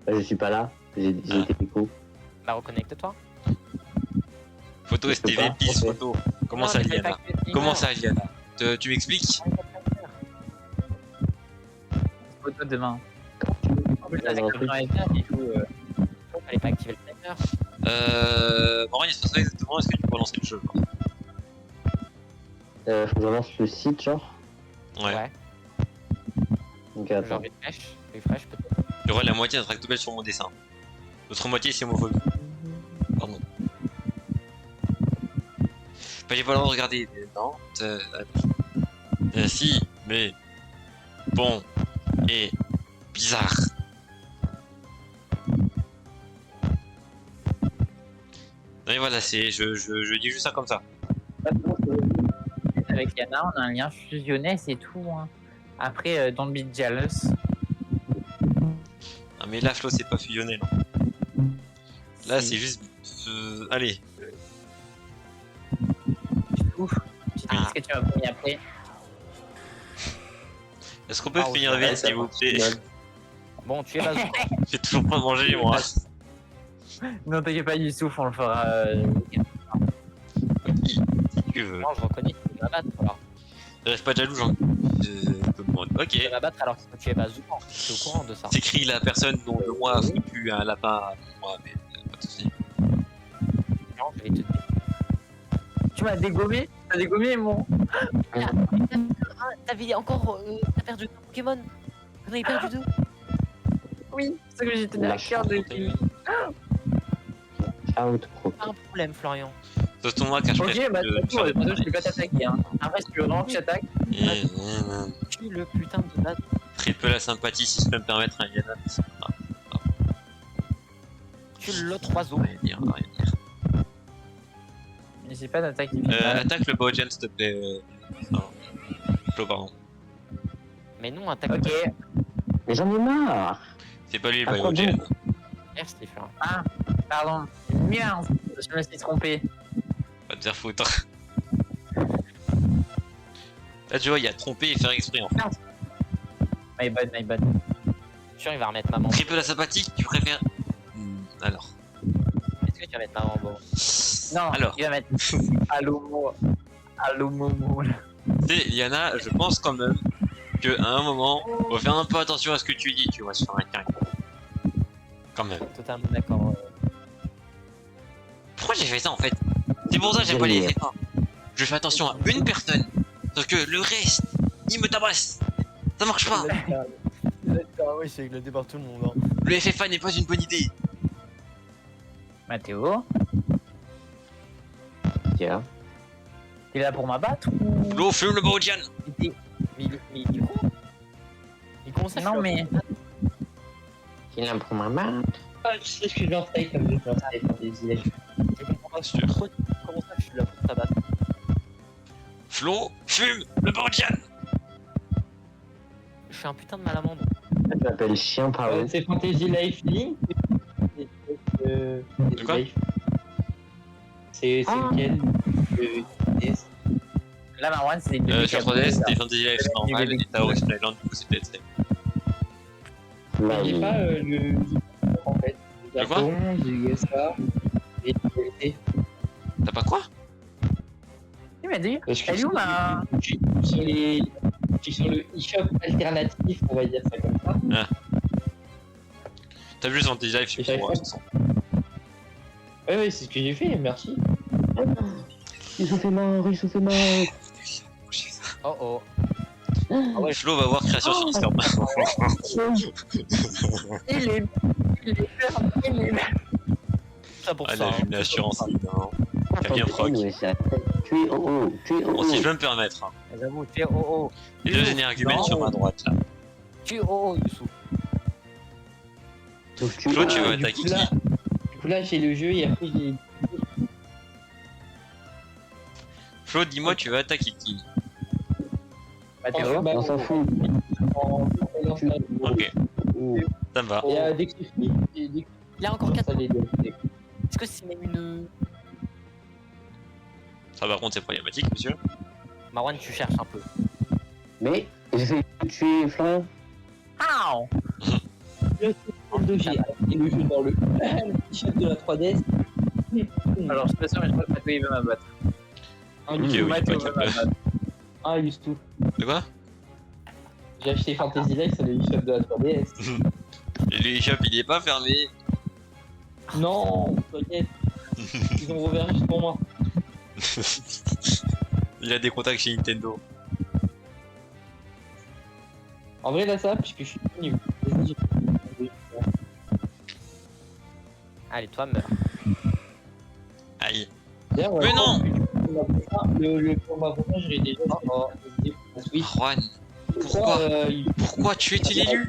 B: je suis pas là. J'ai été pico.
D: Bah, reconnecte-toi.
A: Photo
B: Je peux
A: STV,
B: pas,
A: pisse
B: ok.
A: photo. Comment
D: Non,
A: ça,
D: mais fallait
A: Liana?
D: pas que tu
A: Comment
D: ignores.
A: ça, Liana? Tu m'expliques?
C: Photo demain. En plus,
B: Ah,
C: avec
B: non,
C: le blanc et vert, il faut.
D: Fallait pas activer le timer.
A: Morin, il se passe exactement, est-ce que tu peux lancer le jeu?
B: Faut que je lance le site, genre.
A: Ouais.
B: Donc,
D: Genre
B: attends.
D: refresh peut-être.
A: Il y aura la moitié d'un tractopelle sur mon dessin. L'autre moitié, c'est homophobe. Pardon. Bah, j'ai pas le droit de regarder. Non. Si, mais. Bon. Et. Bizarre. Et voilà, c'est. Je dis juste ça comme ça.
C: Avec Yana, on a un lien fusionné, c'est tout. Hein. Après, don't be jealous.
A: Ah, mais là, Flo, c'est pas fusionné, non. Là, c'est juste. Allez.
C: Ouf. Tu te dis ce que tu m'as promis après.
A: Est-ce qu'on peut
D: Ah,
A: finir
D: ouais,
A: vite,
B: ça
A: s'il vous
B: va.
A: plaît?
D: Bon, tu es là.
A: J'ai toujours pas mangé, moi.
C: Non, t'inquiète pas, Youssouf, on le fera.
A: Si tu veux.
D: Moi, je reconnais que tu vas m'abattre alors.
A: Je reste pas jaloux, Jean. Ok.
D: Tu vas m'abattre alors que tu es pas souvent. Je suis au courant de ça.
A: C'est écrit la personne dont le moi a foutu un lapin à moi, mais pas de soucis.
D: Non, je vais te dire.
C: Tu m'as dégommé. T'as dégommé mon.
D: T'avais encore. T'as perdu ton Pokémon. Vous en avez perdu deux.
C: Oui, c'est ce que j'ai tenu à cœur depuis.
B: Out pro.
D: Pas un problème, Florian.
A: Sauf ton moi, car je
C: Ok,
A: préfère
C: bah,
A: que
C: du coup,
A: faire des
C: je vais pas t'attaquer. Hein. Après, si tu veux vraiment que j'attaque,
D: Tu le putain de base.
A: Très peu la sympathie, si je peux me permettre, un Yana, mais c'est pas grave.
D: Tu l'autre oiseau.
A: Rien dire, rien dire.
C: N'essaie pas d'attaquer.
A: Attaque le Bojan, s'il te plaît. Non. Flo, pardon.
D: Mais non, attaque.
C: Ok.
B: Mais j'en ai marre.
A: C'est pas lui le
B: À quoi
A: Bojan.
D: Merci, Florent.
C: Ah, pardon. Merde, je me suis trompé.
A: Va te faire foutre. Là, tu vois, il y a tromper et faire exprès en fait.
C: My bad, my bad.
D: Sûr, il va remettre maman.
A: Triple sympathique, tu préfères. Alors.
D: Est-ce que tu vas mettre maman bon?
C: Non,
A: Alors.
C: il va mettre Allo Momo. là.
A: Tu sais, Liana, je pense quand même qu'à un moment, faut faire un peu attention à ce que tu dis, tu vois, sur un carré. Quand même.
D: Totalement d'accord.
A: Pourquoi j'ai fait ça en fait? C'est pour ça que j'ai pas les efforts. Je fais attention à une personne, sauf que le reste, il me tabasse. Ça marche pas.
D: D'accord, oui, c'est éclaté par tout le monde. Hein.
A: Le FFA n'est pas une bonne idée.
C: Mathéo,
B: Tiens.
C: t'es là pour m'abattre ou...
A: Flo, fume le Bojan.
D: Mais il est con. Il est con ça.
C: Non, mais...
B: Il a pour ma main.
F: Ah, je sais ce que je vais en faire comme je vais en faire Fantasy Life.
D: Je comprends pas
A: Sûr.
D: comment ça je suis là pour t'abattre.
A: Flo, fume le Bojan.
D: Je suis un putain de malamande.
B: Tu m'appelles chien par là.
F: C'est Fantasy Life Link.
A: De quoi?
F: C'est lequel
C: Là, Marwan, c'est une
A: Sur 3DS, c'était Fantasy Life normal et Tao Island, du coup c'est peut-être
B: Là,
F: J'ai
B: il...
F: pas le en fait.
A: Le quoi?
F: J'ai ça. Et DLC.
A: T'as pas quoi?
C: Il m'a dit,
F: Parce que
C: elle est où ma...
F: je suis sur le eShop alternatif, on va dire ça comme ça.
A: T'as vu Fantasy Life,
F: Et
A: c'est pour
F: j'avais
A: l'instant.
F: Ouais, c'est ce que j'ai fait, merci.
B: Ils ont fait mort, ils ont fait mort.
D: Oh oh.
A: Flo va voir création sur Discord.
C: Il est ferme, il est...
D: Ça pour
A: Ah,
D: ça.
A: la
D: hein.
A: lumination en slide, hein. T'as bien proc.
B: Ouais, ça. Tu es oh, tu es
A: Bon,
B: oh.
A: si je peux me permettre, hein.
D: J'avoue, tu es oh oh.
A: Les deux énergumènes sur ma droite là.
D: Tu es oh oh, Youssou.
B: Sauf tu
A: Flo, tu veux
F: Du
A: attaquer
F: coup, là- Du coup là j'ai le jeu et après j'ai...
A: Flo, dis-moi, tu veux attaquer qui?
C: Mathéo,
B: On s'en fout.
A: Ok,
B: Oh.
A: ça me va.
F: Il y a des Dexify et des...
D: Il a encore 4
F: ça, les deux.
D: Est-ce que c'est même une.
A: Ça par contre c'est problématique, monsieur.
D: Marwan, tu cherches un peu.
B: Mais j'essaie de tuer Florian.
C: Ow.
F: Le 2G et le jeu dans le t-shirt de la 3DS.
C: Alors, je suis pas sûr, mais je crois que Mathéo, il veut m'abattre.
F: Un
A: Ok,
F: Used
A: oui,
F: to.
C: Mathéo
A: pas
C: veut
A: qu'il peut.
C: m'abattre.
F: Un Used to.
A: De quoi?
F: J'ai acheté Fantasy Life sur le eShop de la 3DS.
A: Et le eShop il est pas fermé.
F: Non, t'inquiète. Ils ont rouvert juste pour moi.
A: Il a des contacts chez Nintendo.
F: En vrai, là, ça va, puisque je suis nul. Vas-y, j'ai-
D: Allez, toi, meurs.
A: Aïe.
F: D'ailleurs,
A: Mais non!
F: Le format prochain, je l'ai déjà sur la Switch.
A: Juan, pourquoi?
F: il-
A: Pourquoi tu es élu?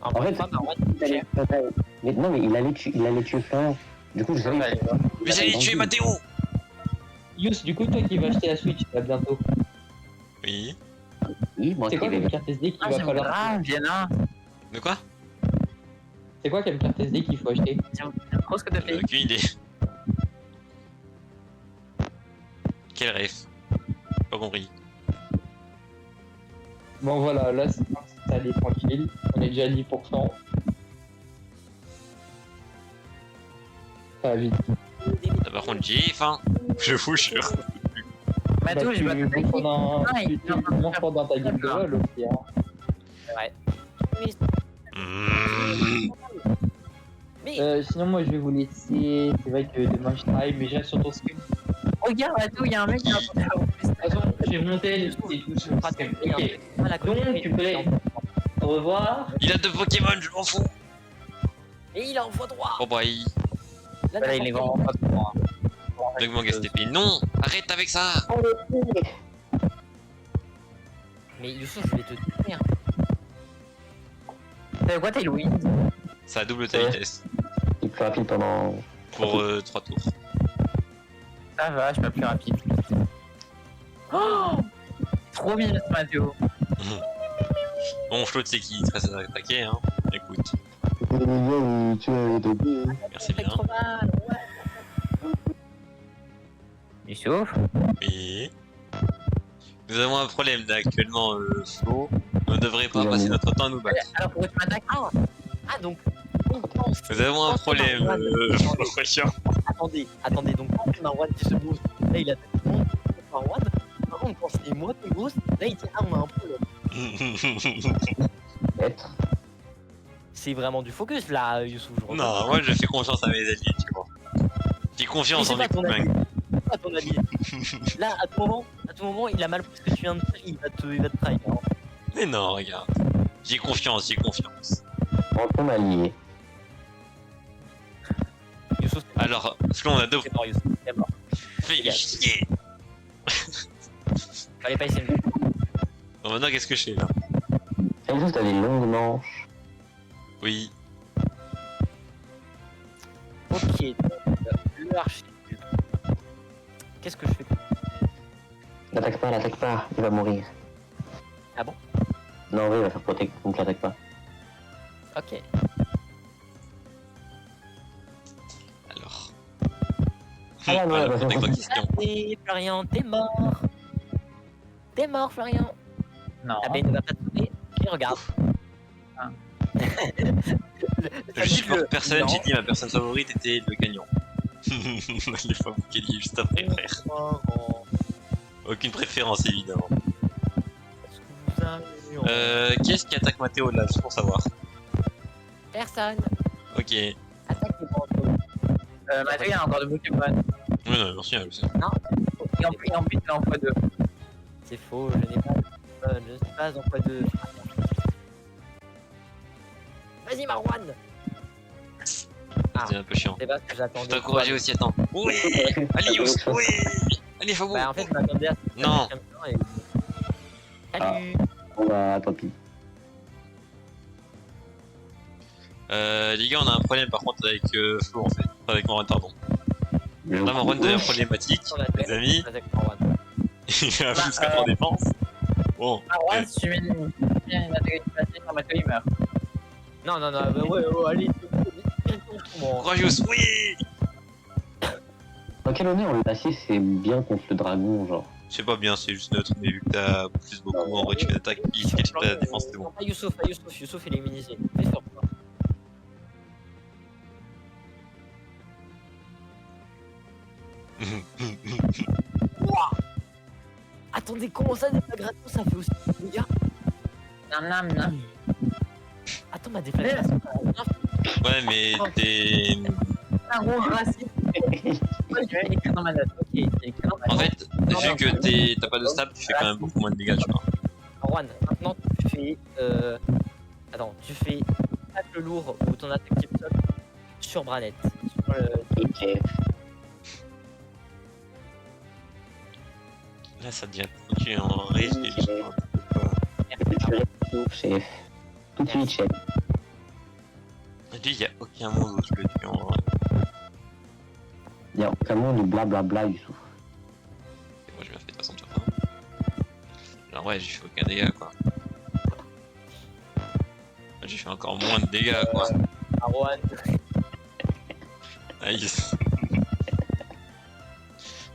D: En
B: En fait,
D: toi, Marwan,
B: il allait- mais non, mais il allait tuer Florian. Du coup, je savais.
A: Mais allez tuer Mathéo!
F: Yous, du coup, toi qui vas acheter la Switch là bientôt,
A: Oui.
B: Oui, moi
F: c'est quoi
B: qui
F: comme
B: vais.
F: carte SD qu'il
C: Ah,
F: va
C: j'aimerais
F: falloir
C: grave, Viana.
A: De quoi?
F: C'est quoi comme carte SD qu'il faut acheter?
C: J'aime trop ce que t'as fait.
A: Aucune idée. Quel ref? Pas compris.
F: Bon, voilà, là, c'est parti, ça allait tranquille. On est déjà à 10%. Ça va vite.
A: Ah, par contre j'ai faim. Je vous jure.
C: Mathéo, je vais
F: tu
C: t'attaquer.
F: pendant
C: Ah, il est en train de faire-
F: dans ta game de LoL aussi. Hein.
D: c'est vrai.
A: Mmh.
D: Mais.
F: Sinon, moi, je vais vous laisser. C'est vrai que demain, je travaille, mais j'ai sur ton stream.
C: Regarde, Mathéo, il y a un mec qui est en train de faire en plus.
F: De toute façon, j'ai monté et tout sur ton stream. Ok.
D: Voilà,
F: Donc, tu peux aller. Au revoir.
A: Il a 2 Pokémon, je m'en fous.
D: Et il a envoie droit.
A: Oh bye.
D: Là,
C: Voilà, il est vraiment pas trop.
A: Augmente STP. Non, arrête avec ça.
D: Mais Youssou, je vais te tenir.
C: T'as quoi, t'es Louis?
A: Ça double ta
B: Ouais.
A: vitesse.
B: Il est plus rapide pendant.
A: Pour 3 tours.
C: Ça va, je suis pas plus rapide. Oh, trop bien, Mathéo.
A: Bon, Flo, tu sais qui est très attaqué, hein. Écoute, merci bien.
D: Trop mal, ouais.
C: Youssouf.
A: Oui. Nous avons un problème là actuellement, Flo. On ne devrait pas passer notre temps à nous battre.
C: Alors pourquoi tu m'attaques?
D: Ah donc.
A: Nous avons un problème, Flo.
D: Attendez, donc quand c'est Marwan qui se boost, là il attaque tout le monde, Marwan. Par contre, quand c'est moi qui boost, là il dit ah on a un problème.
B: Être.
D: C'est vraiment du focus là, Youssouf. Je reconnais.
A: Non, moi je fais confiance à mes alliés, tu vois. J'ai confiance
D: Mais
A: en
D: c'est
A: mes
D: pas ton
A: copains.
D: allié. C'est pas ton allié. Là, à tout moment, il a mal pour ce que tu viens de faire, il va te trahir. Hein.
A: Mais non, regarde. J'ai confiance, j'ai confiance.
B: En ton allié.
D: Youssouf,
A: Alors, Flo, on a deux.
D: c'est mort, Youssouf, c'est mort.
A: Fais chier.
D: Fallait pas essayer de me
A: Bon, maintenant, qu'est-ce que je fais là?
B: Et juste, t'as des longues manches.
A: Oui.
D: Ok, donc, le archi. Qu'est-ce que je fais?
B: L'attaque pas, il va mourir.
D: Ah bon?
B: Non, oui, il va faire protéger, donc l'attaque pas.
D: Ok.
A: Alors.
B: Ah là, non,
A: Alors,
B: bah,
A: avec
B: ça,
A: ta
B: ça.
A: question.
D: Allez, Florian, t'es mort. T'es mort, Florian.
C: Non.
D: Ah ben, il ne va pas te sauver. Et regarde.
C: Ah.
A: Je supporte personne, j'ai dit ma personne favorite était le gagnant. Les fois vous gagnez juste après, frère. Aucune préférence, évidemment. Qui est-ce qui attaque Mathéo là, juste pour savoir?
D: Personne.
A: Ok.
D: Attaque les bandes.
C: Mathéo, il y a encore de Pokémon.
A: Oui, non, merci, je sais.
C: Et en plus, il est en x2.
D: C'est faux, je n'ai pas. Je ne sais pas en quoi de. Vas-y, Marwan. Ah,
A: C'est un peu chiant.
D: c'est pas ce que
A: Je
D: j'attendais.
A: t'encourageais aussi, attends. Oui. Allez, Yous, oui. Allez, Fabo.
D: Bah, en fait, je m'attendais à ce que
A: Non.
D: et... Salut.
B: Bon bah, tant pis.
A: Les gars, on a un problème par contre avec Flo en fait. Enfin, avec Marwan, pardon.
B: Je-
A: Là, Marwan devient problématique,
D: On a fait
A: les amis.
D: avec Marwan.
A: Il a plus qu'à en défense. Bon.
C: Ah ouais, si tu mets une attaque du passé, quand Mathéo il meurt.
D: Non, bah, ouais, allez. Directement.
A: Courageous, oui.
B: Dans quel honneur l'acier c'est bien contre le dragon, genre.
A: C'est pas bien, c'est juste neutre, mais vu que t'as plus beaucoup, en vrai tu fais une attaque qui se cache pas la défense, c'est bon.
D: Pas Youssouf, Youssouf il est immunisé. Fais sur toi. Attendez, comment ça, déflagration, ça fait aussi des dégâts?
C: Nam nam nam.
D: Attends, ma déflagration, ça a rien
A: Ouais, mais t'es.
C: Un rouge raciste. Ouais, je vais écrire dans ma note. Ok, c'est écrit dans ma
A: En
C: note.
A: fait, vu que t'as pas de stab, tu fais quand même beaucoup moins de dégâts, tu vois.
D: Juan, maintenant tu fais. Attends, tu fais attaque le lourd ou ton attaque type sol sur Branette. Sur le...
B: Ok.
A: Là, ça devient foutu en risque et je sais pas.
B: Tout, chef. Tout de suite, chef.
A: Lui, y a aucun monde où je peux tuer en vrai.
B: Il y a aucun monde de blablabla, Youssouf.
A: Et moi, je me fais de toute façon, tu vois. Alors, ouais, j'ai fait aucun dégât, quoi. J'ai fait encore moins de dégâts, quoi.
D: Marwan.
A: Nice.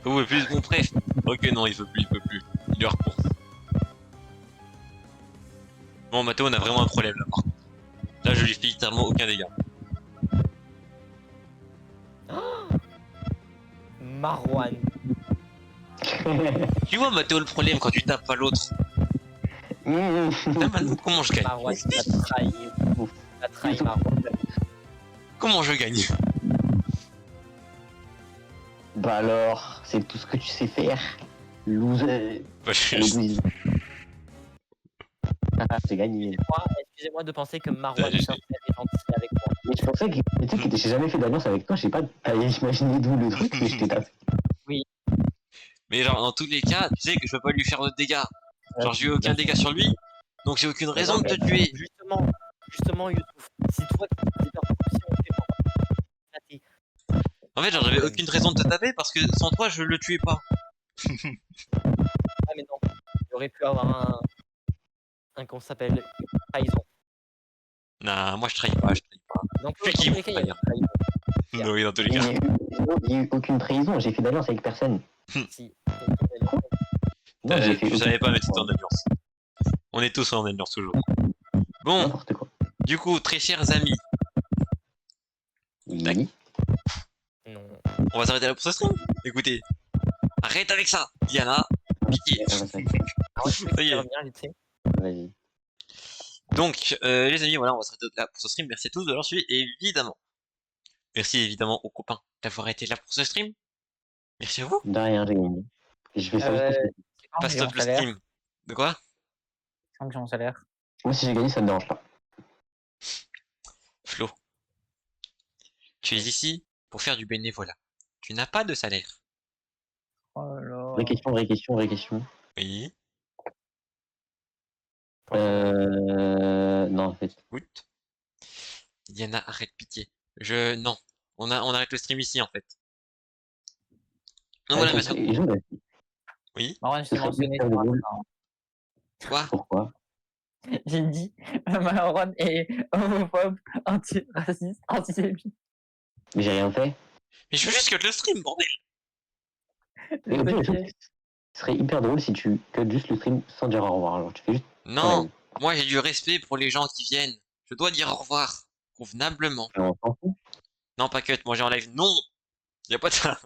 A: Vous pouvez plus mon préf. Ok, non, il veut plus, Il lui recourt. Bon, Mathéo, on a vraiment un problème là, par contre. Là, je lui fais littéralement aucun dégât.
D: Marwan.
A: Tu vois, Mathéo, le problème quand tu tapes pas l'autre. Là, maintenant, comment je gagne?
D: Marwan, tu m'as trahi. Tu m'as trahi, Marwan.
A: Comment je gagne?
B: Bah alors, c'est tout ce que tu sais faire. Loser.
A: Bah,
B: Louise. Ah, j'ai gagné.
D: Excusez-moi de penser que Marwan
A: Salut.
D: est gentil avec moi.
B: Mais je pensais que, tu sais, que j'ai jamais fait d'alliance avec toi, je sais pas, t'as imaginé d'où le truc, mais je t'ai tapé.
A: Mais genre, dans tous les cas, tu sais que je peux pas lui faire de dégâts. Genre, j'ai eu aucun dégât sur lui, donc j'ai aucune raison de te tuer.
D: Justement, Youssouf, si toi tu te si on fait pas.
A: En fait, genre, j'avais aucune raison de te taper parce que sans toi, je le tuais pas.
D: Ah, mais non. Il aurait pu avoir qu'on s'appelle une trahison.
A: Nah, moi je trahis pas, je trahis pas.
D: Dans
A: Je suis
D: tous
A: qui
D: les
A: pour
D: cas, il y a
A: trahir?
D: une trahison.
A: Oui, dans tous les
B: Il
A: cas.
B: n'y a eu aucune trahison, j'ai fait d'alliance avec personne.
D: Si.
B: Non, j'ai fait
A: Tu
B: aucune
A: savais pas, mais t'étais
B: trahison.
A: en alliance. On est tous en alliance toujours. Bon,
B: N'importe quoi.
A: du coup, très chers amis,
B: Oui.
D: Non.
A: on va s'arrêter là pour ce stream. Écoutez, arrête avec ça, Diana. Pitié.
B: On va s'arrêter.
D: Alors, je
A: Ça y est.
D: vais revenir vite fait.
B: Vas-y.
A: Donc, les amis, voilà, on va s'arrêter là pour ce stream. Merci à tous de l'avoir suivi, évidemment. Merci évidemment aux copains d'avoir été là pour ce stream. Merci à vous.
B: De rien, j'ai gagné. Je fais ça juste parce que
C: C'est quand que
A: Passe
C: j'ai mon
A: top le
C: salaire?
A: stream. De quoi?
C: C'est quand que j'ai mon salaire?
B: moi, si j'ai gagné, ça me dérange pas.
A: Flo, tu es ici pour faire du bénévolat. Tu n'as pas de salaire.
C: Oh là là.
B: Vraie question, vraie question, vraie question.
A: Oui.
B: Non, en fait.
A: Écoute. Diana, arrête, pitié. Non. On arrête le stream ici, en fait. Donc voilà, merci.
B: Les gens,
A: Oui.
C: Marwan, je
B: Ce
C: t'ai
B: serait
C: mentionné
B: hyper
C: sur
B: drôle.
C: Insta, hein.
A: Quoi?
B: Pourquoi?
C: J'ai dit Marwan est homophobe, antiraciste, antisémite.
B: Mais j'ai rien fait.
A: Mais je veux juste cut le stream, bordel.
B: Et au pire,
C: Ok.
B: ce serait hyper drôle si tu cut juste le stream sans dire au revoir. Alors, tu fais juste.
A: Non. Moi, j'ai du respect pour les gens qui viennent. Je dois dire au revoir. Convenablement.
B: On s'en fout.
A: Non, pas cut. Moi, j'ai en live. Non. Y a pas de ça.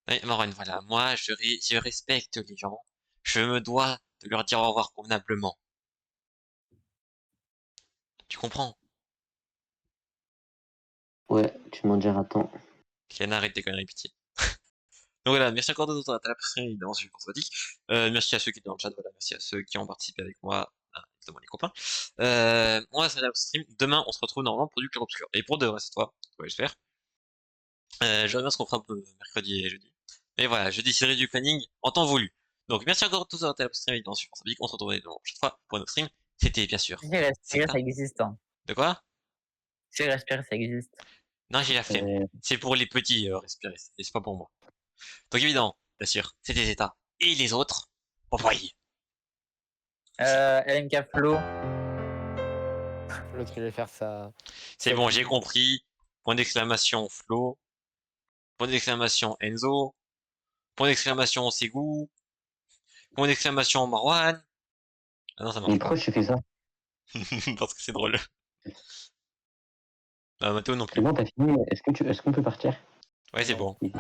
A: Ouais, Marwan, voilà. Moi, je respecte les gens. Je me dois de leur dire au revoir convenablement. Tu comprends?
B: Ouais, tu m'en diras tant.
A: Kiana, arrête tes conneries, pitié. Donc voilà, merci encore de votre attention, évidemment, c'est sympathique. Merci à ceux qui étaient dans le chat, voilà, merci à ceux qui ont participé avec moi, évidemment les copains. On va s'arrêter au stream. Demain, on se retrouve normalement pour du Clair Obscur. Et pour de vrai, cette fois, ouais, j'espère. Je verrai bien ce qu'on fera mercredi et jeudi. Mais voilà, je déciderai du planning en temps voulu. Donc merci encore à tous d'avoir été là pour ce stream, évidemment, super sympathique. On se retrouve évidemment la prochaine fois pour un autre stream. C'était bien sûr.
C: Si respirer,
A: C'est
C: ça existe. Hein.
A: De quoi?
C: Si respirer, ça existe.
A: Non, j'ai la flemme. C'est pour les petits respirer, c'est pas pour moi. Donc évidemment, bien sûr, c'est des états. Et les autres, bye bye.
C: LMK Flo.
D: L'autre, il va faire ça.
A: C'est bon, j'ai compris. Point d'exclamation Flo. Point d'exclamation Enzo. Point d'exclamation Segou. Point d'exclamation Marwan. Ah non, ça
B: Mais
A: marche
B: pourquoi tu fais ça?
A: pas. Parce que c'est drôle. Ah, Mathéo non
B: C'est
A: plus.
B: bon, t'as fini. Est-ce qu'on peut partir?
A: Ouais, c'est bon.
B: Oui.